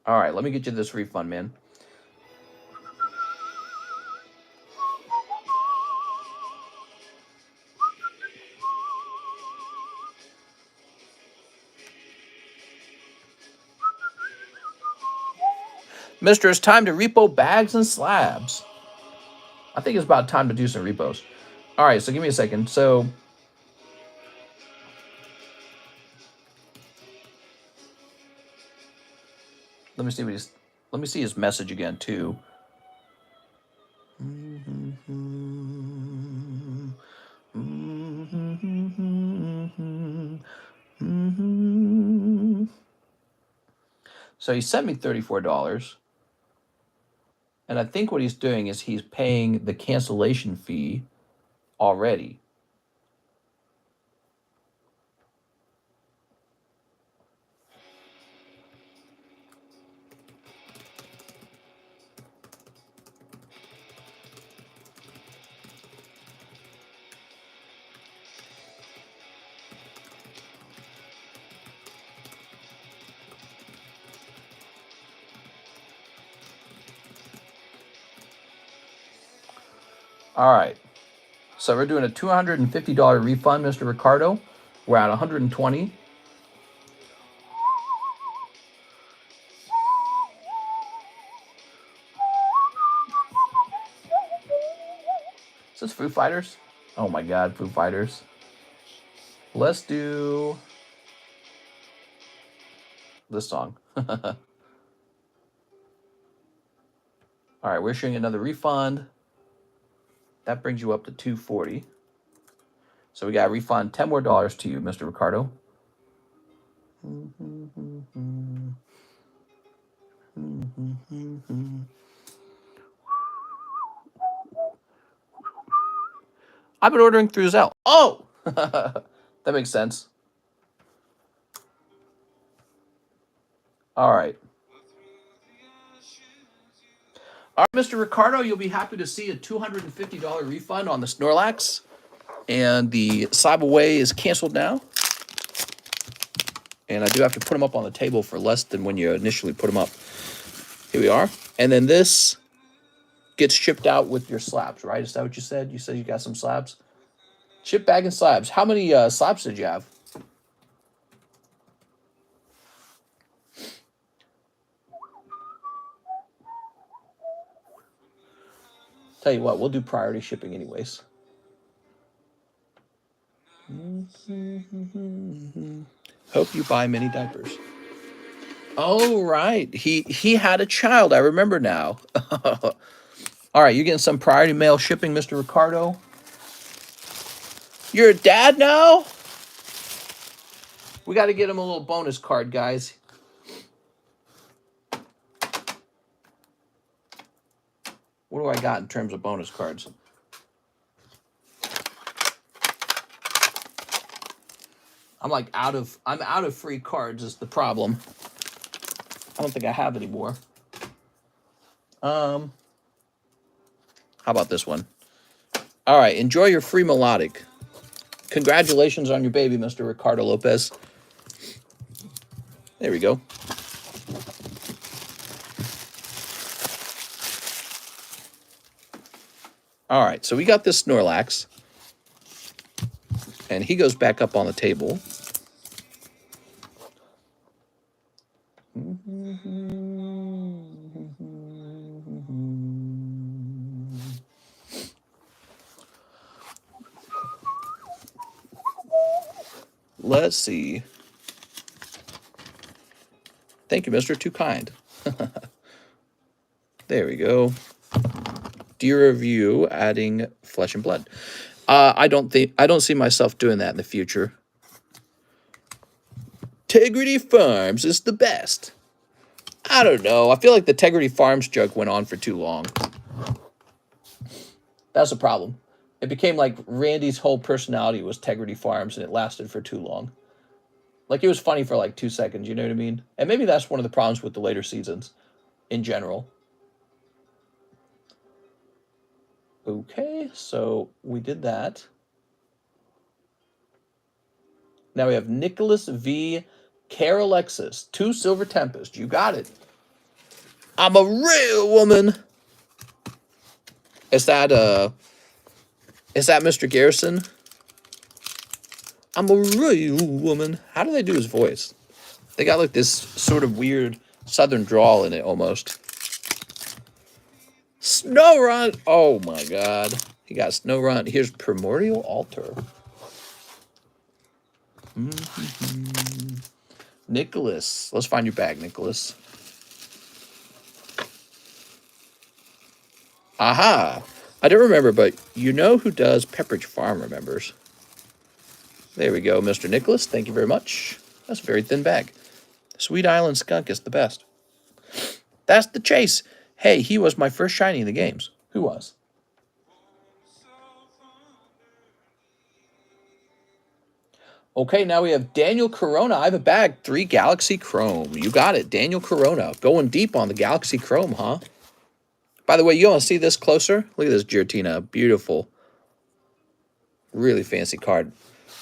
Speaker 1: All right, let me get you this refund, man. Mister, it's time to repo bags and slabs. I think it's about time to do some repos. All right, so give me a second. So let me see what he's. Let me see his message again too. So he sent me $34. And I think what he's doing is he's paying the cancellation fee already. All right. So we're doing a $250 refund, Mr. Ricardo. We're at 120. Is this Foo Fighters? Oh my God, Foo Fighters. Let's do this song. All right, we're issuing another refund. That brings you up to 240. So we got to refund $10 more to you, Mr. Ricardo. I've been ordering through ZELLE. Oh, that makes sense. All right. All right, Mr. Ricardo, you'll be happy to see a $250 refund on the Snorlax. And the SLAB-AWAY is canceled now. And I do have to put them up on the table for less than when you initially put them up. Here we are. And then this gets shipped out with your slabs, right? Is that what you said? You said you got some slabs? Chip bag and slabs. How many slabs did you have? Tell you what, we'll do priority shipping anyways. Hope you buy many diapers. Oh, right. He had a child. I remember now. All right, you're getting some priority mail shipping, Mr. Ricardo. You're a dad now? We got to get him a little bonus card, guys. What do I got in terms of bonus cards? I'm out of free cards is the problem. I don't think I have any more. How about this one? All right, enjoy your free melodic. Congratulations on your baby, Mr. Ricardo Lopez. There we go. All right, so we got this Snorlax. And he goes back up on the table. Let's see. Thank you, Mr. Too Kind. There we go. Dear review, adding flesh and blood. I don't see myself doing that in the future. Integrity Farms is the best. I don't know. I feel like the Integrity Farms joke went on for too long. That's a problem. It became like Randy's whole personality was Integrity Farms, and it lasted for too long. Like, it was funny for like 2 seconds, you know what I mean? And maybe that's one of the problems with the later seasons in general. Okay, so we did that. Now we have Nicholas V. Care Alexis, 2 Silver Tempest. You got it. I'm a real woman. Is that Mr. Garrison? I'm a real woman. How do they do his voice? They got like this sort of weird southern drawl in it almost. Snowrun. Oh my God. He got Snowrun. Here's Primordial Altar. Nicholas. Let's find your bag, Nicholas. Aha. I don't remember, but you know who does Pepperidge Farm remembers. There we go, Mr. Nicholas. Thank you very much. That's a very thin bag. Sweet Island Skunk is the best. That's the chase. Hey, he was my first shiny in the games. Who was? Okay, now we have Daniel Corona. I have a bag. 3 Galaxy Chrome. You got it. Daniel Corona. Going deep on the Galaxy Chrome, huh? By the way, you want to see this closer? Look at this Giratina. Beautiful. Really fancy card.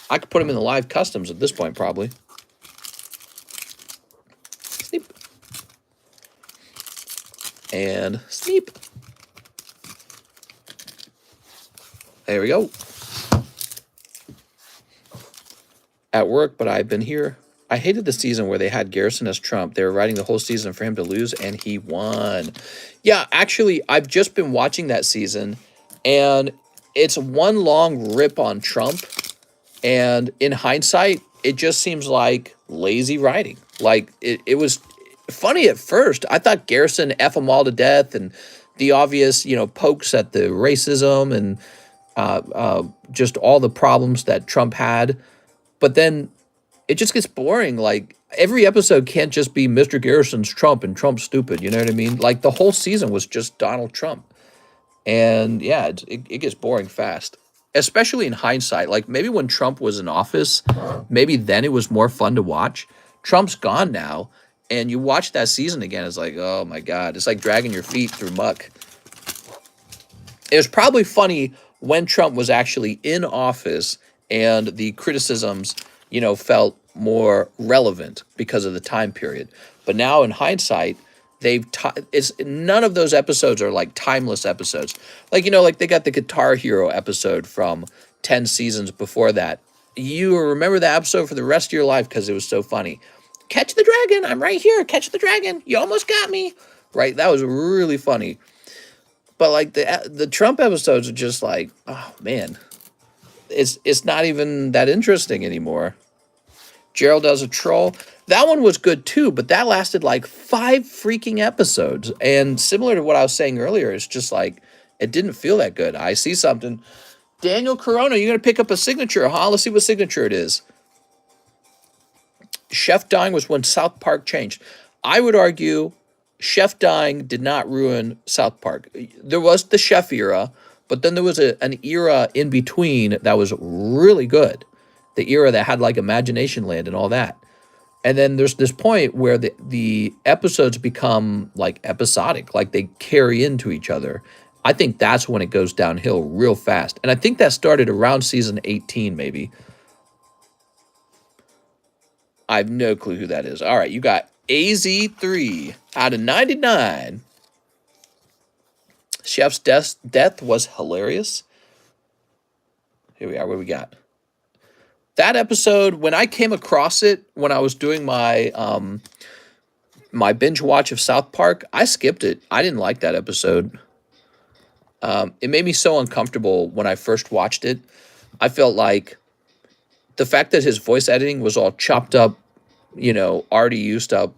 Speaker 1: I could put him in the live customs at this point, probably. Sneep. And sneep. There we go. At work, but I've been here. I hated the season where they had Garrison as Trump. They were writing the whole season for him to lose, and he won. Yeah, actually, I've just been watching that season, and it's one long rip on Trump. And in hindsight, it just seems like lazy writing. Like, it was funny at first. I thought Garrison F them all to death, and the obvious, pokes at the racism and just all the problems that Trump had. But then it just gets boring. Like, every episode can't just be Mr. Garrison's Trump and Trump's stupid. You know what I mean? Like, the whole season was just Donald Trump. And yeah, it gets boring fast, especially in hindsight. Like, maybe when Trump was in office, maybe then it was more fun to watch. Trump's gone now, and you watch that season again, it's like, oh my God, it's like dragging your feet through muck. It was probably funny when Trump was actually in office and the criticisms, felt more relevant because of the time period. But now in hindsight, none of those episodes are like timeless episodes. Like, like they got the Guitar Hero episode from 10 seasons before that. You remember that episode for the rest of your life because it was so funny. Catch the dragon. I'm right here. Catch the dragon. You almost got me. Right? That was really funny. But like the Trump episodes are just like, oh man, it's not even that interesting anymore. Gerald does a troll. That one was good too, but that lasted like 5 freaking episodes. And similar to what I was saying earlier, it's just like, it didn't feel that good. I see something. Daniel Corona, you're going to pick up a signature, huh? Let's see what signature it is. Chef dying was when South Park changed. I would argue Chef dying did not ruin South Park. There was the Chef era, but then there was an era in between that was really good. The era that had like Imagination Land and all that. And then there's this point where the episodes become like episodic, like they carry into each other. I think that's when it goes downhill real fast. And I think that started around season 18, maybe. I have no clue who that is. All right, you got AZ3 out of 99. Chef's death was hilarious. Here we are. What we got? That episode, when I came across it, when I was doing my my binge watch of South Park, I skipped it. I didn't like that episode. It made me so uncomfortable when I first watched it. I felt like the fact that his voice editing was all chopped up, already used up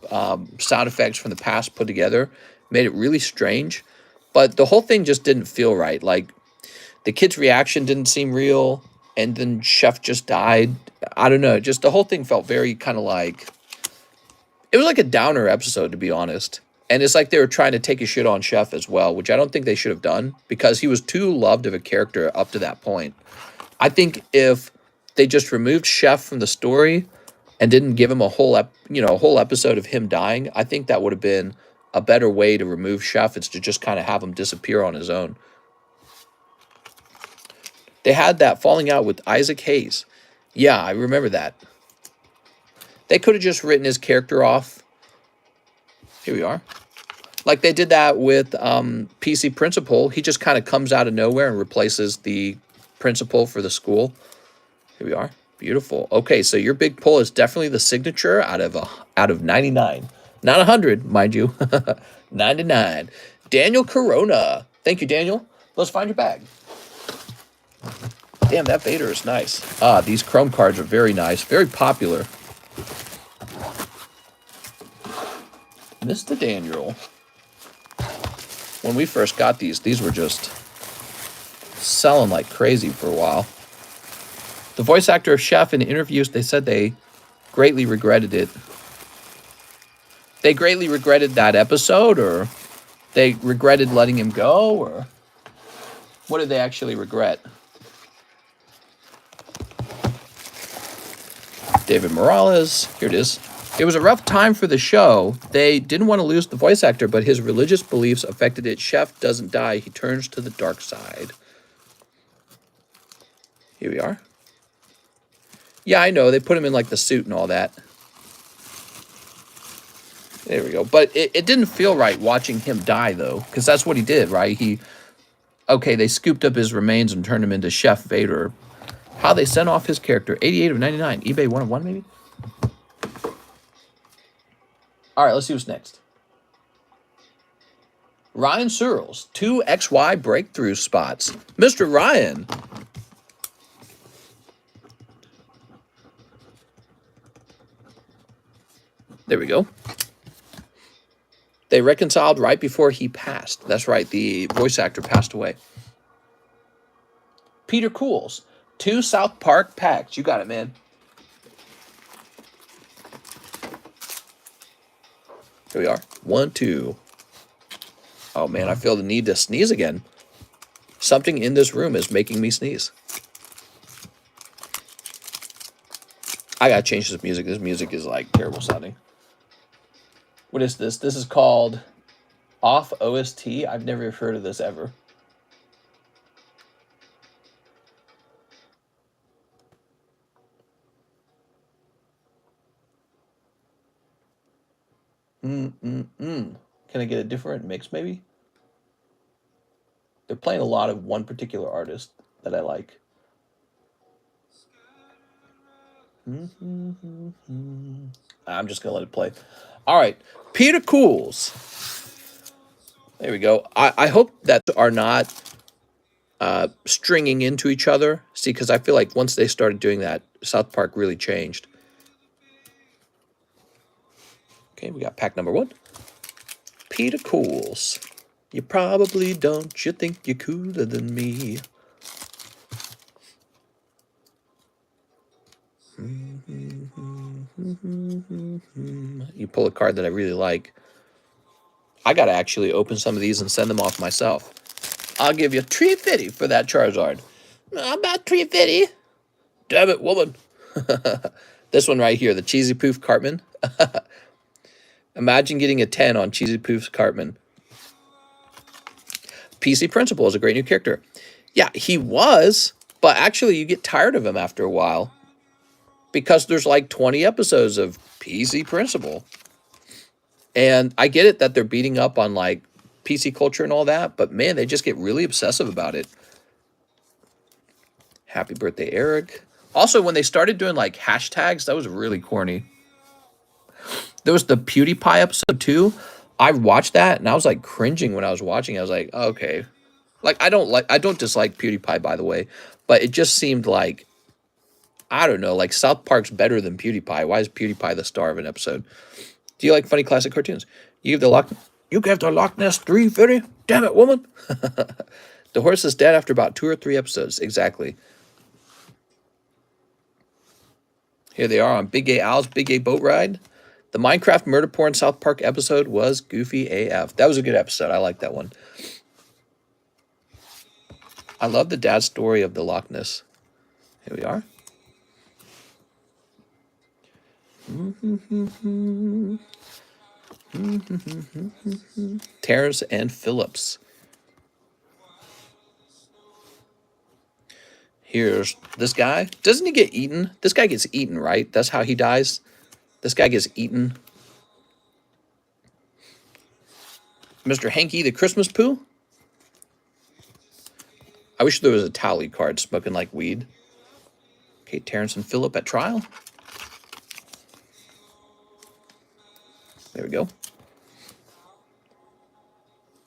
Speaker 1: sound effects from the past put together, made it really strange. But the whole thing just didn't feel right. Like, the kid's reaction didn't seem real. And then Chef just died. I don't know. Just the whole thing felt very kind of like... It was like a downer episode, to be honest. And it's like they were trying to take a shit on Chef as well, which I don't think they should have done, because he was too loved of a character up to that point. I think if they just removed Chef from the story and didn't give him a whole episode of him dying, I think that would have been a better way to remove Chef. It's to just kind of have him disappear on his own. They had that falling out with Isaac Hayes. Yeah, I remember that. They could have just written his character off. Here we are. Like they did that with PC Principal. He just kind of comes out of nowhere and replaces the principal for the school. Here we are. Beautiful. Okay, so your big pull is definitely the signature out of 99. Not 100, mind you. 99. Daniel Corona. Thank you, Daniel. Let's find your bag. Damn, that Vader is nice. These Chrome cards are very nice. Very popular. Mr. Daniel. When we first got these were just selling like crazy for a while. The voice actor of Chef in interviews, they said they greatly regretted it. They greatly regretted that episode, or they regretted letting him go, or what did they actually regret? David Morales, here it is. It was a rough time for the show. They didn't want to lose the voice actor, but his religious beliefs affected it. Chef doesn't die. He turns to the dark side. Here we are. Yeah, I know. They put him in like the suit and all that. There we go. But it didn't feel right watching him die, though, because that's what he did, right? Okay, they scooped up his remains and turned him into Chef Vader. How they sent off his character. 88 of 99. eBay 101, maybe? All right, let's see what's next. Ryan Searles, 2 XY breakthrough spots. Mr. Ryan. There we go. They reconciled right before he passed. That's right, the voice actor passed away. Peter Cools, 2 South Park packs. You got it, man. Here we are. 1, 2. Oh, man, I feel the need to sneeze again. Something in this room is making me sneeze. I gotta change this music. This music is, like, terrible sounding. What is this? This is called Off OST. I've never heard of this ever. Can I get a different mix, maybe? They're playing a lot of one particular artist that I like. I'm just gonna let it play. All right, Peter Cools. There we go. I hope that are not stringing into each other. See, because I feel like once they started doing that, South Park really changed. Okay, we got pack number 1. Peter Cools. You probably don't. You think you're cooler than me. You pull a card that I really like. I gotta actually open some of these and send them off myself. I'll give you $3.50 for that Charizard. About $3.50. Damn it, woman. This one right here, the Cheesy Poof Cartman. Imagine getting a 10 on Cheesy Poof's Cartman. PC Principal is a great new character. Yeah, he was, but actually you get tired of him after a while. Because there's like 20 episodes of PC Principal. And I get it that they're beating up on like PC culture and all that, but man, they just get really obsessive about it. Happy birthday, Eric. Also, when they started doing like hashtags, that was really corny. There was the PewDiePie episode too. I watched that and I was like cringing when I was watching. I was like, oh, okay. Like I don't dislike PewDiePie, by the way, but it just seemed like, I don't know, like South Park's better than PewDiePie. Why is PewDiePie the star of an episode? Do you like funny classic cartoons? You give the Loch Ness $3.50? Damn it, woman. The horse is dead after about 2 or 3 episodes. Exactly. Here they are on Big Gay Al's Big Gay Boat Ride. The Minecraft Murder Porn South Park episode was goofy AF. That was a good episode. I like that one. I love the dad story of the Loch Ness. Here we are. Terrence and Phillips. Here's this guy. Doesn't he get eaten? This guy gets eaten, right? That's how he dies. This guy gets eaten. Mr. Hanky the Christmas Poo. I wish there was a tally card smoking like weed. Okay, Terrence and Phillip at trial. There we go.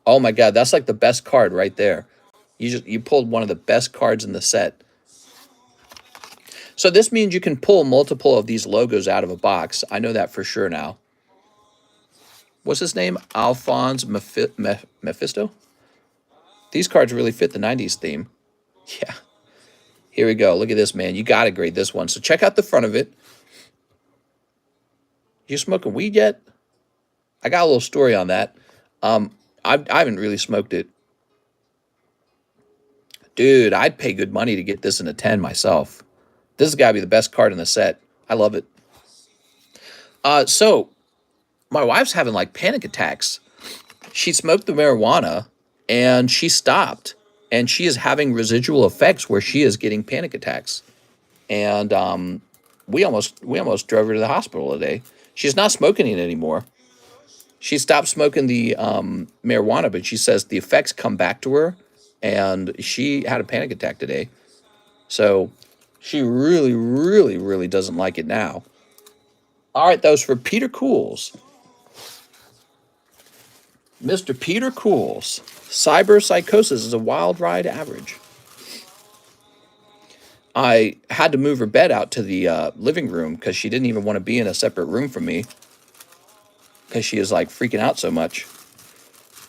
Speaker 1: Oh my God, that's like the best card right there. You pulled one of the best cards in the set. So this means you can pull multiple of these logos out of a box. I know that for sure now. What's his name? Alphonse Mephisto? These cards really fit the 90s theme. Yeah. Here we go. Look at this, man. You got to grade this one. So check out the front of it. You smoking weed yet? I got a little story on that. I haven't really smoked it. Dude, I'd pay good money to get this in a 10 myself. This has got to be the best card in the set. I love it. So my wife's having like panic attacks. She smoked the marijuana and she stopped, and she is having residual effects where she is getting panic attacks. And we almost drove her to the hospital today. She's not smoking it anymore. She stopped smoking the marijuana, but she says the effects come back to her, and she had a panic attack today. So she really, really, really doesn't like it now. All right, those for Peter Cools. Mr. Peter Cools. Cyber psychosis is a wild ride average. I had to move her bed out to the living room because she didn't even want to be in a separate room from me because she is like freaking out so much.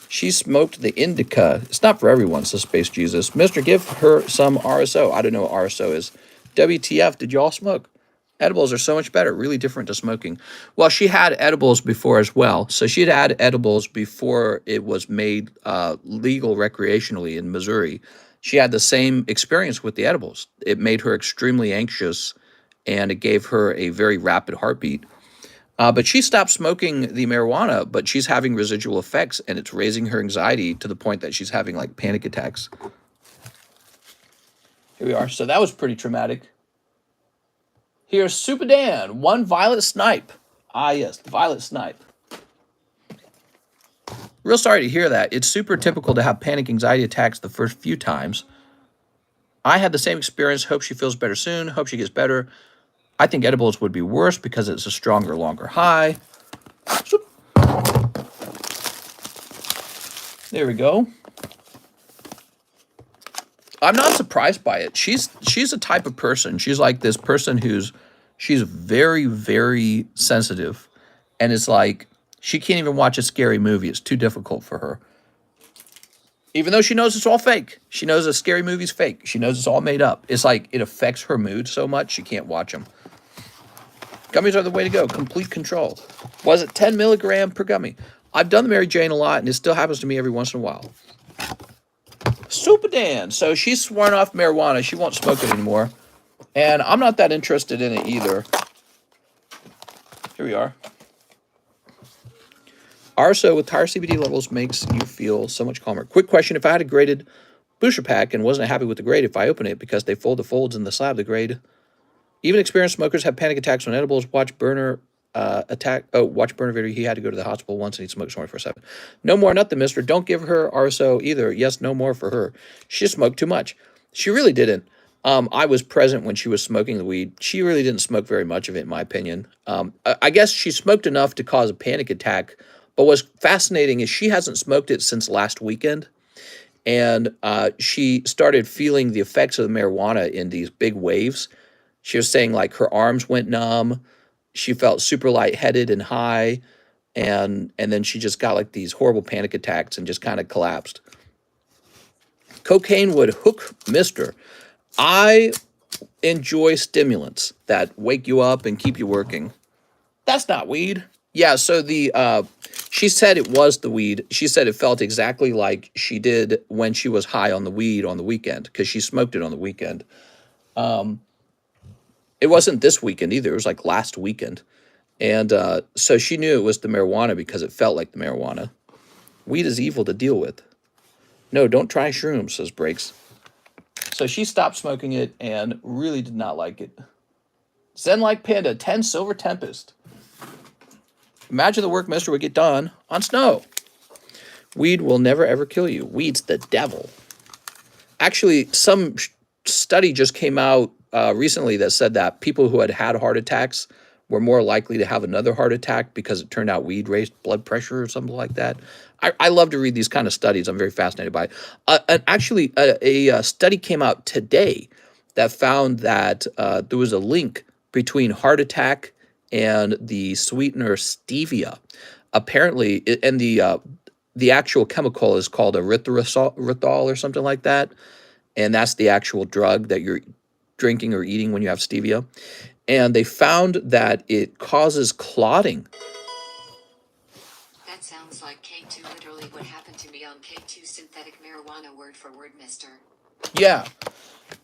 Speaker 1: She smoked the indica. It's not for everyone, says Space Jesus. Mister, give her some RSO. I don't know what RSO is. WTF, did y'all smoke? Edibles are so much better, really different to smoking. Well, she had edibles before as well. So she had had edibles before it was made legal recreationally in Missouri. She had the same experience with the edibles. It made her extremely anxious, and it gave her a very rapid heartbeat. But she stopped smoking the marijuana, but she's having residual effects, and it's raising her anxiety to the point that she's having like panic attacks. Here we are. So that was pretty traumatic. Here's Super Dan, one Violet Snipe. Ah, yes, the Violet Snipe. Real sorry to hear that. It's super typical to have panic anxiety attacks the first few times. I had the same experience. Hope she feels better soon. Hope she gets better. I think edibles would be worse because it's a stronger, longer high. There we go. I'm not surprised by it. She's a type of person. She's like this person she's very, very sensitive. And it's like, she can't even watch a scary movie. It's too difficult for her. Even though she knows it's all fake. She knows a scary movie's fake. She knows it's all made up. It's like, it affects her mood so much, she can't watch them. Gummies are the way to go. Complete control. Was it 10 milligram per gummy? I've done the Mary Jane a lot, and it still happens to me every once in a while. Super Dan. So she's sworn off marijuana. She won't smoke it anymore. And I'm not that interested in it either. Here we are. RSO with higher CBD levels makes you feel so much calmer. Quick question. If I had a graded booster pack and wasn't happy with the grade, if I open it because they fold the folds in the slab, the grade... Even experienced smokers have panic attacks on edibles. Watch Burner watch Burner video. He had to go to the hospital once and he smoked 24/7. No more nothing, mister. Don't give her RSO either. Yes, no more for her. She smoked too much. She really didn't. I was present when she was smoking the weed. She really didn't smoke very much of it, in my opinion. I guess she smoked enough to cause a panic attack. But what's fascinating is she hasn't smoked it since last weekend. And she started feeling the effects of the marijuana in these big waves. She was saying like her arms went numb. She felt super lightheaded and high. And then she just got like these horrible panic attacks and just kind of collapsed. Cocaine would hook mister. I enjoy stimulants that wake you up and keep you working. That's not weed. Yeah, so she said it was the weed. She said it felt exactly like she did when she was high on the weed on the weekend because she smoked it on the weekend. It wasn't this weekend either. It was like last weekend. And so she knew it was the marijuana because it felt like the marijuana. Weed is evil to deal with. No, don't try shrooms, says Breaks. So she stopped smoking it and really did not like it. Zen like Panda, 10 Silver Tempest. Imagine the work mister would get done on snow. Weed will never ever kill you. Weed's the devil. Actually, some study just came out recently that said that people who had heart attacks were more likely to have another heart attack because it turned out weed raised blood pressure or something like that. I love to read these kind of studies. I'm very fascinated by it. Actually, a study came out today that found that there was a link between heart attack and the sweetener stevia. Apparently, and the actual chemical is called erythritol or something like that. And that's the actual drug that you're drinking or eating when you have stevia. And they found that it causes clotting.
Speaker 3: K2 literally what happened to me on K2 synthetic marijuana word for word, mister.
Speaker 1: Yeah.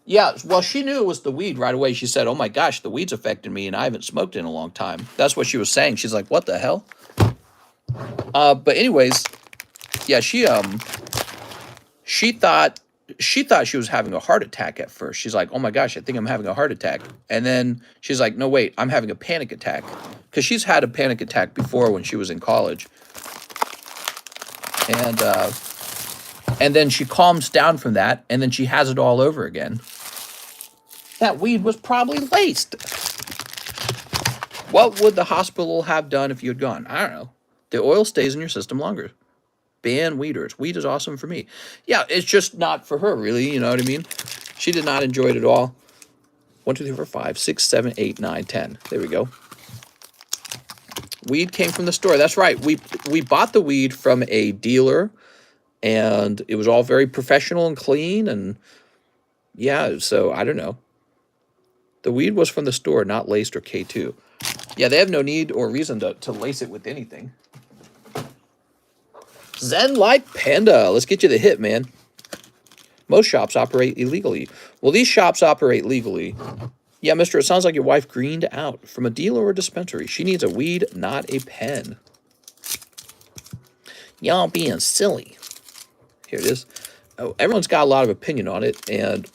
Speaker 1: Yeah, well, she knew it was the weed right away. She said, oh my gosh, the weed's affecting me and I haven't smoked in a long time. That's what she was saying. She's like, what the hell? But anyways, yeah, she thought she was having a heart attack at first. She's like, oh my gosh, I think I'm having a heart attack. And then she's like, no, wait, I'm having a panic attack. Because she's had a panic attack before when she was in college. And then she calms down from that, and then she has it all over again. That weed was probably laced. What would the hospital have done if you had gone? I don't know. The oil stays in your system longer. Ban weeders. Weed is awesome for me. Yeah, it's just not for her, really. You know what I mean? She did not enjoy it at all. 1, 2, 3, 4, 5, 6, 7, 8, 9, 10. There we go. Weed came from the store. That's right. We bought the weed from a dealer, and it was all very professional and clean. And yeah, so I don't know. The weed was from the store, not laced or K2. Yeah, they have no need or reason to lace it with anything. Zen like Panda. Let's get you the hit, man. Most shops operate illegally. Well, these shops operate legally. Yeah, mister, it sounds like your wife greened out from a dealer or dispensary. She needs a weed, not a pen. Y'all being silly. Here it is. Oh, everyone's got a lot of opinion on it, and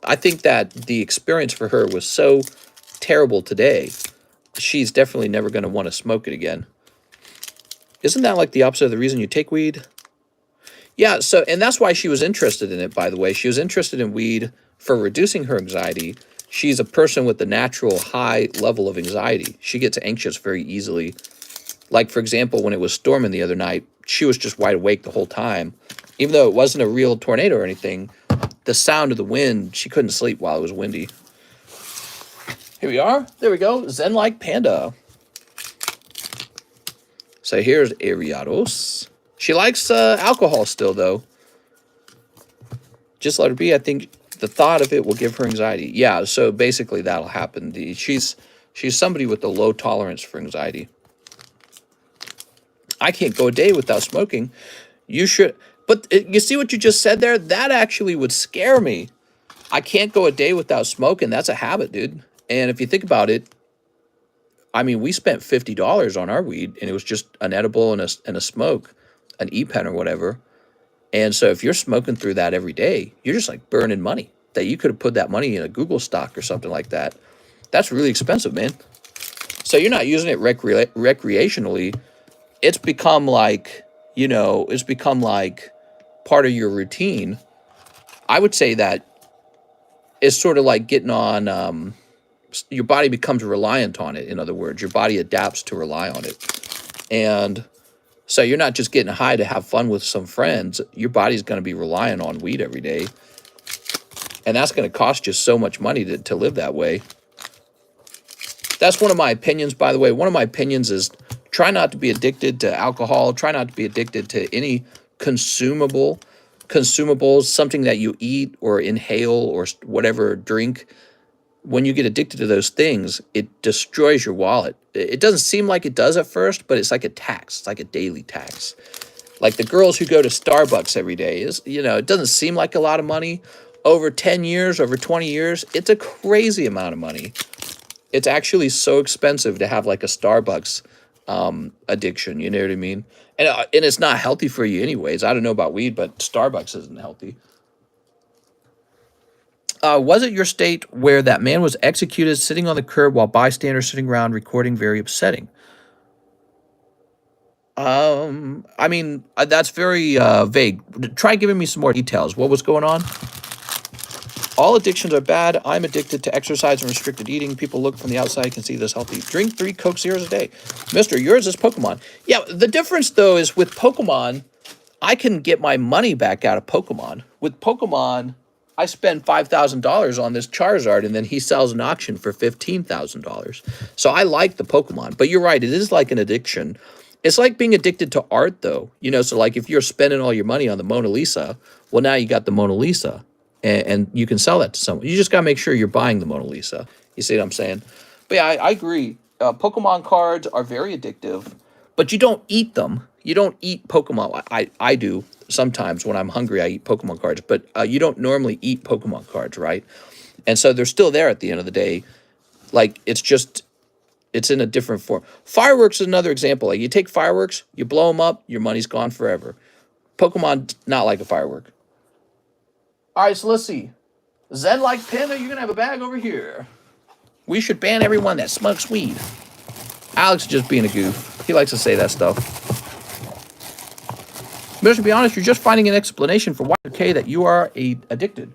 Speaker 1: I think that the experience for her was so terrible today, she's definitely never going to want to smoke it again. Isn't that like the opposite of the reason you take weed? Yeah, so, and that's why she was interested in it, by the way. She was interested in weed for reducing her anxiety. She's a person with a natural high level of anxiety. She gets anxious very easily. Like, for example, when it was storming the other night, she was just wide awake the whole time. Even though it wasn't a real tornado or anything, the sound of the wind, she couldn't sleep while it was windy. Here we are. There we go. Zen like Panda. So here's Ariados. She likes alcohol still, though. Just let her be. I think the thought of it will give her anxiety. Yeah, so basically that'll happen. She's somebody with a low tolerance for anxiety. I can't go a day without smoking. You should. But you see what you just said there? That actually would scare me. I can't go a day without smoking. That's a habit, dude. And if you think about it, I mean, we spent $50 on our weed, and it was just an edible and a smoke, an e-pen or whatever. And so if you're smoking through that every day, you're just like burning money that you could have put that money in a Google stock or something like that. That's really expensive, man. So you're not using it recreationally. It's become like, you know, it's become like part of your routine. I would say that it's sort of like getting on, your body becomes reliant on it. In other words, your body adapts to rely on it. And so you're not just getting high to have fun with some friends. Your body's going to be relying on weed every day. And that's going to cost you so much money to live that way. That's one of my opinions, by the way. One of my opinions is try not to be addicted to alcohol. Try not to be addicted to any consumables, something that you eat or inhale or whatever, drink. When you get addicted to those things, it destroys your wallet. It doesn't seem like it does at first, but it's like a tax. It's like a daily tax. Like the girls who go to Starbucks every day, is, you know, it doesn't seem like a lot of money. Over 10 years, over 20 years, it's a crazy amount of money. It's actually so expensive to have like a Starbucks addiction, you know what I mean? And it's not healthy for you anyways. I don't know about weed, but Starbucks isn't healthy. Was it your state where that man was executed sitting on the curb while bystanders sitting around recording? Very upsetting. I mean, that's very vague. Try giving me some more details. What was going on? All addictions are bad. I'm addicted to exercise and restricted eating. People look from the outside can see this healthy. Drink 3 Coke Zeros a day. Mister, yours is Pokemon. Yeah, the difference, though, is with Pokemon, I can get my money back out of Pokemon. With Pokemon, I spend $5,000 on this Charizard, and then he sells an auction for $15,000. So I like the Pokemon. But you're right, it is like an addiction. It's like being addicted to art, though. You know, so like if you're spending all your money on the Mona Lisa, well, now you got the Mona Lisa. And you can sell that to someone. You just got to make sure you're buying the Mona Lisa. You see what I'm saying? But yeah, I agree. Pokemon cards are very addictive, but you don't eat them. You don't eat Pokemon. I do sometimes when I'm hungry. I eat Pokemon cards, but you don't normally eat Pokemon cards, right? And so they're still there at the end of the day. Like it's in a different form. Fireworks is another example. Like you take fireworks, you blow them up, your money's gone forever. Pokemon, not like a firework. All right, so let's see. Zen like Panda, you're gonna have a bag over here. We should ban everyone that smokes weed. Alex is just being a goof. He likes to say that stuff. But to be honest, you're just finding an explanation for why okay that you are addicted.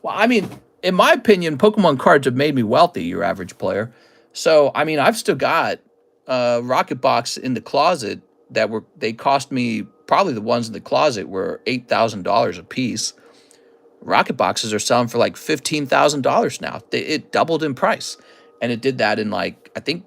Speaker 1: Well, I mean, in my opinion, Pokemon cards have made me wealthy, your average player. So, I mean, I've still got Rocket Box in the closet they cost me, probably the ones in the closet were $8,000 a piece. Rocket Boxes are selling for like $15,000 now. It doubled in price. And it did that in like, I think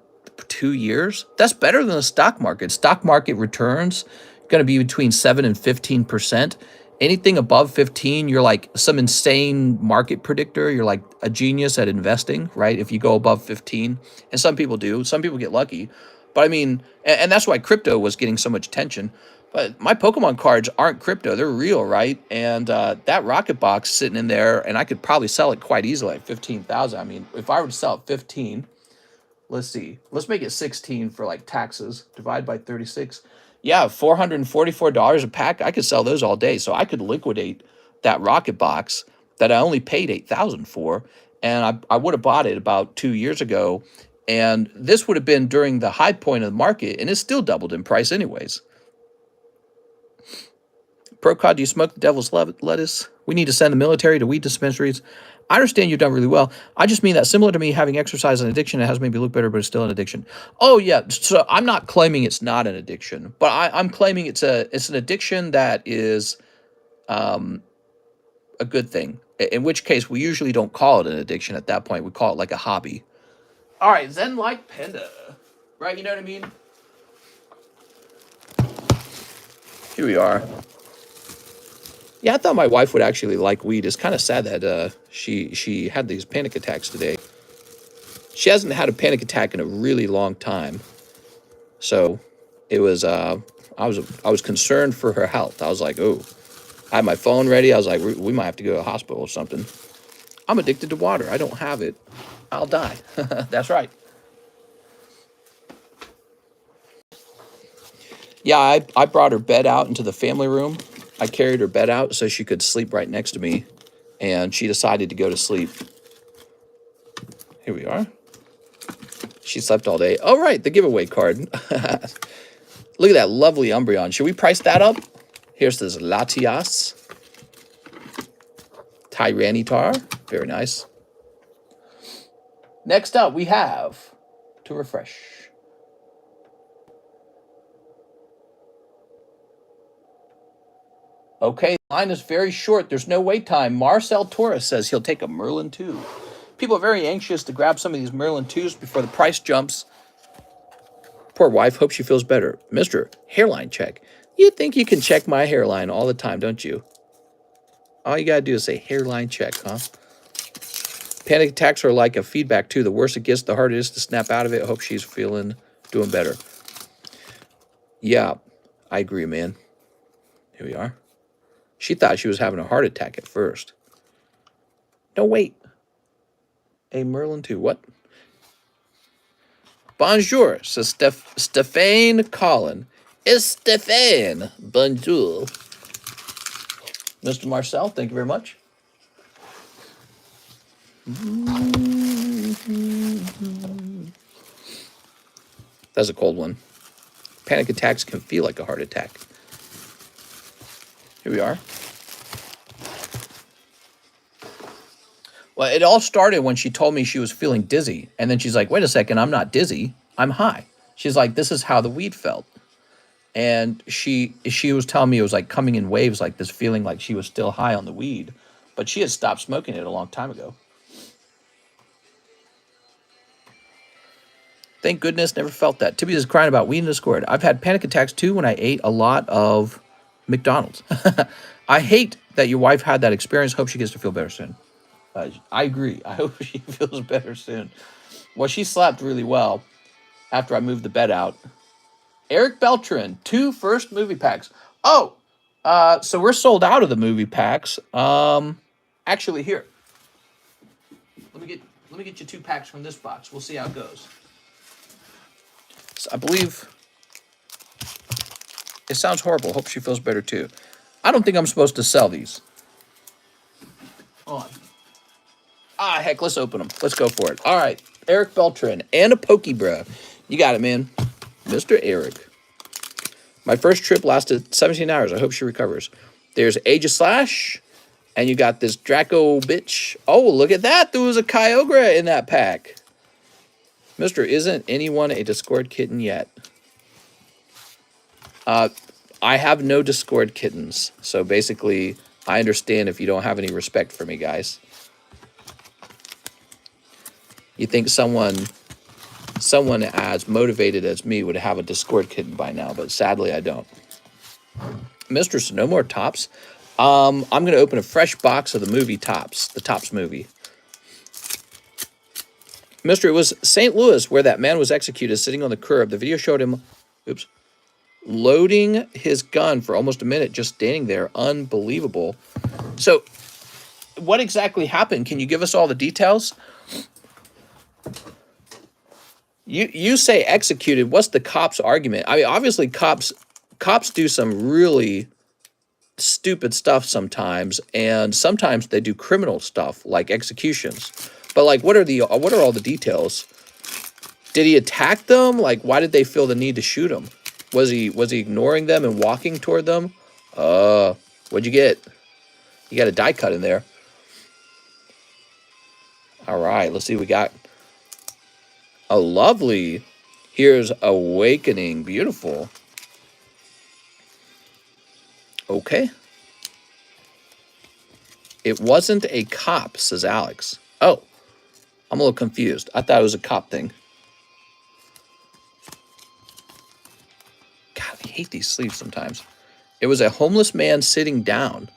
Speaker 1: 2 years. That's better than the stock market. Stock market returns going to be between 7 and 15%. Anything above 15, you're like some insane market predictor. You're like a genius at investing, right? If you go above 15, and some people do, some people get lucky. But I mean, and that's why crypto was getting so much attention. But my Pokemon cards aren't crypto; they're real, right? And that Rocket Box sitting in there, and I could probably sell it quite easily at 15,000. I mean, if I were to sell it 15, let's see, let's make it 16 for like taxes. Divide by 36. Yeah, $444 a pack. I could sell those all day. So I could liquidate that Rocket Box that I only paid $8,000 for. And I would have bought it about 2 years ago. And this would have been during the high point of the market. And it's still doubled in price anyways. Procod, do you smoke the devil's lettuce? We need to send the military to weed dispensaries. I understand you've done really well. I just mean that similar to me having exercise an addiction, it has made me look better, but it's still an addiction. Oh yeah, so I'm not claiming it's not an addiction, but I'm claiming it's an addiction that is a good thing. In which case, we usually don't call it an addiction at that point. We call it like a hobby. All right, Zen like Panda, right? You know what I mean? Here we are. Yeah, I thought my wife would actually like weed. It's kind of sad that she had these panic attacks today. She hasn't had a panic attack in a really long time. So it was I was concerned for her health. I was like, oh, I had my phone ready. I was like, we might have to go to the hospital or something. I'm addicted to water. I don't have it. I'll die. That's right. Yeah, I brought her bed out into the family room. I carried her bed out so she could sleep right next to me, and she decided to go to sleep. Here we are. She slept all day. Oh, right, the giveaway card. Look at that lovely Umbreon. Should we price that up? Here's this Latias. Tyranitar. Very nice. Next up, we have, to refresh, okay, line is very short. There's no wait time. Marcel Torres says he'll take a Merlin 2. People are very anxious to grab some of these Merlin 2s before the price jumps. Poor wife. Hope she feels better. Mr. Hairline check. You think you can check my hairline all the time, don't you? All you gotta do is say hairline check, huh? Panic attacks are like a feedback, too. The worse it gets, the harder it is to snap out of it. Hope she's doing better. Yeah, I agree, man. Here we are. She thought she was having a heart attack at first. No, wait. A Merlin 2. What? Bonjour, says Stéphane Collin. It's Stéphane. Bonjour. Mr. Marcel, thank you very much. That's a cold one. Panic attacks can feel like a heart attack. Here we are. Well, it all started when she told me she was feeling dizzy. And then she's like, wait a second, I'm not dizzy. I'm high. She's like, this is how the weed felt. And she was telling me it was like coming in waves, like this feeling like she was still high on the weed. But she had stopped smoking it a long time ago. Thank goodness, never felt that. Tibby is crying about weed in Discord. I've had panic attacks too when I ate a lot of McDonald's. I hate that your wife had that experience. Hope she gets to feel better soon. I agree. I hope she feels better soon. Well, she slept really well after I moved the bed out. Eric Beltran, 2 first movie packs. Oh, so we're sold out of the movie packs. Actually, here. Let me get you 2 packs from this box. We'll see how it goes. So I believe it sounds horrible. Hope she feels better too. I don't think I'm supposed to sell these. Hold on. Ah, heck, let's open them. Let's go for it. All right, Eric Beltran and a Pokebro. You got it, man. Mr. Eric. My first trip lasted 17 hours. I hope she recovers. There's Age of Slash, and you got this Draco bitch. Oh, look at that. There was a Kyogre in that pack. Mr. Isn't anyone a Discord kitten yet? I have no Discord kittens, so basically, I understand if you don't have any respect for me, guys. You think someone as motivated as me would have a Discord kitten by now, but sadly I don't. Mistress, no more tops. I'm going to open a fresh box of the movie Tops, the Tops movie. Mister, it was St. Louis where that man was executed sitting on the curb. The video showed him, oops, loading his gun for almost a minute, just standing there. Unbelievable. So, what exactly happened? Can you give us all the details? You say executed. What's the cops' argument? I mean, obviously, cops do some really stupid stuff sometimes, and sometimes they do criminal stuff like executions. But like, what are all the details? Did he attack them? Like, why did they feel the need to shoot him? Was he ignoring them and walking toward them? What'd you get? You got a die cut in there. All right, let's see what we got. A lovely. Here's Awakening. Beautiful. Okay. It wasn't a cop, says Alex. Oh, I'm a little confused. I thought it was a cop thing. God, I hate these sleeves sometimes. It was a homeless man sitting down.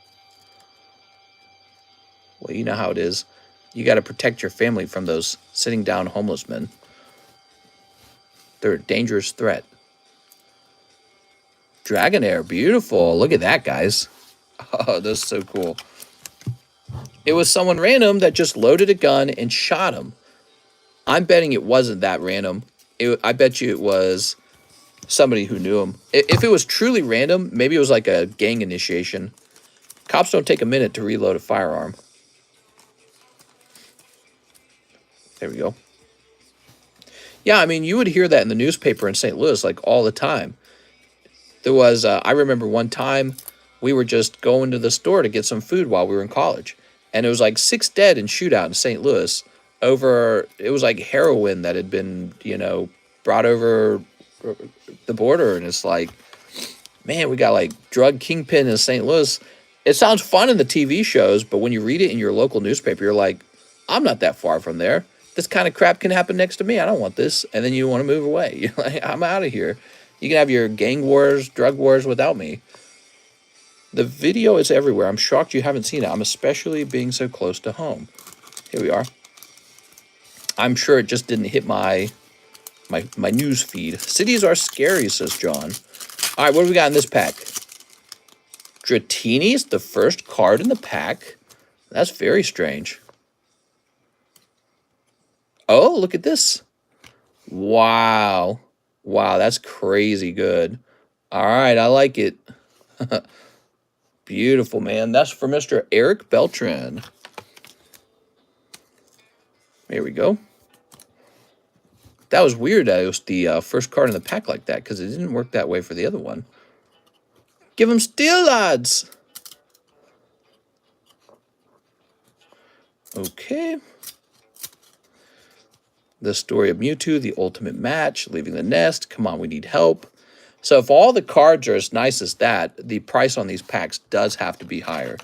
Speaker 1: Well, you know how it is. You got to protect your family from those sitting down homeless men. They're a dangerous threat. Dragonair, beautiful. Look at that, guys. Oh, that's so cool. It was someone random that just loaded a gun and shot him. I'm betting it wasn't that random. I bet you it was somebody who knew him. If it was truly random, maybe it was like a gang initiation. Cops don't take a minute to reload a firearm. There we go. Yeah, I mean, you would hear that in the newspaper in St. Louis like all the time. There was, I remember one time we were just going to the store to get some food while we were in college. And it was like 6 dead in shootout in St. Louis over, it was like heroin that had been, brought over the border. And it's like, man, we got like drug kingpin in St. Louis. It sounds fun in the TV shows, but when you read it in your local newspaper, you're like, I'm not that far from there. This kind of crap can happen next to me. I don't want this. And then you want to move away. You're like, I'm out of here. You can have your gang wars, drug wars without me. The video is everywhere. I'm shocked you haven't seen it. I'm especially being so close to home. Here we are. I'm sure it just didn't hit my news feed. Cities are scary, says John. All right, what do we got in this pack? Dratini's the first card in the pack. That's very strange. Oh, look at this. Wow. Wow, that's crazy good. All right, I like it. Beautiful, man. That's for Mr. Eric Beltran. There we go. That was weird that it was the first card in the pack like that, because it didn't work that way for the other one. Give him steel, lads. Okay. The story of Mewtwo, the ultimate match, leaving the nest. Come on, we need help. So if all the cards are as nice as that, the price on these packs does have to be higher.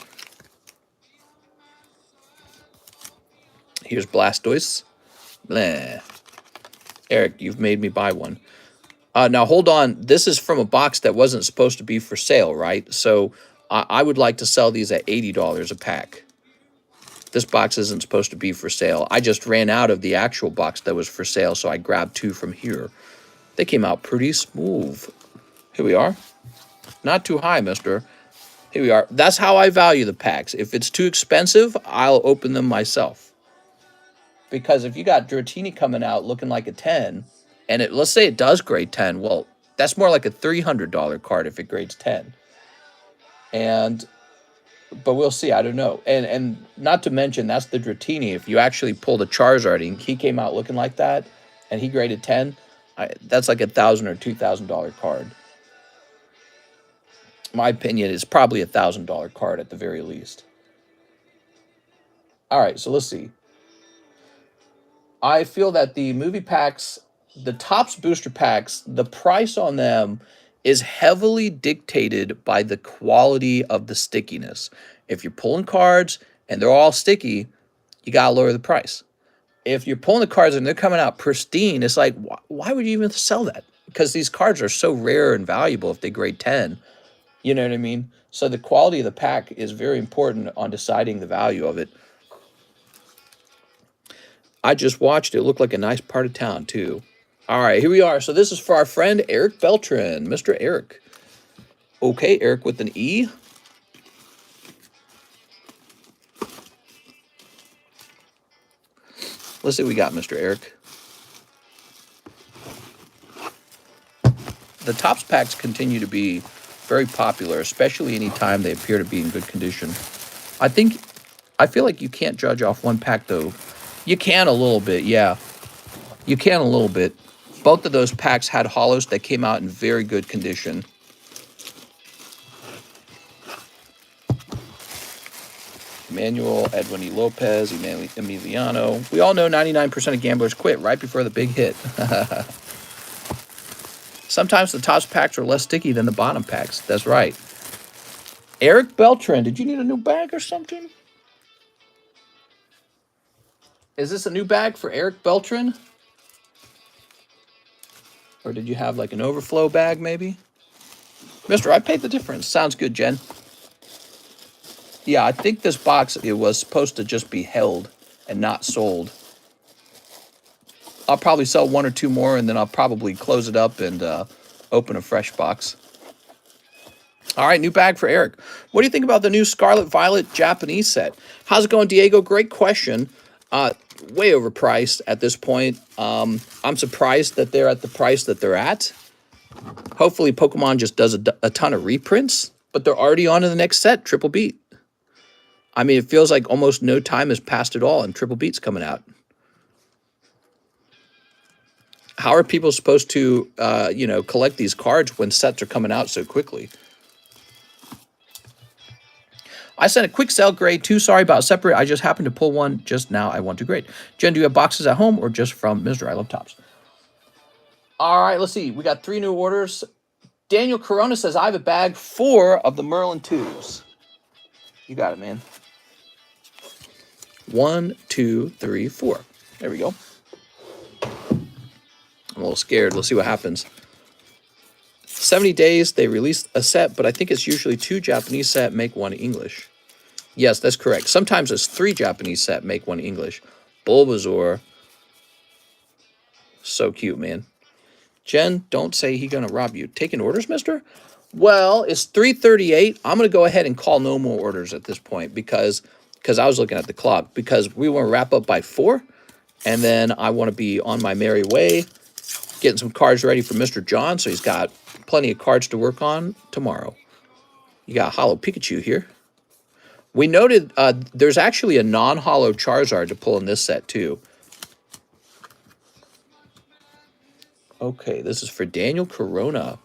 Speaker 1: Here's Blastoise. Blah. Eric, you've made me buy one. Now, hold on. This is from a box that wasn't supposed to be for sale, right? So I would like to sell these at $80 a pack. This box isn't supposed to be for sale. I just ran out of the actual box that was for sale, so I grabbed 2 from here. They came out pretty smooth. Here we are. Not too high, mister. Here we are. That's how I value the packs. If it's too expensive, I'll open them myself. Because if you got Dratini coming out looking like a 10, and let's say it does grade 10, well, that's more like a $300 card if it grades 10. But we'll see. I don't know. And not to mention, that's the Dratini. If you actually pull the Charizard and he came out looking like that, and he graded 10, that's like $1,000 or $2,000 card. My opinion is probably $1,000 card at the very least. All right, so let's see. I feel that the movie packs, the Topps booster packs, the price on them is heavily dictated by the quality of the stickiness. If you're pulling cards and they're all sticky, you got to lower the price. If you're pulling the cards and they're coming out pristine, it's like, why would you even sell that? Because these cards are so rare and valuable if they grade 10. You know what I mean? So the quality of the pack is very important on deciding the value of it. I just watched it. Looked like a nice part of town, too. All right, here we are. So this is for our friend Eric Beltran, Mr. Eric. Okay, Eric with an E. Let's see what we got, Mr. Eric. The Topps packs continue to be very popular, especially anytime they appear to be in good condition. I feel like you can't judge off one pack, though. You can a little bit, yeah. You can a little bit. Both of those packs had holos that came out in very good condition. Emmanuel, Edwin E. Lopez, Emiliano. We all know 99% of gamblers quit right before the big hit. Sometimes the Topps packs are less sticky than the bottom packs. That's right. Eric Beltran, did you need a new bag or something? Is this a new bag for Eric Beltran? Or did you have like an overflow bag maybe? Mister, I paid the difference. Sounds good, Jen. Yeah, I think this box, it was supposed to just be held and not sold. I'll probably sell one or two more, and then I'll probably close it up and open a fresh box. All right, new bag for Eric. What do you think about the new Scarlet Violet Japanese set? How's it going, Diego? Great question. Way overpriced at this point. I'm surprised that they're at the price that they're at. Hopefully, Pokemon just does a ton of reprints, but they're already on to the next set, Triple Beat. I mean, it feels like almost no time has passed at all, and Triple Beat's coming out. How are people supposed to, collect these cards when sets are coming out so quickly? I sent a quick sale grade 2. Sorry about separate. I just happened to pull one just now. I want to grade. Jen, do you have boxes at home or just from Mr. I Love Topps? All right, let's see. We got 3 new orders. Daniel Corona says, I have a bag 4 of the Merlin 2s. You got it, man. 1, 2, 3, 4. There we go. I'm a little scared. Let's see what happens. 70 days, they released a set, but I think it's usually 2 Japanese set, make 1 English. Yes, that's correct. Sometimes it's 3 Japanese set, make 1 English. Bulbasaur. So cute, man. Jen, don't say he gonna rob you. Taking orders, mister? Well, it's 3:38. I'm gonna go ahead and call no more orders at this point because I was looking at the clock. Because we want to wrap up by 4, and then I want to be on my merry way, getting some cards ready for Mr. John, so he's got plenty of cards to work on tomorrow. You got Holo Pikachu here. We noted there's actually a non-holo Charizard to pull in this set, too. Okay, this is for Daniel Corona.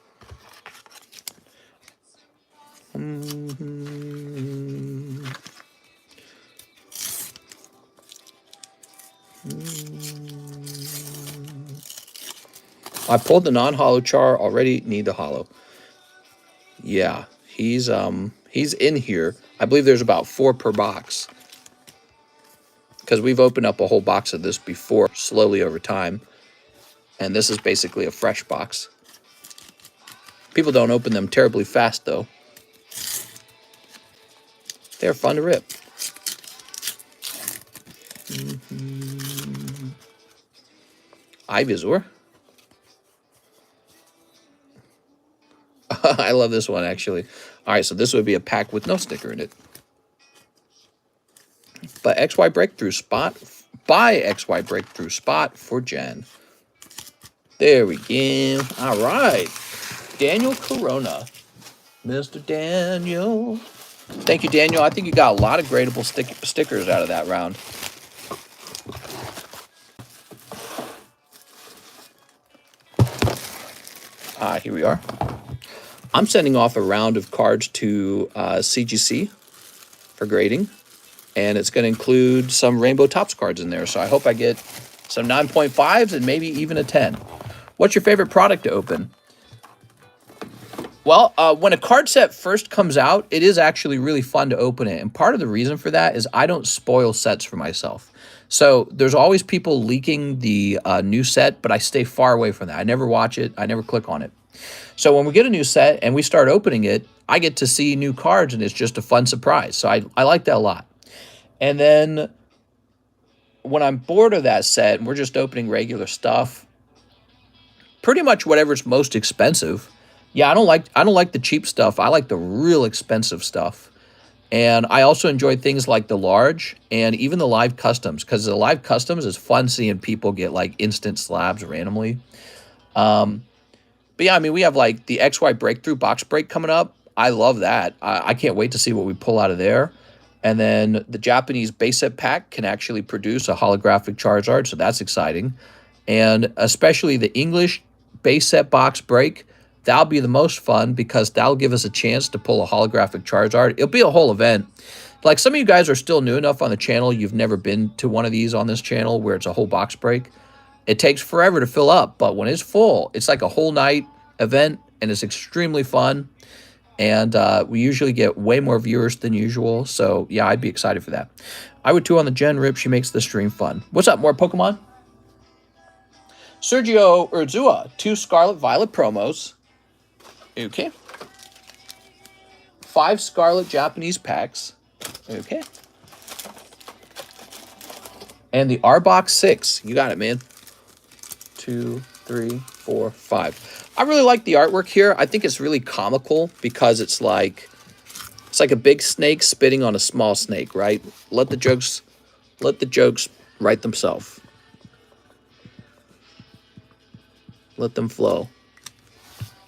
Speaker 1: I pulled the non-holo Char already. Need the holo. Yeah, he's in here. I believe there's about 4 per box because we've opened up a whole box of this before, slowly over time, and this is basically a fresh box. People don't open them terribly fast, though. They're fun to rip. Ivysaur. I love this one, actually. All right, so this would be a pack with no sticker in it. But XY Breakthrough Spot, by XY Breakthrough Spot for Jen. There we go. All right. Daniel Corona. Mr. Daniel. Thank you, Daniel. I think you got a lot of gradable stickers out of that round. Here we are. I'm sending off a round of cards to CGC for grading, and it's going to include some Rainbow Tops cards in there. So I hope I get some 9.5s and maybe even a 10. What's your favorite product to open? Well, when a card set first comes out, it is actually really fun to open it. And part of the reason for that is I don't spoil sets for myself. So there's always people leaking the new set, but I stay far away from that. I never watch it. I never click on it. So when we get a new set and we start opening it, I get to see new cards, and it's just a fun surprise. So I like that a lot. And then when I'm bored of that set and we're just opening regular stuff, pretty much whatever's most expensive. Yeah, I don't like the cheap stuff. I like the real expensive stuff. And I also enjoy things like the large and even the live customs, because the live customs is fun seeing people get like instant slabs randomly. But yeah, I mean, we have like the XY Breakthrough box break coming up. I love that. I can't wait to see what we pull out of there. And then the Japanese base set pack can actually produce a holographic Charizard, so that's exciting. And especially the English base set box break, that'll be the most fun because that'll give us a chance to pull a holographic Charizard. It'll be a whole event. Like, some of you guys are still new enough on the channel, you've never been to one of these on this channel where it's a whole box break. It takes forever to fill up, but when it's full, it's like a whole night event, and it's extremely fun. And we usually get way more viewers than usual, so yeah, I'd be excited for that. I would too on the Jen Rip. She makes the stream fun. What's up, more Pokemon? Sergio Urzua, 2 Scarlet Violet promos. Okay. 5 Scarlet Japanese packs. Okay. And the R-Box 6. You got it, man. 2, 3, 4, 5. I really like the artwork here. I think it's really comical because it's like a big snake spitting on a small snake, right? Let the jokes write themselves. Let them flow.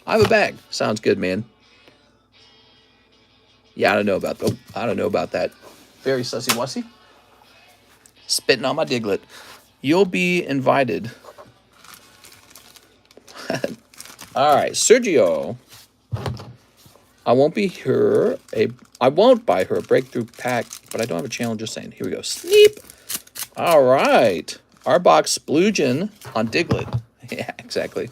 Speaker 1: I have a bag. Sounds good, man. Yeah, I don't know about that. Very sussy wussy. Spitting on my Diglett. You'll be invited. All right, Sergio. I won't buy her a breakthrough pack, but I don't have a channel, just saying. Here we go. Sneep. All right. R-Box Sploogin on Diglett. Yeah, exactly.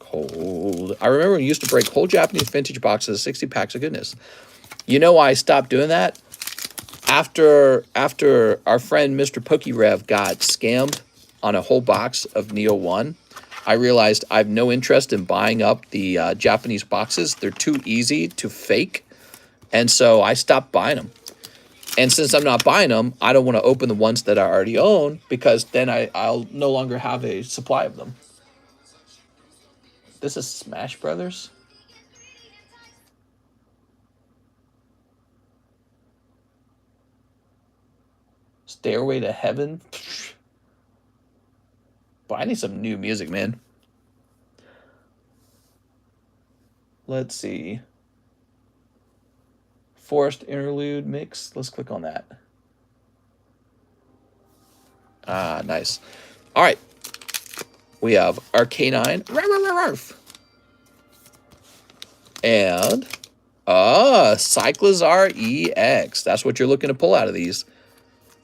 Speaker 1: Cold. I remember when we used to break whole Japanese vintage boxes, 60 packs of goodness. You know why I stopped doing that? After our friend Mr. PokeRev got scammed on a whole box of Neo 1, I realized I have no interest in buying up the Japanese boxes. They're too easy to fake, and so I stopped buying them. And since I'm not buying them, I don't want to open the ones that I already own, because then I'll no longer have a supply of them. This is Smash Brothers? Stairway to Heaven? But I need some new music, man. Let's see. Forest Interlude Mix. Let's click on that. Ah, nice. All right. We have Arcanine. And Cyclizar EX. That's what you're looking to pull out of these.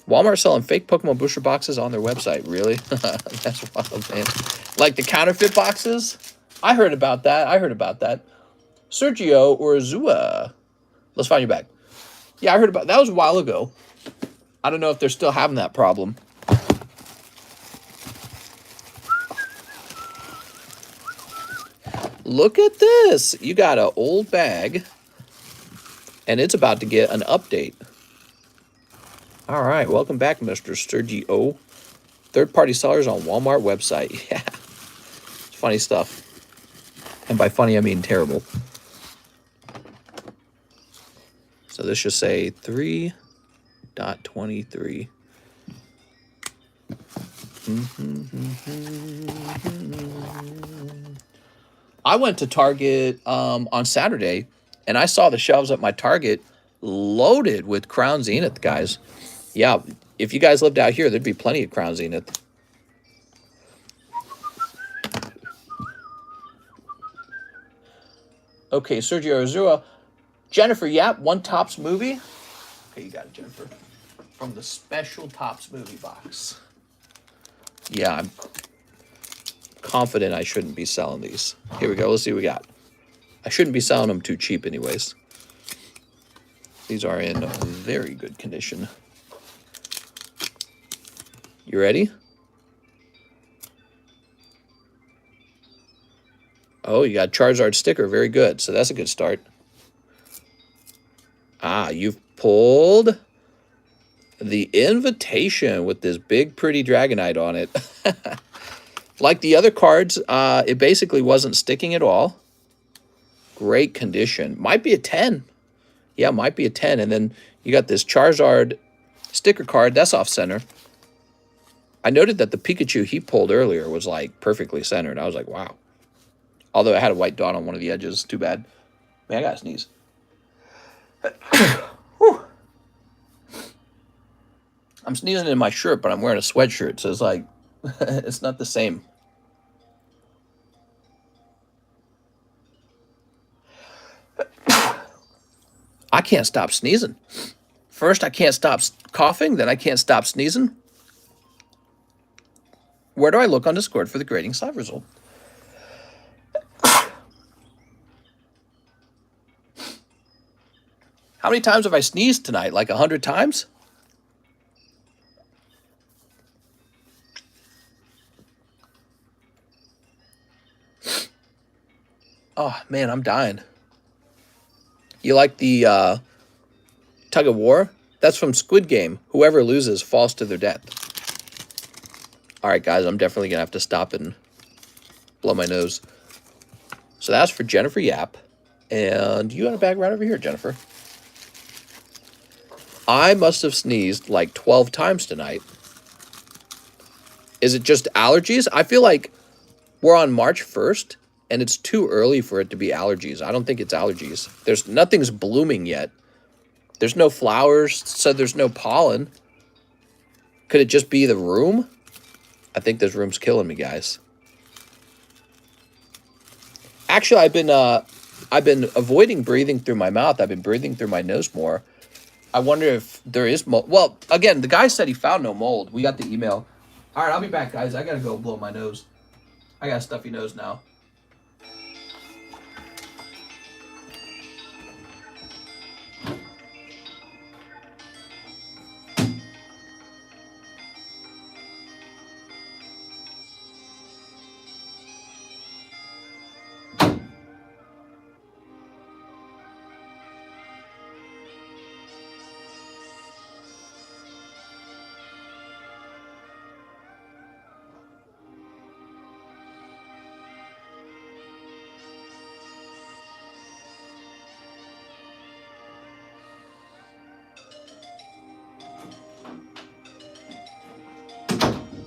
Speaker 1: Walmart selling fake Pokemon booster boxes on their website. Really? That's wild, man. Like the counterfeit boxes? I heard about that. Sergio Urzua. Let's find you back. Yeah, I heard about that. Was a while ago. I don't know if they're still having that problem. Look at this. You got an old bag, and it's about to get an update. All right, welcome back, Mr. Sergio. Third-party sellers on Walmart website. Yeah, it's funny stuff. And by funny, I mean terrible. So this should say 3.23. I went to Target on Saturday, and I saw the shelves at my Target loaded with Crown Zenith, guys. Yeah, if you guys lived out here, there'd be plenty of Crown Zenith. Okay, Sergio Azura. Jennifer, yep, one Tops movie. Okay, you got it, Jennifer. From the special Tops movie box. Yeah, I'm confident I shouldn't be selling these. Here we go. Let's see what we got. I shouldn't be selling them too cheap anyways. These are in very good condition. You ready? Oh, you got Charizard sticker. Very good. So that's a good start. Ah, you've pulled the invitation with this big, pretty Dragonite on it. Like the other cards, it basically wasn't sticking at all. Great condition. Might be a 10. Yeah, might be a 10. And then you got this Charizard sticker card. That's off center. I noted that the Pikachu he pulled earlier was like perfectly centered. I was like, wow. Although it had a white dot on one of the edges. Too bad. Man, I gotta sneeze. I'm sneezing in my shirt, but I'm wearing a sweatshirt. So it's like, it's not the same. I can't stop sneezing. First, I can't stop coughing. Then I can't stop sneezing. Where do I look on Discord for the grading slide result? How many times have I sneezed tonight? Like 100 times? Oh, man, I'm dying. You like the tug of war? That's from Squid Game. Whoever loses falls to their death. All right, guys, I'm definitely going to have to stop and blow my nose. So that's for Jennifer Yap. And you got a bag right over here, Jennifer. I must have sneezed like 12 times tonight. Is it just allergies? I feel like we're on March 1st, and it's too early for it to be allergies. I don't think it's allergies. Nothing's blooming yet. There's no flowers, so there's no pollen. Could it just be the room? I think this room's killing me, guys. Actually, I've been avoiding breathing through my mouth. I've been breathing through my nose more. I wonder if there is mold. Well, again, the guy said he found no mold. We got the email. All right, I'll be back, guys. I got to go blow my nose. I got a stuffy nose now.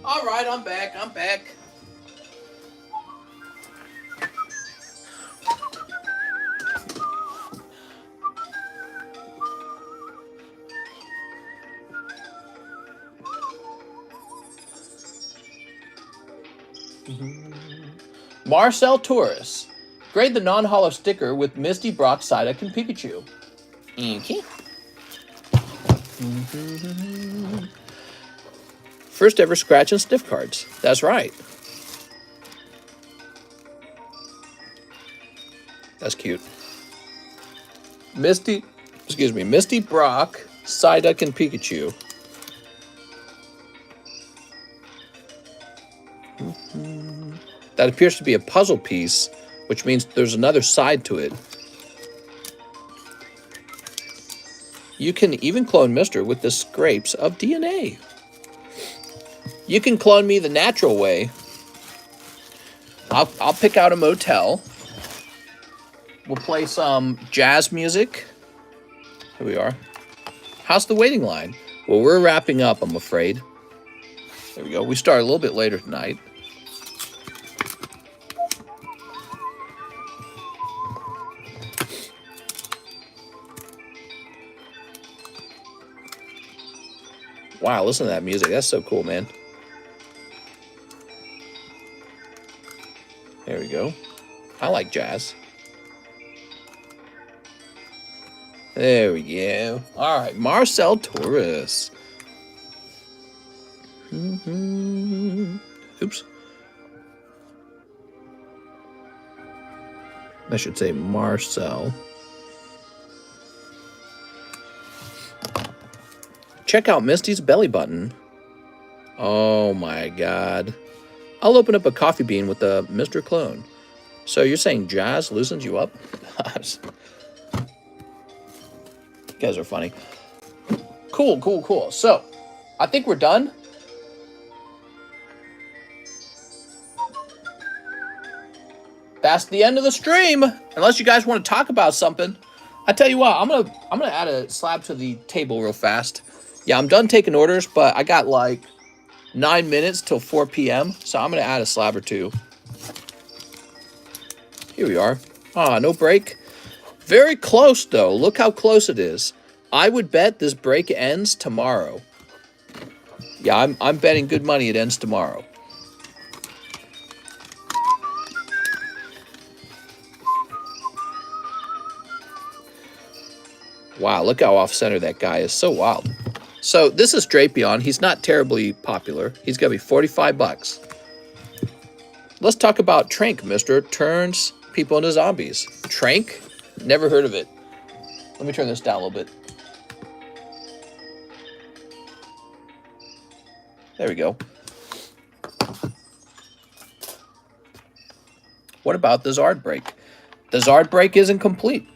Speaker 1: All right, I'm back. I'm back. Marcel Torres. Grade the non-hollow sticker with Misty, Brock, Psyduck, and Pikachu. Okay. First ever scratch and sniff cards. That's right. That's cute. Misty, Brock, Psyduck, and Pikachu. That appears to be a puzzle piece, which means there's another side to it. You can even clone Mr. with the scrapes of DNA. You can clone me the natural way. I'll pick out a motel We'll play some jazz music. Here we are. How's the waiting line? Well, we're wrapping up, I'm afraid. There we go. We start a little bit later tonight. Wow, listen to that music. That's so cool, man. There we go. I like jazz. There we go. All right, Marcel Torres. Oops. I should say Marcel. Check out Misty's belly button. Oh my God. I'll open up a coffee bean with the Mr. Clone. So you're saying jazz loosens you up? You guys are funny. Cool, cool, cool. So, I think we're done. That's the end of the stream. Unless you guys want to talk about something. I tell you what, I'm gonna add a slab to the table real fast. Yeah, I'm done taking orders, but I got like 9 minutes till 4 p.m. So I'm gonna add a slab or two. Here we are. Ah, no break. Very close though. Look how close it is. I would bet this break ends tomorrow. Yeah, I'm betting good money it ends tomorrow. Wow, look how off-center that guy is. So wild. So this is Drapion. He's not terribly popular. He's gonna be 45 bucks. Let's talk about Trank, mister. Turns people into zombies. Trank? Never heard of it. Let me turn this down a little bit. There we go. What about the Zard break? The Zard break isn't complete.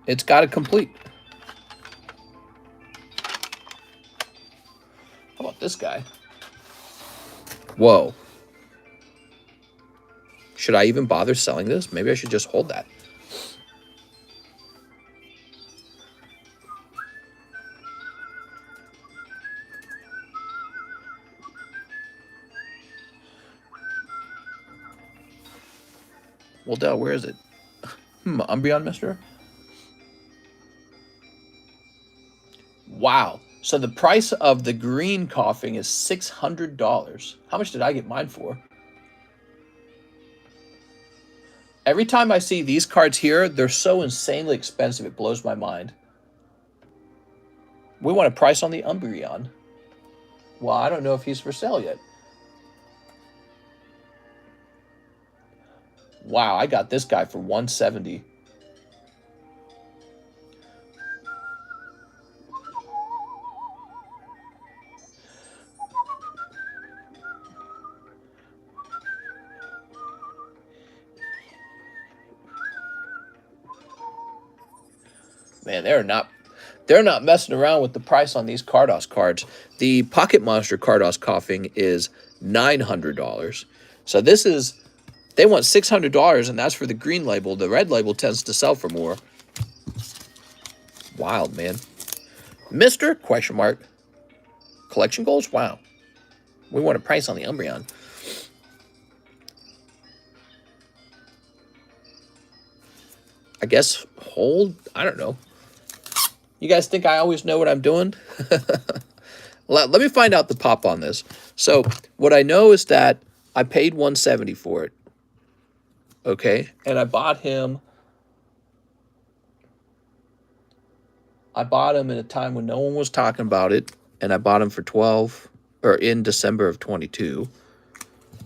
Speaker 1: It's got to complete. How about this guy? Whoa. Should I even bother selling this? Maybe I should just hold that. Well, Dell, where is it? Umbreon, mister? Wow. So the price of the green coughing is $600. How much did I get mine for? Every time I see these cards here, they're so insanely expensive, it blows my mind. We want a price on the Umbreon. Well, I don't know if he's for sale yet. Wow, I got this guy for $170. Man, they're not messing around with the price on these Cardos cards. The Pocket Monster Cardos coughing is $900. So this is, they want $600, and that's for the green label. The red label tends to sell for more. Wild, man. Mister? Question mark. Collection goals? Wow. We want a price on the Umbreon. I guess hold? I don't know. You guys think I always know what I'm doing? Let me find out the pop on this. So what I know is that I paid $170 for it. Okay, and I bought him at a time when no one was talking about it, and I bought him for $12, or in December of 22.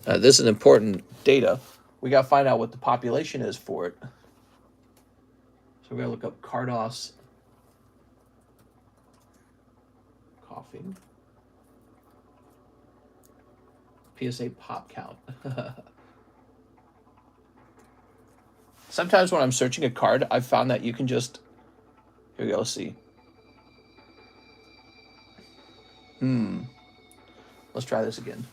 Speaker 1: This is important data. We got to find out what the population is for it. So we're going to look up Cardos coughing. PSA pop count. Sometimes when I'm searching a card, I've found that you can just... Here we go, let's see. Let's try this again.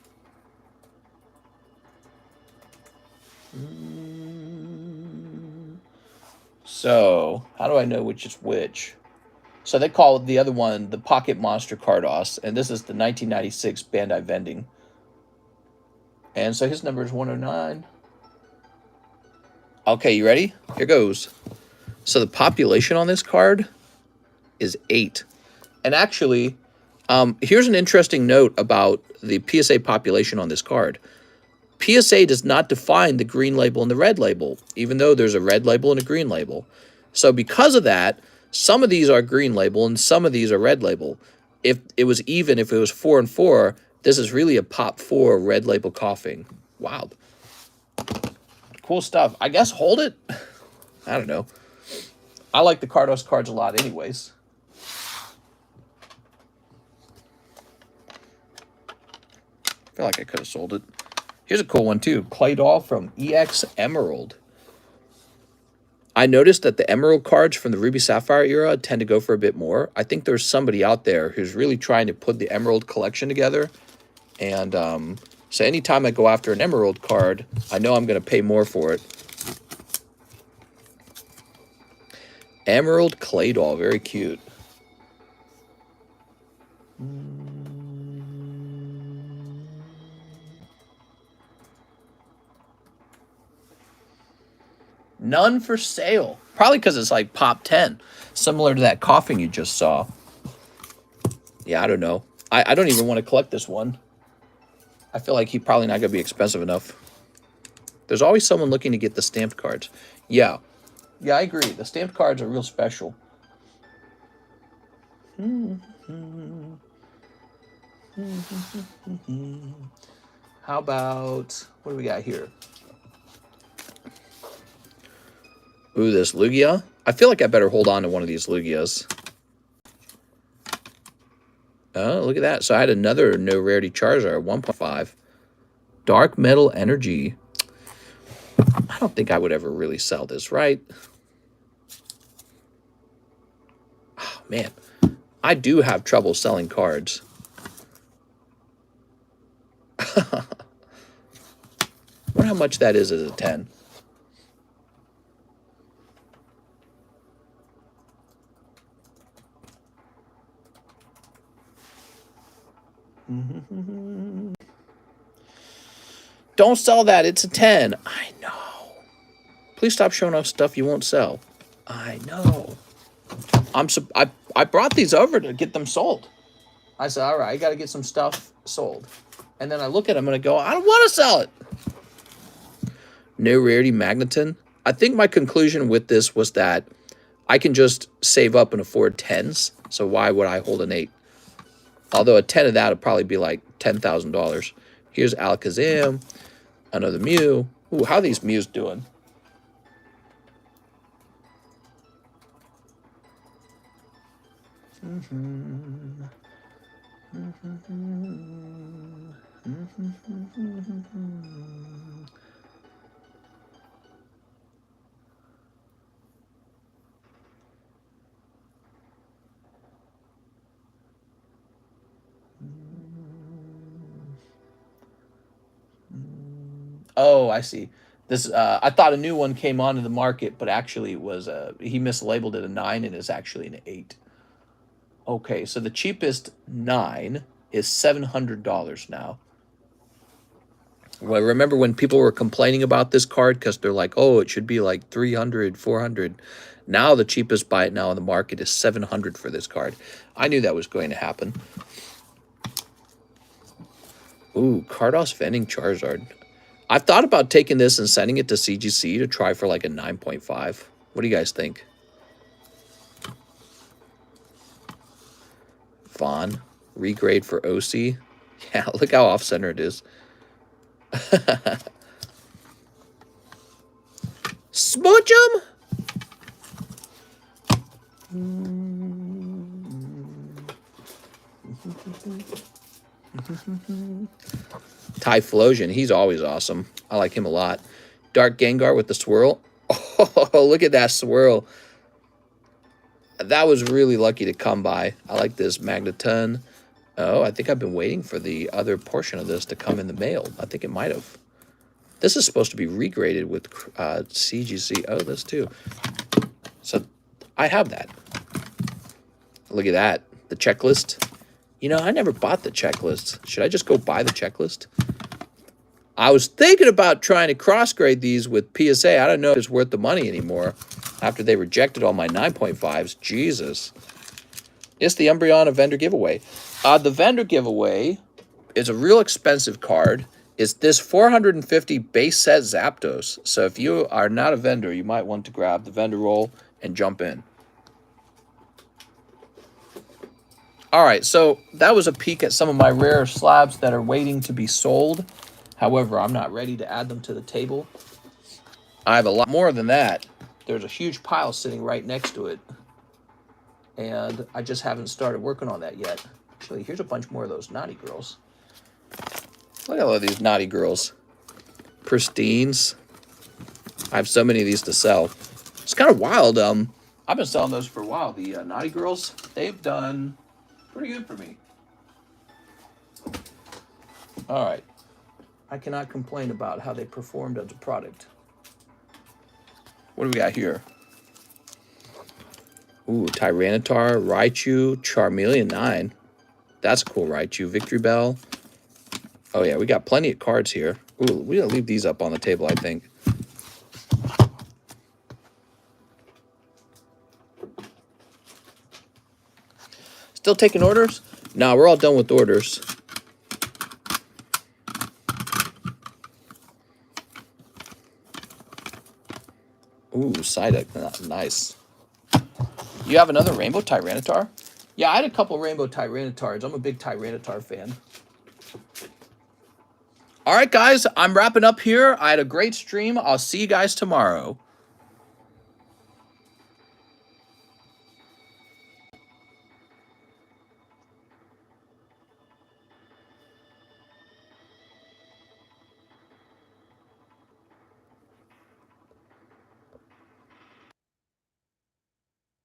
Speaker 1: So, how do I know which is which? So they call the other one the Pocket Monster Cardos, and this is the 1996 Bandai Vending. And so his number is 109. Okay, you ready? Here goes. So the population on this card is 8. And actually, here's an interesting note about the PSA population on this card. PSA does not define the green label and the red label, even though there's a red label and a green label. So because of that, some of these are green label and some of these are red label. If it was even, if it was 4 and 4, this is really a pop 4 red label coughing. Wow. Cool stuff. I guess hold it. I don't know. I like the Cardos cards a lot anyways. I feel like I could have sold it. Here's a cool one too. Clay doll from EX Emerald. I noticed that the Emerald cards from the Ruby Sapphire era tend to go for a bit more. I think there's somebody out there who's really trying to put the Emerald collection together. And so anytime I go after an Emerald card, I know I'm going to pay more for it. Emerald Clay doll. Very cute. None for sale. Probably because it's like pop 10. Similar to that coughing you just saw. Yeah, I don't know. I don't even want to collect this one. I feel like he's probably not going to be expensive enough. There's always someone looking to get the stamped cards. Yeah. Yeah, I agree. The stamped cards are real special. How about... what do we got here? Ooh, this Lugia. I feel like I better hold on to one of these Lugias. Oh, look at that. So I had another no rarity Charizard, 1.5. Dark Metal Energy. I don't think I would ever really sell this, right? Oh, man. I do have trouble selling cards. I wonder how much that is as a 10. Don't sell that. It's a 10. I know. Please stop showing off stuff you won't sell. I know. I brought these over to get them sold. I said, all right, I got to get some stuff sold. And then I look at them and I go, I don't want to sell it. No rarity Magneton. I think my conclusion with this was that I can just save up and afford 10s. So why would I hold an 8? Although a 10 of that would probably be like $10,000. Here's Alakazam. Another Mew. Ooh, how are these Mews doing? Oh, I see. This I thought a new one came onto the market, but actually it was he mislabeled it a 9 and it's actually an 8. Okay, so the cheapest 9 is $700 now. Well, remember when people were complaining about this card because they're like, oh, it should be like 300, 400. Now the cheapest buy it now on the market is $700 for this card. I knew that was going to happen. Ooh, Cardos Vending Charizard. I've thought about taking this and sending it to CGC to try for like a 9.5. What do you guys think? Vaughn. Regrade for OC. Yeah, look how off-center it is. Smooch 'em! Typhlosion, he's always awesome. I like him a lot. Dark Gengar with the swirl. Oh, look at that swirl. That was really lucky to come by. I like this Magneton. Oh, I think I've been waiting for the other portion of this to come in the mail. I think it might have. This is supposed to be regraded with CGC. Oh, this too. So I have that. Look at that. The checklist. You know, I never bought the checklist. Should I just go buy the checklist? I was thinking about trying to cross-grade these with PSA. I don't know if it's worth the money anymore after they rejected all my 9.5s. Jesus. It's the Umbreon vendor giveaway. The vendor giveaway is a real expensive card. It's this 450 base set Zapdos. So if you are not a vendor, you might want to grab the vendor roll and jump in. All right, so that was a peek at some of my rare slabs that are waiting to be sold. However, I'm not ready to add them to the table. I have a lot more than that. There's a huge pile sitting right next to it. And I just haven't started working on that yet. Actually, here's a bunch more of those naughty girls. Look at all of these naughty girls. Pristines. I have so many of these to sell. It's kind of wild. I've been selling those for a while. The naughty girls, they've done pretty good for me. All right. I cannot complain about how they performed as a product. What do we got here? Ooh, Tyranitar, Raichu, Charmeleon 9. That's a cool Raichu. Victory Bell. Oh, yeah, we got plenty of cards here. Ooh, we're going to leave these up on the table, I think. Still taking orders? Nah, we're all done with orders. Ooh, Psyduck, nice. You have another Rainbow Tyranitar? Yeah, I had a couple Rainbow Tyranitars. I'm a big Tyranitar fan. All right, guys, I'm wrapping up here. I had a great stream. I'll see you guys tomorrow.